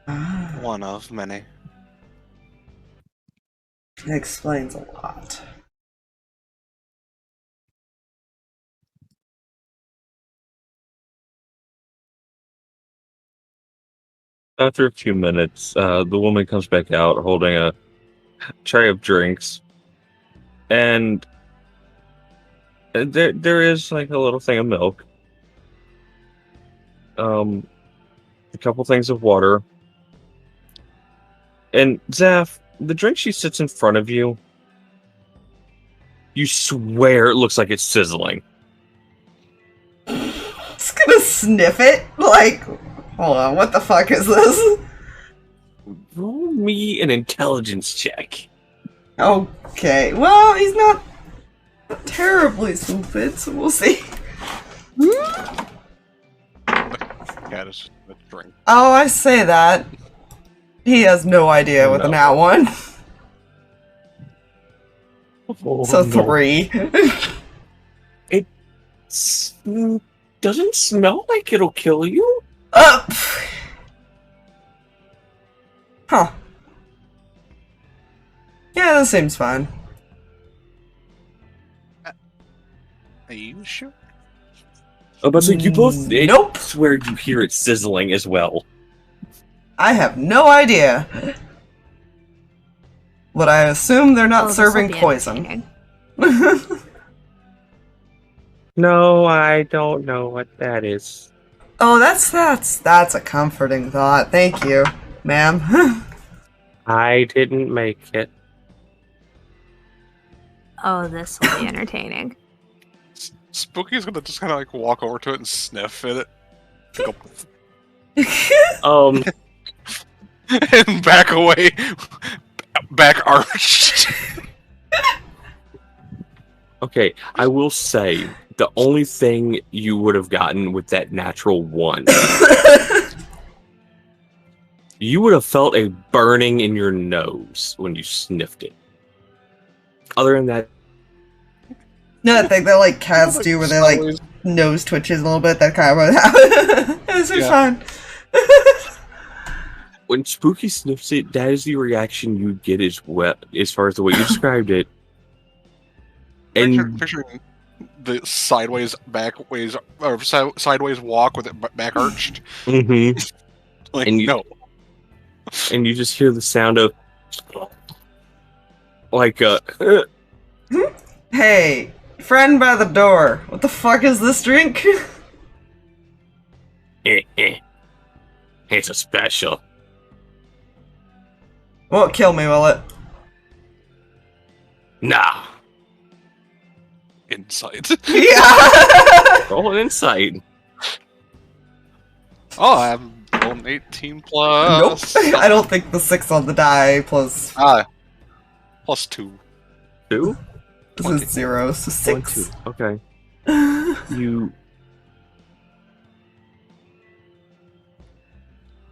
Ah, One of many. that explains a lot. After a few minutes, the woman comes back out holding a tray of drinks, and there is like a little thing of milk, a couple things of water, and Zaph, the drink she sits in front of you, you swear it looks like it's sizzling. Just gonna sniff it. Like, hold on, what the fuck is this? Roll me an intelligence check. Okay, well, he's not terribly stupid, so we'll see. Cat is a drink. Oh, I say that. He has no idea with No. an at one. Oh, So no. 3. Doesn't smell like it'll kill you. Up. Huh. Yeah, that seems fine. Are you sure? Oh, but so you both Nope. swear you hear it sizzling as well. I have no idea. But I assume they're not Oh, this'll serving be poison. entertaining. No, I don't know what that is. Oh, that's a comforting thought. Thank you, ma'am. I didn't make it. Oh, this will be entertaining. Spooky's gonna just kind of like walk over to it and sniff at it. And back away. Back arched. Okay, I will say the only thing you would have gotten with that natural 1, you would have felt a burning in your nose when you sniffed it. Other than that, No, I think that like cats do where they like nose twitches a little bit. That kind of what happens. This is fun. when Spooky sniffs it, that is the reaction you get as well, as far as the way you described it. And Picturing the sideways walk with it back arched. Mhm. Like, And you- no. and you just hear the sound of like Hey, friend by the door. What the fuck is this drink? it's a special. Won't kill me, will it? Nah. Insight. Yeah. Roll an insight. Oh, I have an 18 plus. Nope. I don't think the 6 on the die plus Plus 2. 2? this is 0, so 1, 6. 2. Okay. You.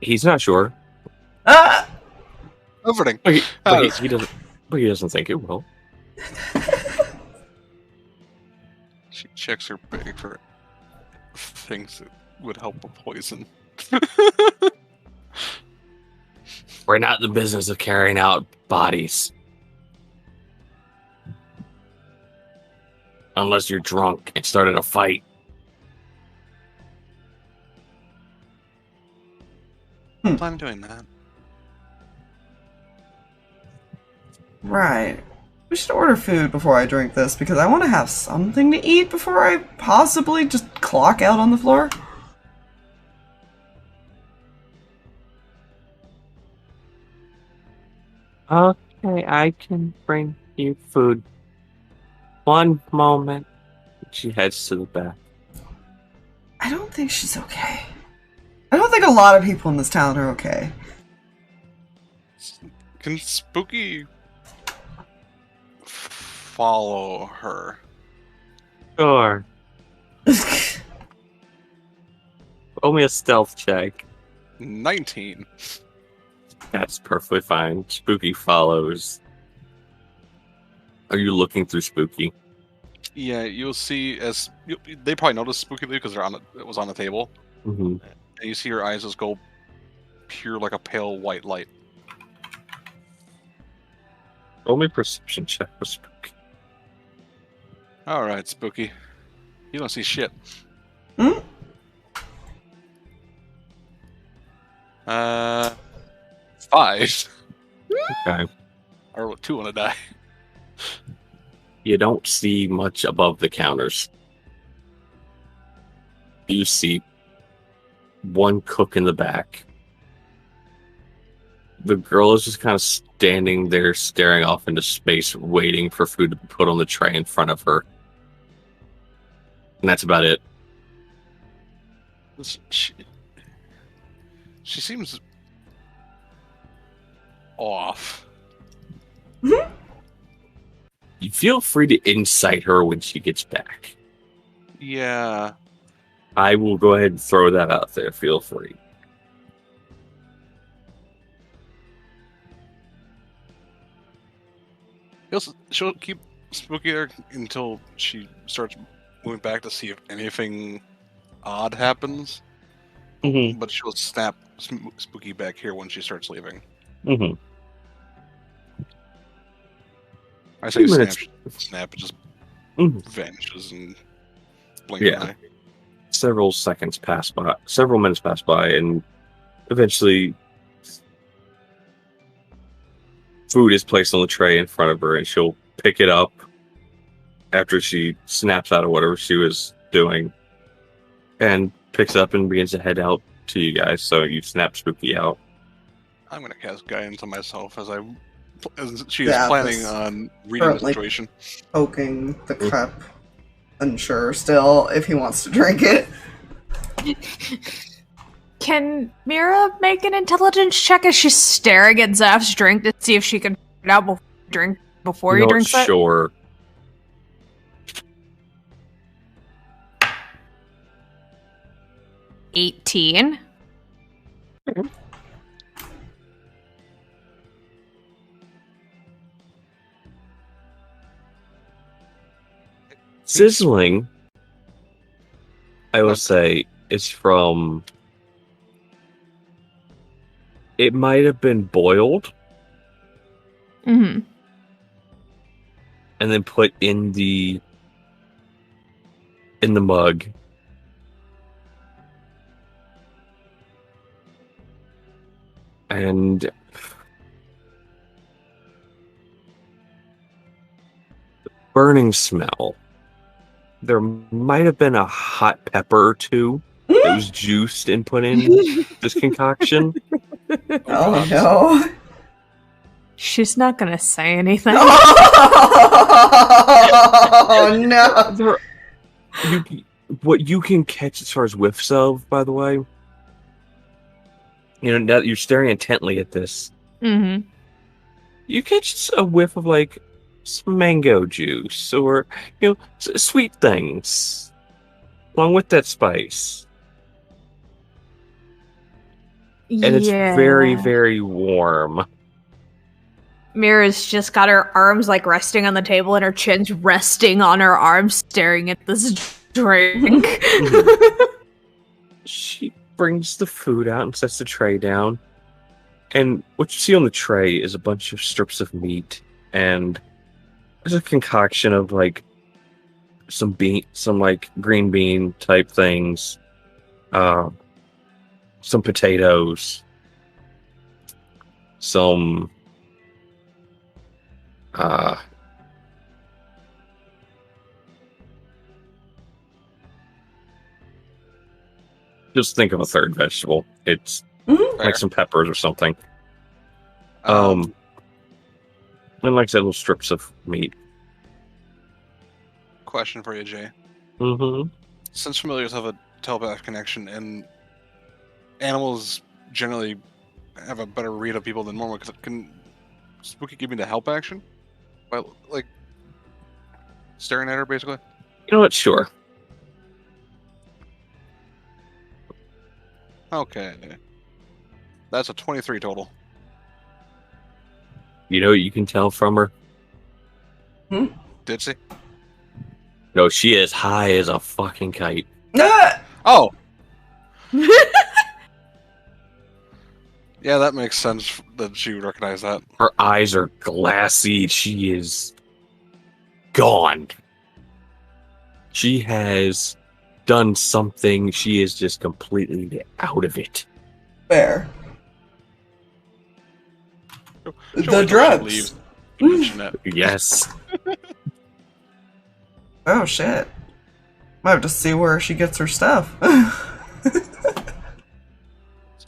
He's not sure. Ah! Comforting. He doesn't. But he doesn't think it will. She checks her bag for things that would help with poison. We're not in the business of carrying out bodies. Unless you're drunk and started a fight. I plan on doing that. Right. We should order food before I drink this because I want to have something to eat before I possibly just clock out on the floor. Okay, I can bring you food. One moment. She heads to the back. I don't think she's okay. I don't think a lot of people in this town are okay. Can Spooky follow her? Sure. Roll me a stealth check. 19. That's perfectly fine. Spooky follows. Are you looking through Spooky? Yeah, you'll see they probably noticed Spooky because it was on the table, Mm-hmm. and you see her eyes just go pure like a pale white light. Roll me a perception check for Spooky. All right, Spooky, you don't see shit. Hmm? 5. Okay. I rolled a 2 on a die. You don't see much above the counters. You see one cook in the back. The girl is just kind of standing there, staring off into space, waiting for food to be put on the tray in front of her. And that's about it. She seems off. You feel free to incite her when she gets back. Yeah. I will go ahead and throw that out there. Feel free. She'll keep Spooky there until she starts moving back to see if anything odd happens. Mm-hmm. But she'll snap Spooky back here when she starts leaving. Mm-hmm. I say 2 snap, minutes. snap, it just Mhm. vanishes and blink Yeah. an eye. Several minutes pass by, and eventually food is placed on the tray in front of her, and she'll pick it up after she snaps out of whatever she was doing and picks it up and begins to head out to you guys. So you snap Spooky out. I'm gonna cast guidance on myself as she is Yeah, planning this- on reading the currently- situation. Poking the cup. Unsure still if he wants to drink it. Can Meira make an intelligence check as she's staring at Zaph's drink to see if she can figure it out before he Not drinks it? sure. $18. Sizzling, I will say, is from. It might have been boiled Mm-hmm. and then put in the mug. And the burning smell. There might have been a hot pepper or two that was juiced and put in this concoction. Oh no. She's not gonna say anything. Oh no. What you can catch as far as whiffs of, by the way, now that you're staring intently at this, Mm-hmm. you catch a whiff of like some mango juice or sweet things along with that spice, and it's very, very warm. Mira's just got her arms like resting on the table and her chin's resting on her arms, staring at this drink. She brings the food out and sets the tray down. And what you see on the tray is a bunch of strips of meat, and there's a concoction of like some like green bean type things, some potatoes, some just think of a third vegetable. It's like some peppers or something. And like I said, little strips of meat. Question for you, Jay. Mm-hmm. Since familiars have a telepath connection and animals generally have a better read of people than normal, can Spooky give me the help action? By, like, staring at her, basically? You know what? Sure. Okay. That's a 23 total. You know what you can tell from her? Did she? No, she is high as a fucking kite. Ah! Oh. Yeah, that makes sense that she would recognize that. Her eyes are glassy. She is gone. She has done something. She is just completely out of it. Fair. She'll The wait till she drugs. leaves to mention it. Yes. Oh shit. Might have to see where she gets her stuff. It's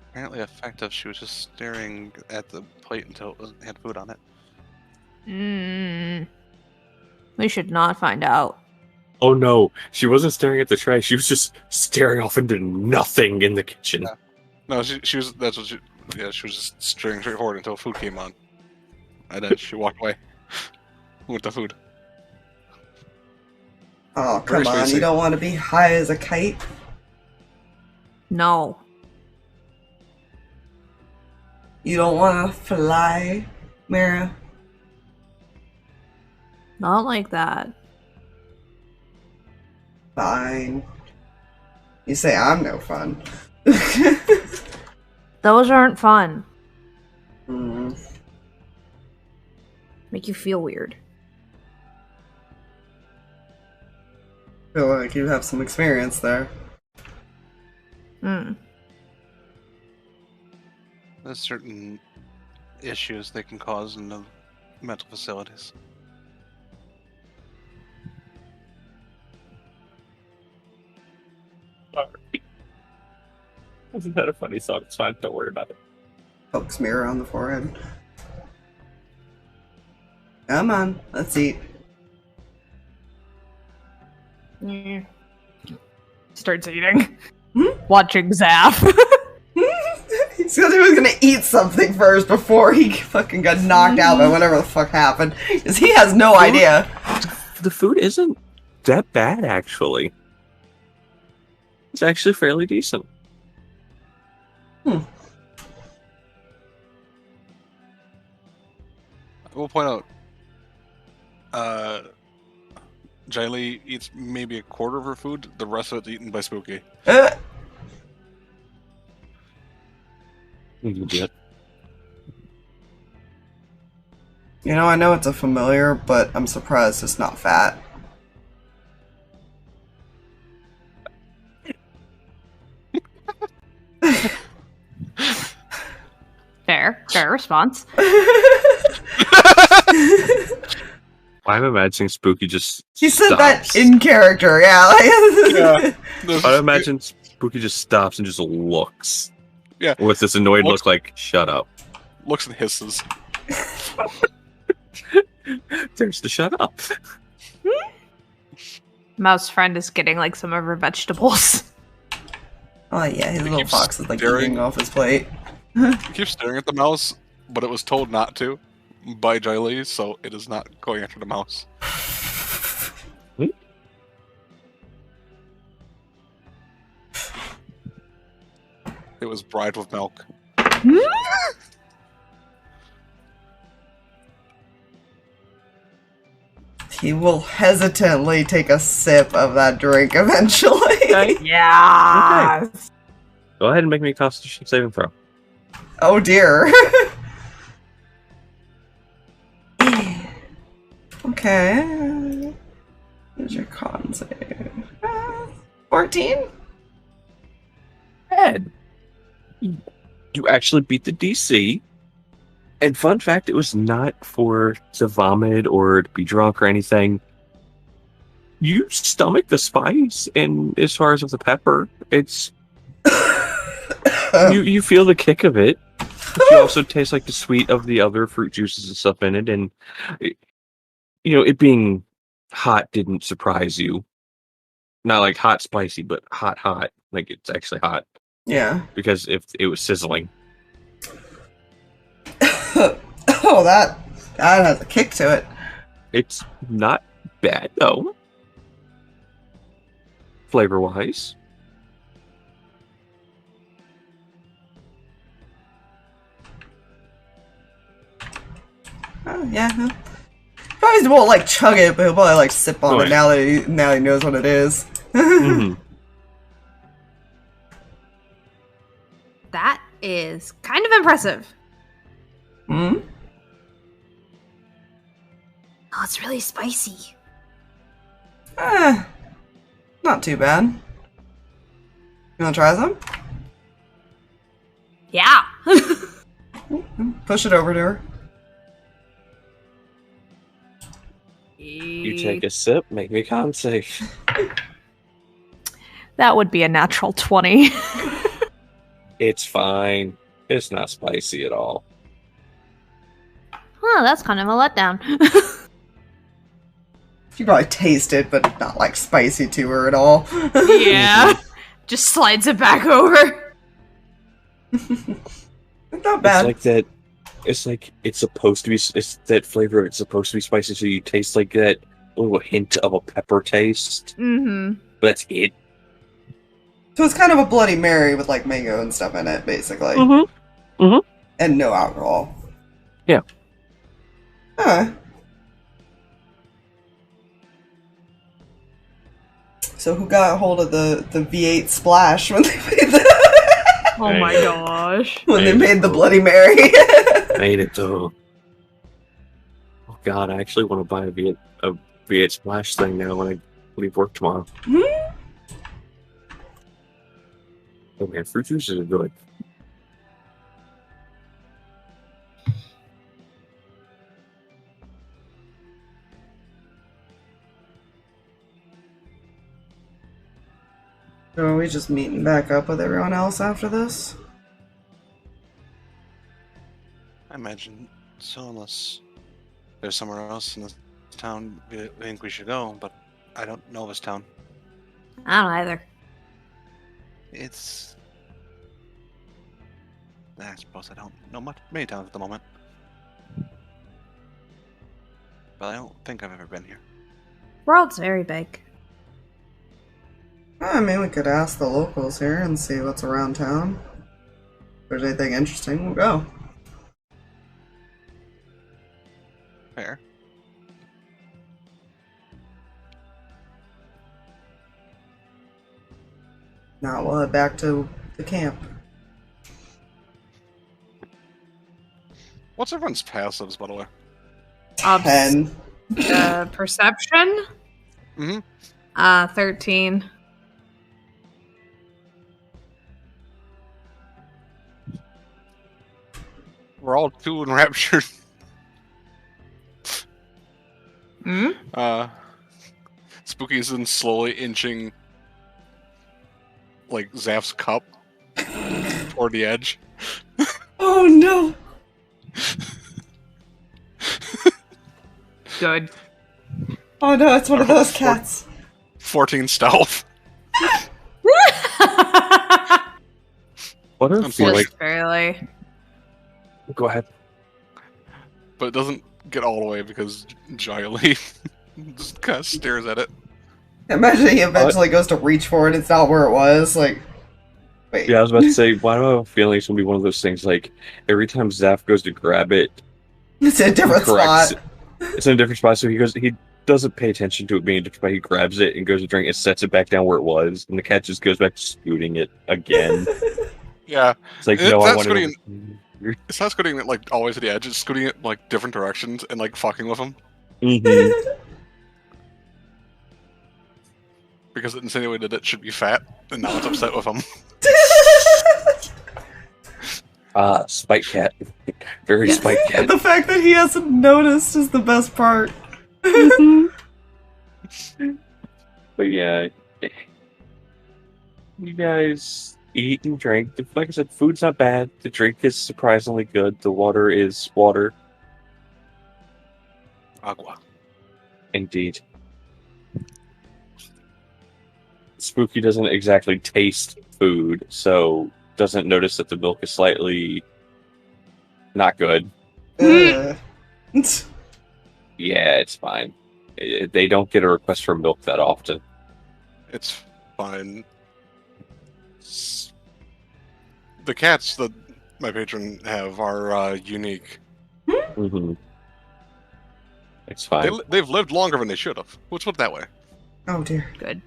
apparently effective. She was just staring at the plate until it had food on it. We should not find out. Oh no, she wasn't staring at the tray. She was just staring off into nothing in the kitchen. Yeah. No, she was. That's what she. Yeah, she was just staring straight forward until food came on, and then she walked away with the food. Oh, Very come on. spicy. You don't want to be high as a kite? No. You don't want to fly, Meira? Not like that. Fine. You say I'm no fun. Those aren't fun. Hmm. Make you feel weird. Feel like you have some experience there. There's certain issues they can cause in the mental facilities. Isn't that a funny song? It's fine. Don't worry about it. Pokes Meira on the forehead. Come on, let's eat. Starts eating. Watching Zaph. He said he was gonna eat something first before he fucking got knocked out by whatever the fuck happened. Because he has no idea. The food isn't that bad, actually. It's actually fairly decent. I will point out, Jy'li eats maybe a quarter of her food. The rest of it's eaten by Spooky. Yeah. You know, I know it's a familiar, but I'm surprised it's not fat. Fair response. I'm imagining Spooky just He said stops. that in character, yeah. I imagine Spooky just stops and just looks. Yeah. With this annoyed Looks- look like, shut up. Looks and hisses. There's the shut up. Mouse friend is getting like some of her vegetables. Oh yeah, his He little keeps fox is like staring. eating off his plate. He keeps staring at the mouse, but it was told not to by Jy'li, so it is not going after the mouse. It was bribed with milk. He will hesitantly take a sip of that drink eventually. Okay. Yeah. Go ahead and make me a Constitution saving throw. Oh dear. Okay. Here's your con save. 14? Ed, you actually beat the DC. And fun fact, it was not for to vomit or to be drunk or anything. You stomach the spice, and as far as with the pepper, it's you feel the kick of it. But you also taste like the sweet of the other fruit juices and stuff in it, and it being hot didn't surprise you. Not like hot spicy, but hot, like it's actually hot. Yeah. Because if it was sizzling. Oh, that has a kick to it. It's not bad though. Flavor wise. Oh, yeah. Probably won't like chug it, but he'll probably like sip on Right. it now he knows what it is. Mhm. That is kind of impressive. Hmm? Oh, it's really spicy. Not too bad. You wanna try some? Yeah. Push it over to her. You take a sip, make me con safe. That would be a natural 20. It's fine. It's not spicy at all. Oh, that's kind of a letdown. You probably taste it, but not like spicy to her at all. Yeah. Just slides it back over. Not bad. It's like that. It's like it's supposed to be. It's that flavor. It's supposed to be spicy, so you taste like that little hint of a pepper taste. Mm-hmm. But that's it. So it's kind of a Bloody Mary with like mango and stuff in it, basically. Mm-hmm. And no alcohol. Yeah. Huh. So who got a hold of the V8 splash when they made Oh my gosh. they made the Bloody Mary? Made it though. Oh god, I actually want to buy a V8 splash thing now when I leave work tomorrow. Oh man, fruit juices are good. So are we just meeting back up with everyone else after this? I imagine so, unless there's somewhere else in this town we think we should go, but I don't know this town. I don't either. It's... I suppose I don't know many towns at the moment. But I don't think I've ever been here. World's very big. I mean, we could ask the locals here and see what's around town. If there's anything interesting, we'll go. Fair. Now we'll head back to the camp. What's everyone's passives, by the way? 10. Perception? Mm-hmm. 13. We're all too enraptured. Hmm? Spooky's been slowly inching, like, Zaph's cup toward the edge. Oh no! Good. Oh no, it's one of those cats. 14 stealth. What I'm if sorry. like Just barely. go ahead. But it doesn't get all the way because Jy'li just kind of stares at it. Imagine he eventually goes to reach for it, it's not where it was, like... Wait. Yeah, I was about to say, why do I have a feeling it's gonna be one of those things like every time Zaph goes to grab it, It's in a different corrects spot. it's in a different spot, so he doesn't pay attention to it being a different spot. He grabs it and goes to drink it, sets it back down where it was, and the cat just goes back to scooting it again. Yeah, It's like, It's no, I not want scooting to. it's not scooting it like always to the edge. It's scooting it like different directions and like fucking with him Mhm. because it insinuated it should be fat, and now it's upset with him. Spite cat. Very spite cat. The fact that he hasn't noticed is the best part. But yeah, you guys eat and drink. Like I said, food's not bad. The drink is surprisingly good. The water is water, Agua. indeed. Spooky doesn't exactly taste food, so doesn't notice that the milk is slightly not good. Ugh. Yeah, it's fine. They don't get a request for milk that often. It's fine. The cats that my patron have are unique. Mm-hmm. It's fine. They've lived longer than they should have. Let's put it that way. Oh dear. Good.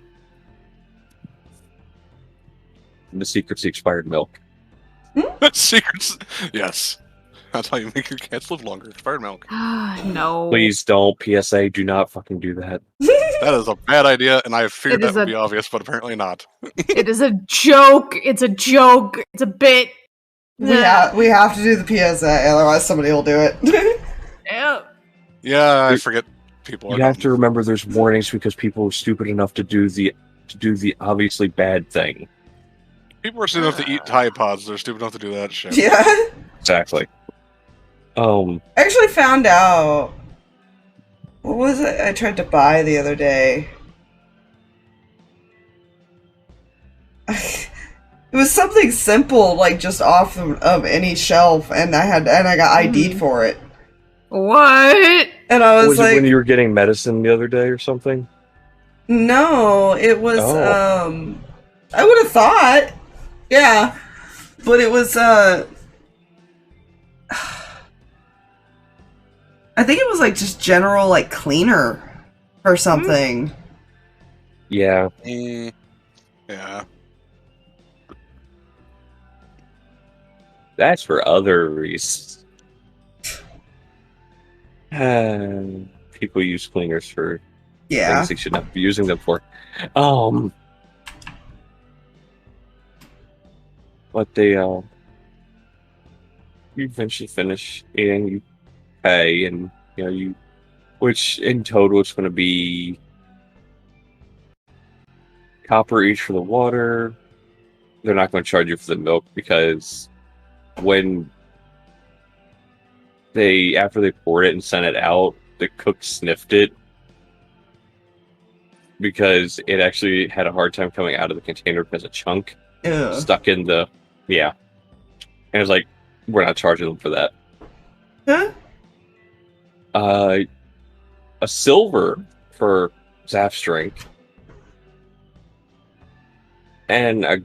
The secret's the expired milk. Secrets. Yes. That's how you make your cats live longer. Expired milk. No. Please don't. PSA, do not fucking do that. That is a bad idea, and I figured It that is would a- be obvious, but apparently not. It is a joke. It's a joke. It's a bit. We have to do the PSA, otherwise somebody will do it. Yeah. Yeah, I forget people are. You have to remember there's warnings because people are stupid enough to do the obviously bad thing. People are stupid enough to eat Tide Pods. They're stupid enough to do that shit. Yeah. Exactly. I actually found out. What was it I tried to buy the other day? It was something simple, like just off of any shelf, and I got ID'd for it. What? And I was it like, when you were getting medicine the other day or something? no, it was Oh. I would have thought. Yeah. But it was I think it was like just general like cleaner or something. Yeah. Yeah. That's for other reasons. People use cleaners for Yeah. things they should not be using them for. But they you eventually finish eating, you pay, and which in total it's going to be copper each for the water. They're not going to charge you for the milk because when after they poured it and sent it out, the cook sniffed it because it actually had a hard time coming out of the container because a chunk Ew. stuck in the and it was like, we're not charging them for that. Huh? A silver for Zaph's drink and a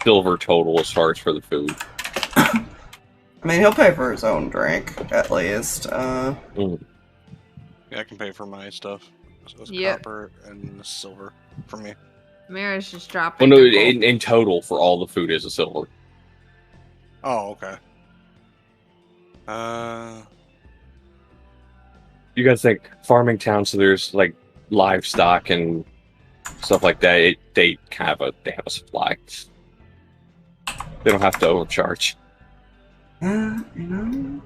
silver total as far as for the food. I mean, he'll pay for his own drink, at least. Yeah, I can pay for my stuff. So it's Yep. copper and silver for me. Mira's just dropping. Well, no, a gold. in total for all the food is a silver. Oh, okay. You gotta think farming town, so there's like livestock and stuff like that. They have a supply. They don't have to overcharge. You know?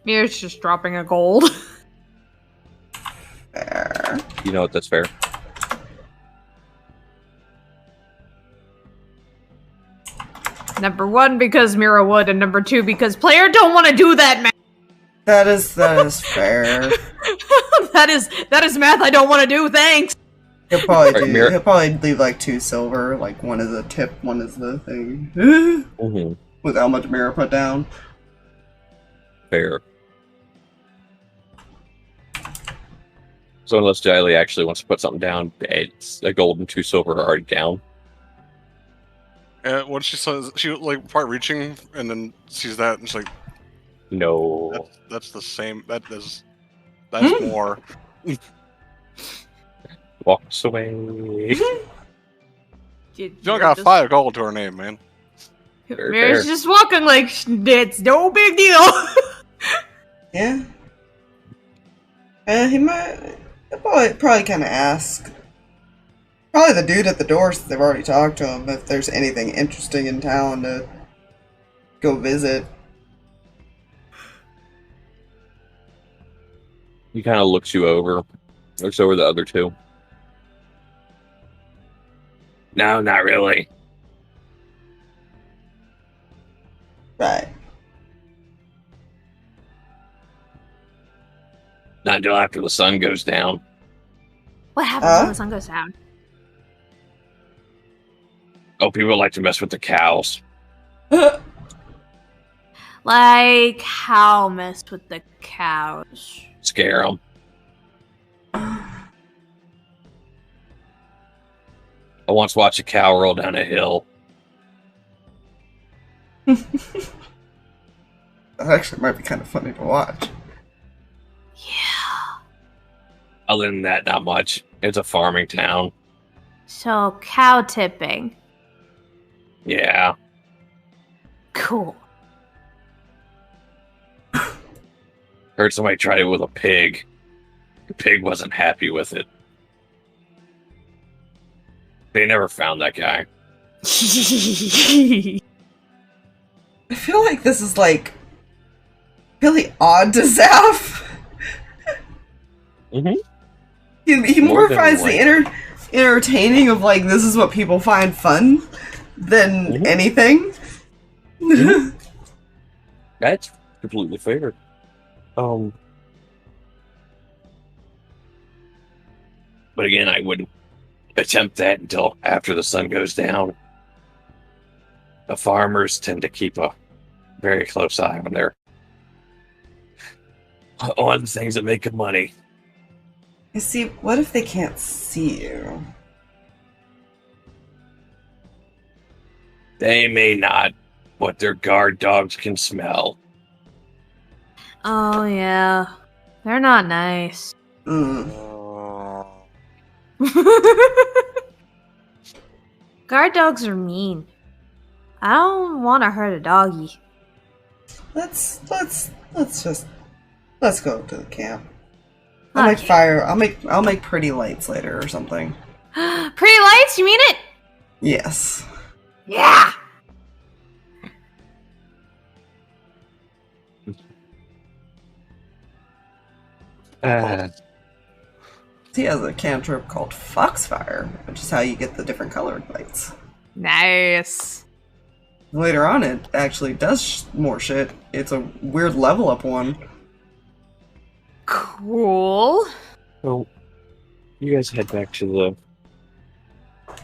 Mira's just dropping a gold. Fair. You know what? That's fair. Number one, because Mira would, and number two, because player don't want to do that math. That is fair. that is math I don't want to do. Thanks. He'll probably Right, Mira- he'll probably leave like 2 silver, like one is a tip, one is the thing. Mm-hmm. With how much Mira put down. Fair. So unless Jy'li actually wants to put something down, it's a gold and 2 silver are already down. What she says, she like part reaching and then sees that and she's like, No. that's the same. That's more. Walks away. You don't got 5 gold to her name, man. Fair, Mira's fair. just walking like it's no big deal. Yeah. He'll probably kind of ask. Probably the dude at the door, since they've already talked to him, if there's anything interesting in town to go visit. He kind of looks over the other two. No, not really. Right. Not until after the sun goes down. What happens when the sun goes down? Oh, people like to mess with the cows. Like, how mess with the cows? Scare them. I once watched a cow roll down a hill. That's That actually might be kind of funny to watch. Yeah. Other than that, not much. It's a farming town. So, cow tipping. Yeah. Cool. Heard somebody tried it with a pig. The pig wasn't happy with it. They never found that guy. I feel like this is like really odd to Zaph. Mm-hmm. He more finds the entertaining of like this is what people find fun than anything. That's completely fair. But again, I wouldn't attempt that until after the sun goes down. The farmers tend to keep a very close eye on their on things that make good money. You see, what if they can't see you? They may not, but their guard dogs can smell. Oh, yeah. They're not nice. Guard dogs are mean. I don't want to hurt a doggy. Let's go to the camp. I'll make fire. I'll make pretty lights later or something. Pretty lights? You mean it? Yes. Yeah. He has a cantrip called Foxfire, which is how you get the different colored lights. Nice. Later on, it actually does more shit. It's a weird level up one. Cool. So, you guys head back to the...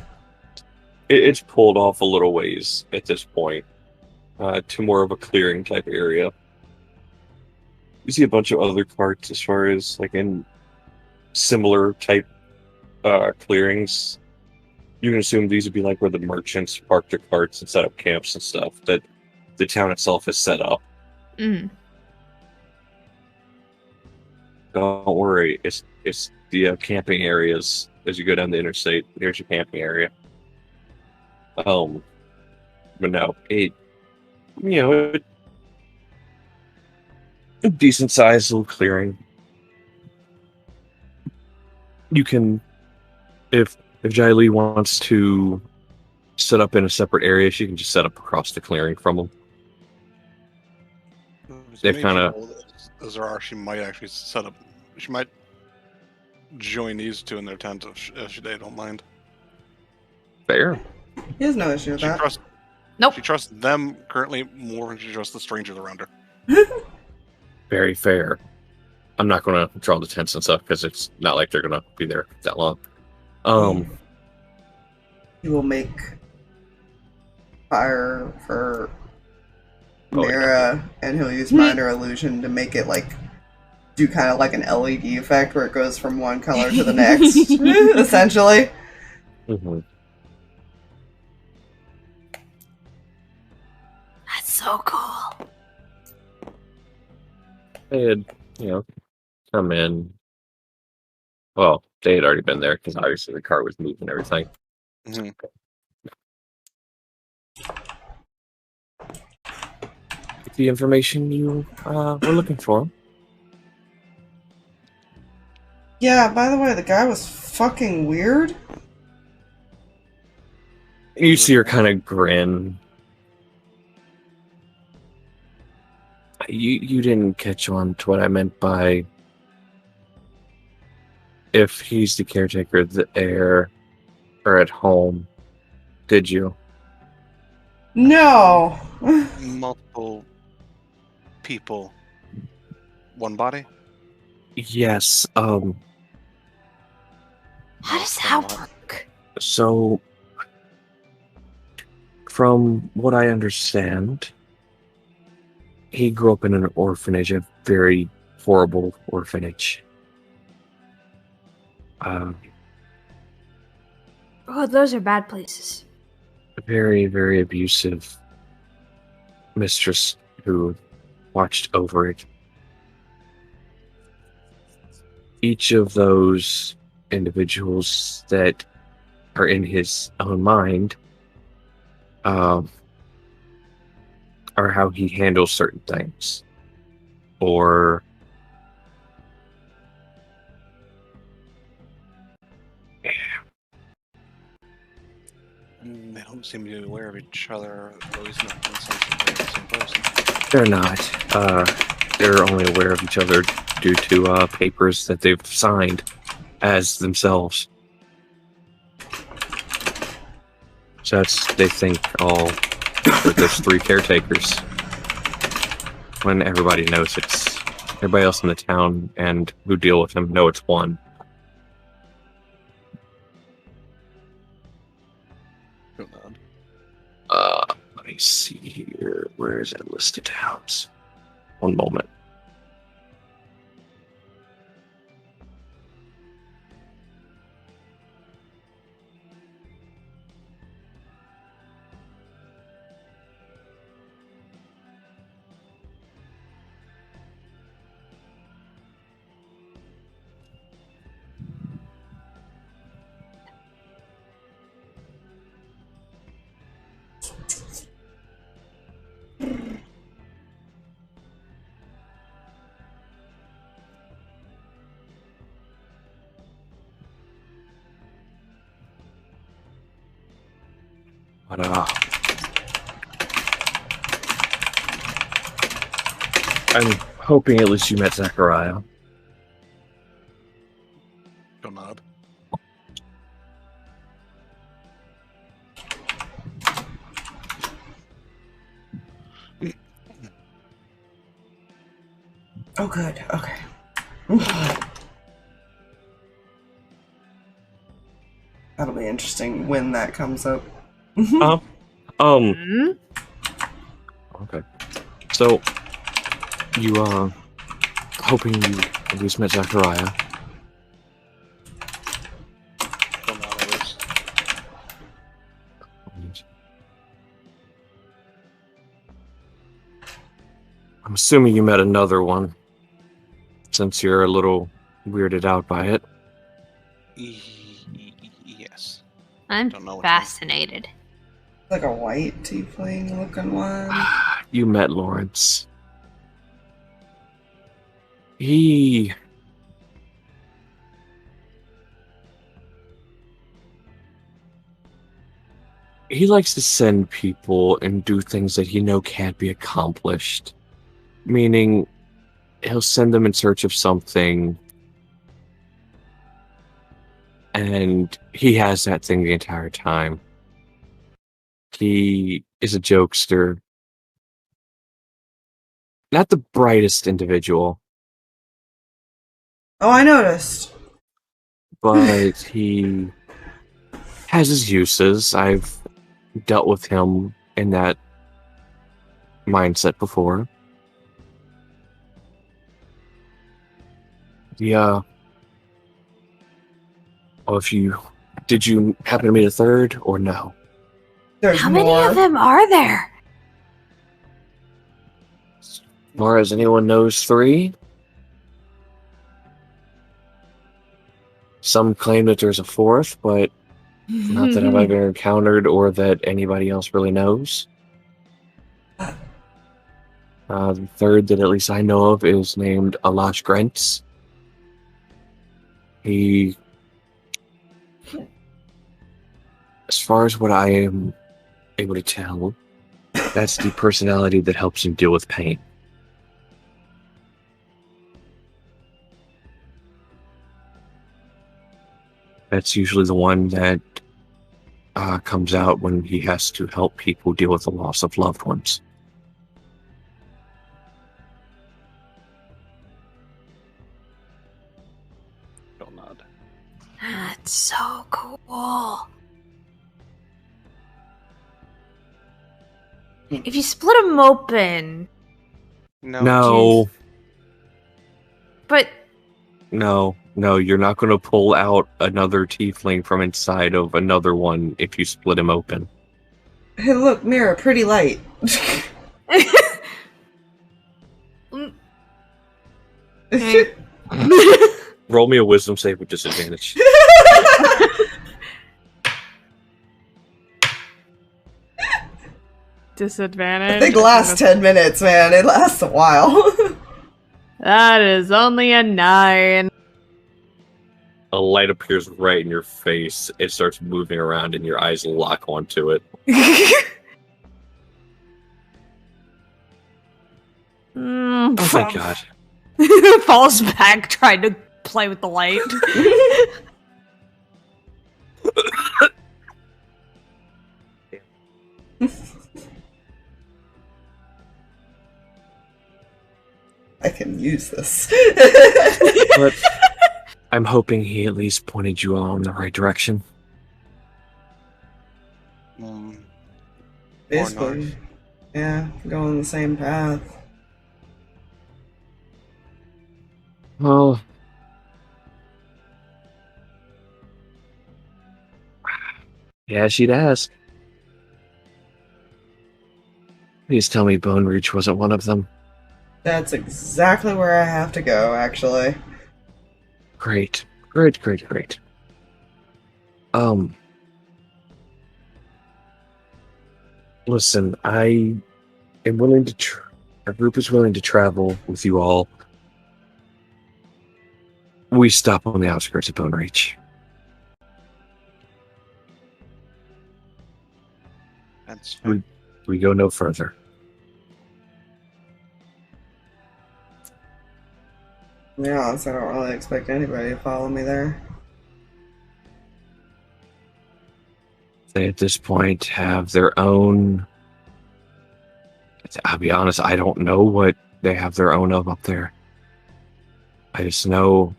It's pulled off a little ways at this point, to more of a clearing type area. You see a bunch of other carts as far as, like, in similar type clearings. You can assume these would be like where the merchants park their carts and set up camps and stuff that the town itself has set up. Mm. Don't worry, it's the camping areas as you go down the interstate. There's your camping area. But no, a decent sized little clearing. You can, if Jy'li wants to set up in a separate area, she can just set up across the clearing from them. They've kind of, as there are, she might actually set up. She might join these two in their tent if they don't mind. fair. He has no issue with that. Nope. She trusts them currently more than she trusts the strangers around her. Very fair. I'm not going to draw the tents and stuff because it's not like they're going to be there that long. He will make fire for Meira, and he'll use minor illusion to make it like do kind of like an LED effect where it goes from one color to the next, essentially. Mm-hmm. That's so cool. They had, come in. Well, they had already been there because obviously the car was moved and everything. Mm-hmm. The information you were looking for. Yeah, by the way, the guy was fucking weird. You see her kind of grin. You didn't catch on to what I meant by if he's the caretaker there or at home, did you? No. Multiple people, one body. Yes. How does that work? So, from what I understand, he grew up in an orphanage, a very horrible orphanage. Oh, those are bad places. A very, very abusive mistress who watched over it. Each of those individuals that are in his own mind are how he handles certain things. Or They don't seem to be aware of each other, at least not in the sense that they're the same person. they're not. They're only aware of each other due to papers that they've signed as themselves. So they think all that there's 3 caretakers. When everybody knows everybody else in the town and who deal with him know it's 1. Let me see here. Where is it listed out? One moment. But, I'm hoping at least you met Zachariah. Don't nod. Oh, good. Okay. That'll be interesting when that comes up. Hmm? Okay. So, you, hoping you at least met Zachariah. Don't nod at least. I'm assuming you met another one, since you're a little weirded out by it. Yes. I'm Don't know which one. fascinated. Like a white tiefling looking one. You met Lawrence. He likes to send people and do things that he know can't be accomplished. Meaning, he'll send them in search of something, and he has that thing the entire time. He is a jokester. Not the brightest individual, Oh, I noticed. but he has his uses. I've dealt with him in that mindset before. Yeah. Oh, did you happen to meet a third or no? There's How more. many of them are there? As far as anyone knows, 3. Some claim that there's a 4th, but not that I've ever encountered or that anybody else really knows. The 3rd that at least I know of is named Alash Grentz. He, as far as what I am able to tell, that's the personality that helps him deal with pain. That's usually the one that comes out when he has to help people deal with the loss of loved ones. Don't nod. That's so cool. If you split them open, No, but no, you're not going to pull out another tiefling from inside of another one if you split him open. Hey, look, Meira, pretty light. Roll me a wisdom save with disadvantage. Disadvantage. I think last 10 minutes, man. It lasts a while. That is only a 9. A light appears right in your face. It starts moving around, and your eyes lock onto it. Oh, thank God. Falls back trying to play with the light. I can use this. But I'm hoping he at least pointed you all in the right direction. Basically. Yeah, going the same path. Well, yeah, she'd ask. Please tell me Bone Reach wasn't one of them. That's exactly where I have to go, actually. Great. Listen, I am willing to. Our group is willing to travel with you all. We stop on the outskirts of Bone Reach. That's fine. We go no further. To be honest, I don't really expect anybody to follow me there. They, at this point, have their own... I'll be honest, I don't know what they have their own of up there. I just know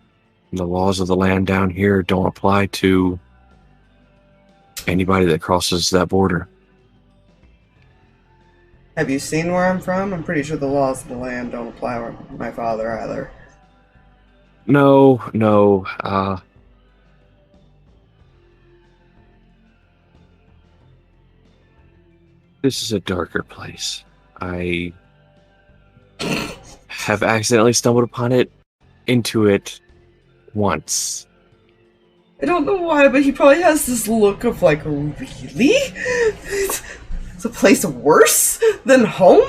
the laws of the land down here don't apply to anybody that crosses that border. Have you seen where I'm from? I'm pretty sure the laws of the land don't apply to my father either. No. This is a darker place. I have accidentally stumbled upon it, into it, once. I don't know why, but he probably has this look of like, really? It's a place worse than home?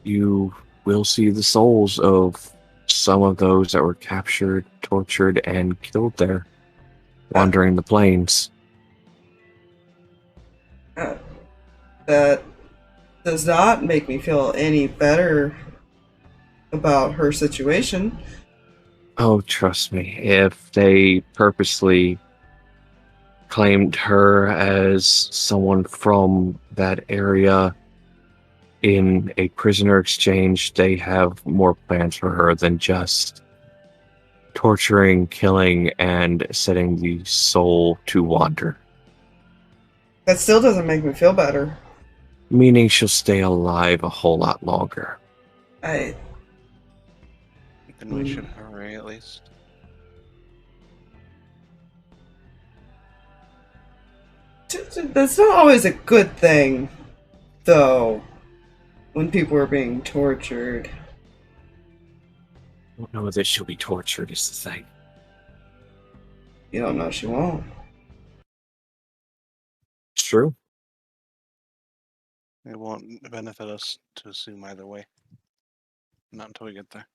You will see the souls of some of those that were captured, tortured, and killed there, wandering the plains. That does not make me feel any better about her situation. Oh, trust me, if they purposely claimed her as someone from that area in a prisoner exchange, they have more plans for her than just torturing, killing, and setting the soul to wander. That still doesn't make me feel better. Meaning she'll stay alive a whole lot longer. Then we should hurry at least. That's not always a good thing, though, when people are being tortured. I don't know that she'll be tortured is the thing. You don't know she won't. It's true. It won't benefit us to assume either way. Not until we get there.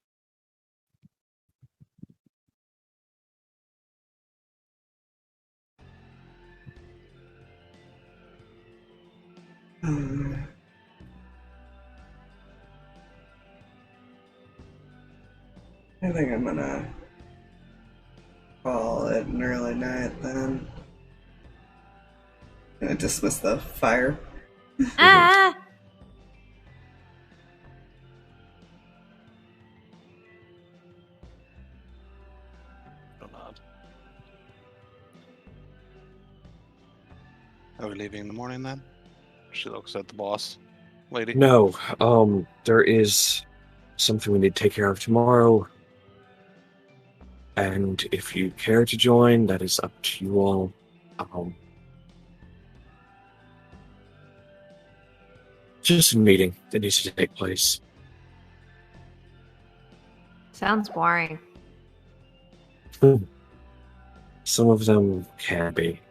I think I'm gonna call it an early night then. Gonna dismiss the fire. Ah! Are we leaving in the morning then? She looks at the boss lady. No, there is something we need to take care of tomorrow. And if you care to join, that is up to you all. Just a meeting that needs to take place. Sounds boring. Some of them can be.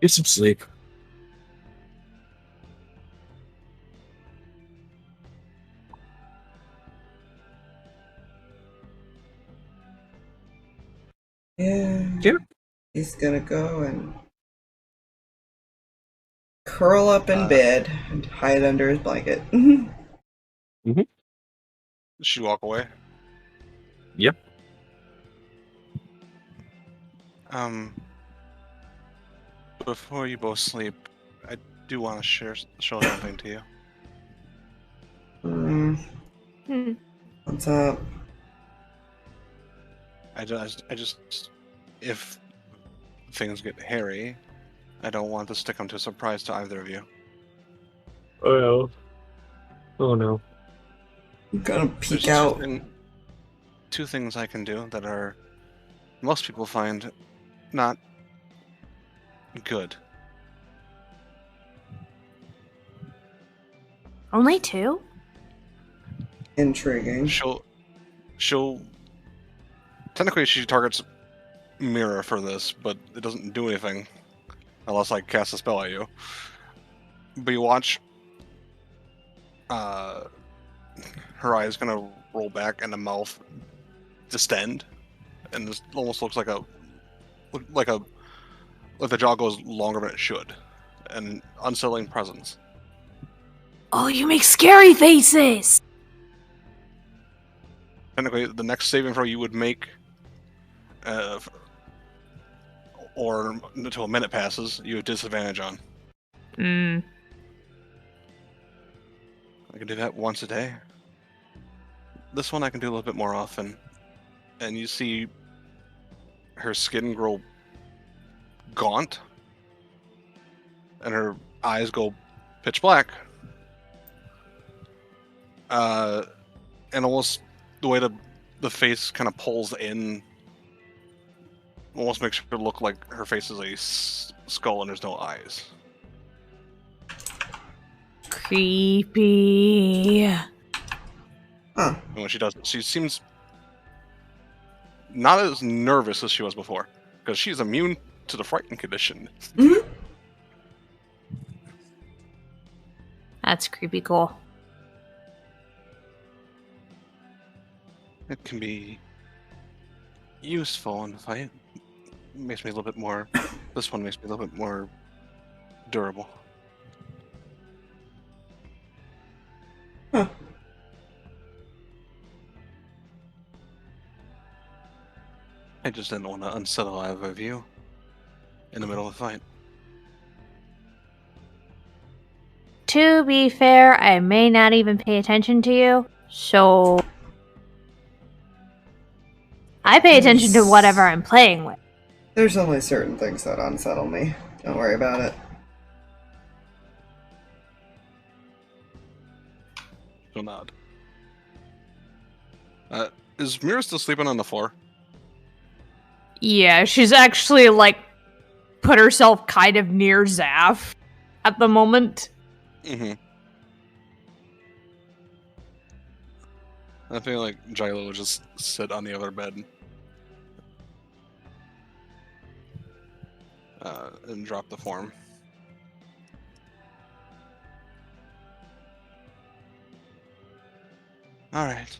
Get some sleep. Yeah. Yeah. He's gonna go and curl up in bed and hide under his blanket. Does she walk away? Yep. Before you both sleep, I do want to show something to you. What's up? I just, if things get hairy, I don't want this to come to a surprise to either of you. Oh no. I'm gonna peek There's out. two things I can do that are most people find not good. Only 2? Intriguing. She'll technically she targets Meira for this, but it doesn't do anything unless I cast a spell at you. But you watch her eyes gonna roll back and the mouth distend, and this almost looks like the jaw goes longer than it should, and unsettling presence. Oh, you make scary faces! Technically, the next saving throw you would make, or until a minute passes, you have disadvantage on. I can do that once a day. This one I can do a little bit more often. And you see her skin grow gaunt, and her eyes go pitch black. And almost the way the face kind of pulls in almost makes her look like her face is a skull and there's no eyes. Creepy. Huh. And when she does it, she seems not as nervous as she was before, because she's immune to the frightened condition. That's creepy cool. It can be useful in the fight. Makes me a little bit more. This one makes me a little bit more durable. Huh. I just didn't want to unsettle either of you in the middle of the fight. To be fair, I may not even pay attention to you, so I pay attention to whatever I'm playing with. There's only certain things that unsettle me. Don't worry about it. She'll nod. Is Meira still sleeping on the floor? Yeah, she's actually, like, put herself kind of near Zaph at the moment. Mm-hmm. I feel like Jy'li will just sit on the other bed. And drop the form. Alright.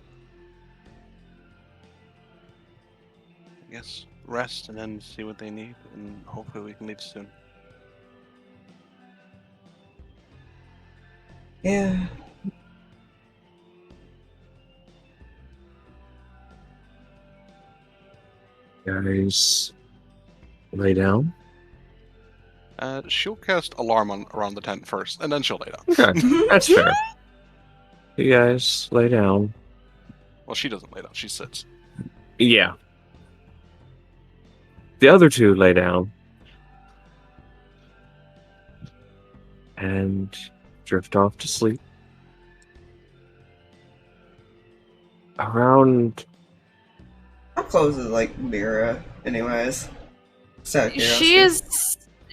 I guess rest and then see what they need, and hopefully we can leave soon. Yeah. Guys, lay down. She'll cast alarm around the tent first, and then she'll lay down. Okay, that's fair. You guys lay down. Well, she doesn't lay down; she sits. Yeah. The other two lay down and drift off to sleep. Around... How close is, like, Meira, anyways? Just out of curiosity.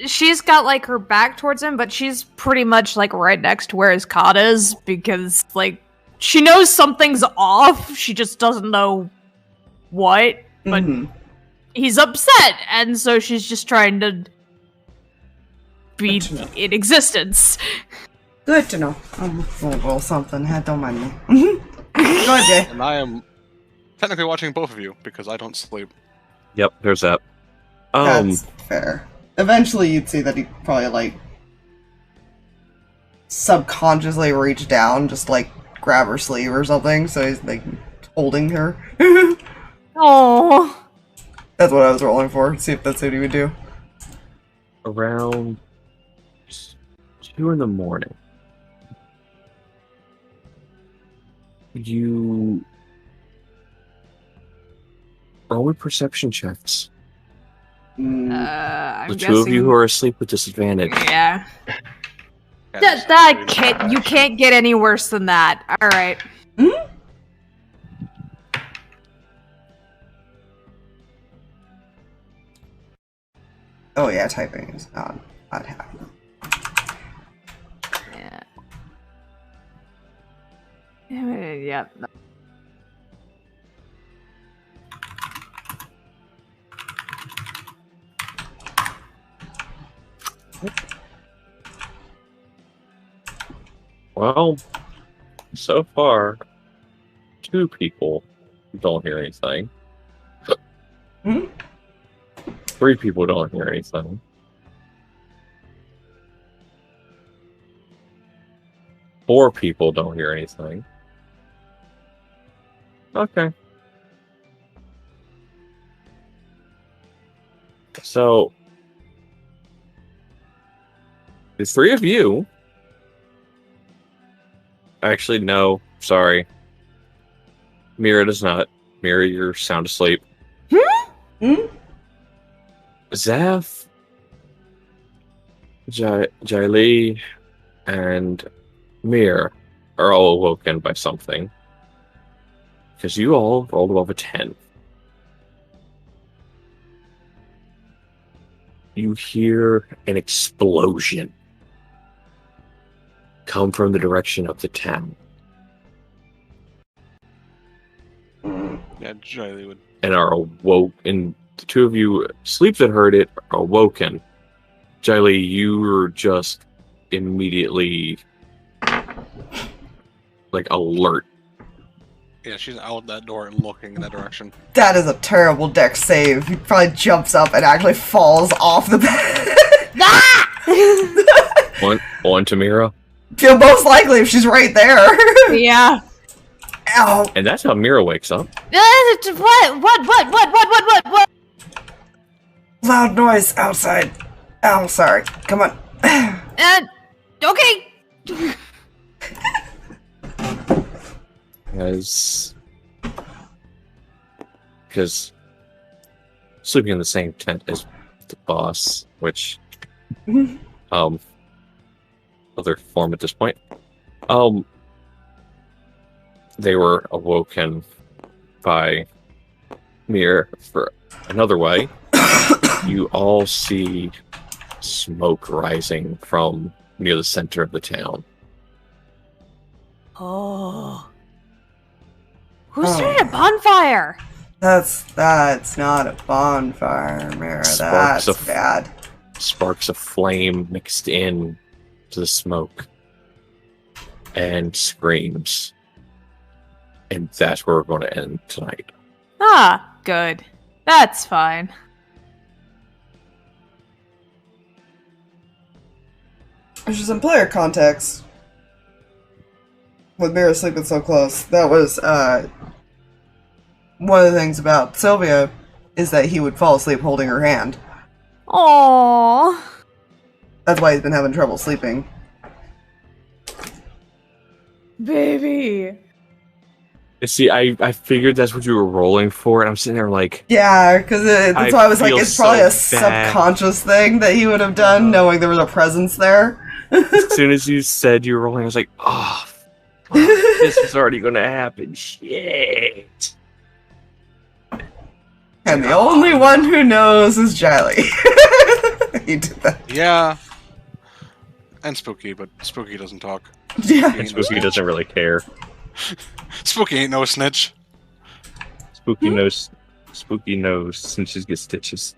She's got, like, her back towards him, but she's pretty much, like, right next to where his cot is, because, like, she knows something's off, she just doesn't know what, but he's upset, and so she's just trying to be in existence. Good to know. We'll roll something. Don't mind me. Go ahead, Jay. And I am technically watching both of you because I don't sleep. Yep, there's that. That's fair. Eventually, you'd see that he probably, like, subconsciously reach down, just, like, grab her sleeve or something, so he's, like, holding her. Oh. That's what I was rolling for, see if that's what he would do. Around 2 in the morning. You roll with perception checks. I'm The guessing... two of you who are asleep with disadvantage. Yeah. Yeah, That can't... You can't get any worse than that. Alright. Oh yeah, typing is not happening. Yeah. Well, so far, 2 people don't hear anything. 3 people don't hear anything. 4 people don't hear anything. Okay. So, the 3 of you... Actually, no. Sorry. Meira does not. Meira, you're sound asleep. Zaph, Jy'li, and Meira are all awoken by something. Because you all rolled above a 10. You hear an explosion come from the direction of the town. Yeah, Jy'li would. And are awoke, and the 2 of you sleep that heard it are awoken. Jy'li, you were just immediately like alert. Yeah, she's out that door and looking in that direction. That is a terrible dex save. He probably jumps up and actually falls off the bed. On to Meira. Feel most likely if she's right there. Yeah. Ow. And that's how Meira wakes up. What? Loud noise outside. Oh, sorry. Come on. Okay. Because sleeping in the same tent as the boss, which other form at this point. They were awoken by Meira for another way. You all see smoke rising from near the center of the town. Oh. Who started a bonfire? That's not a bonfire, Meira. That's bad. Sparks of flame mixed in to the smoke. And screams. And that's where we're going to end tonight. Ah, good. That's fine. There's just in player context. With Meira sleeping so close, that was one of the things about Sylvia is that he would fall asleep holding her hand. Aww. That's why he's been having trouble sleeping. Baby. See, I figured that's what you were rolling for, and I'm sitting there like... Yeah, because that's why I was like, it's probably a so bad. subconscious thing that he would have done, knowing there was a presence there. As soon as you said you were rolling, I was like, oh... This is already gonna happen. Shit. And the only one who knows is Jy'li. He did that. Yeah. And Spooky, but Spooky doesn't talk. Yeah. And Spooky doesn't really care. Spooky ain't no snitch. Spooky knows snitches get stitches.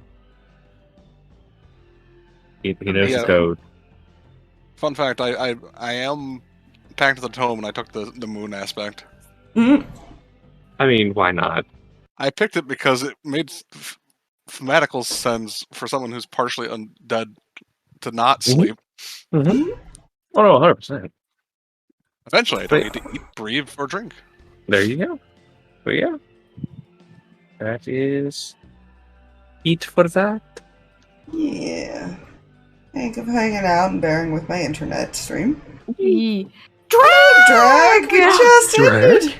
He knows the code. Fun fact, I am Pact of the Tome, and I took the moon aspect. Mhm. I mean, why not? I picked it because it made thematical sense for someone who's partially undead to not sleep. Mm-hmm. Oh no, 100%. Eventually, I don't need to eat, breathe, or drink. There you go. But yeah. That is eat for that. Yeah. Thank you for hanging out and bearing with my internet stream. Drag! You just ended!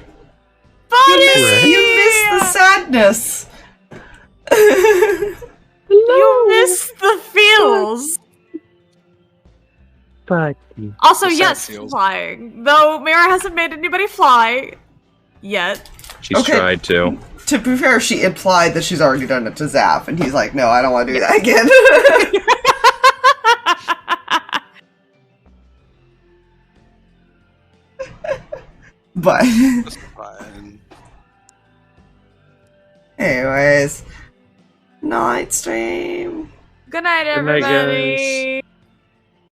You missed the sadness. You missed the feels. But Also, The sad yes, feels. flying. Though Meira hasn't made anybody fly yet. she's Okay. tried to. To be fair, she implied that she's already done it to Zaph, and he's like, no, I don't want to do that again. But, That's fine. anyways, night stream. Good night, Good night, everybody.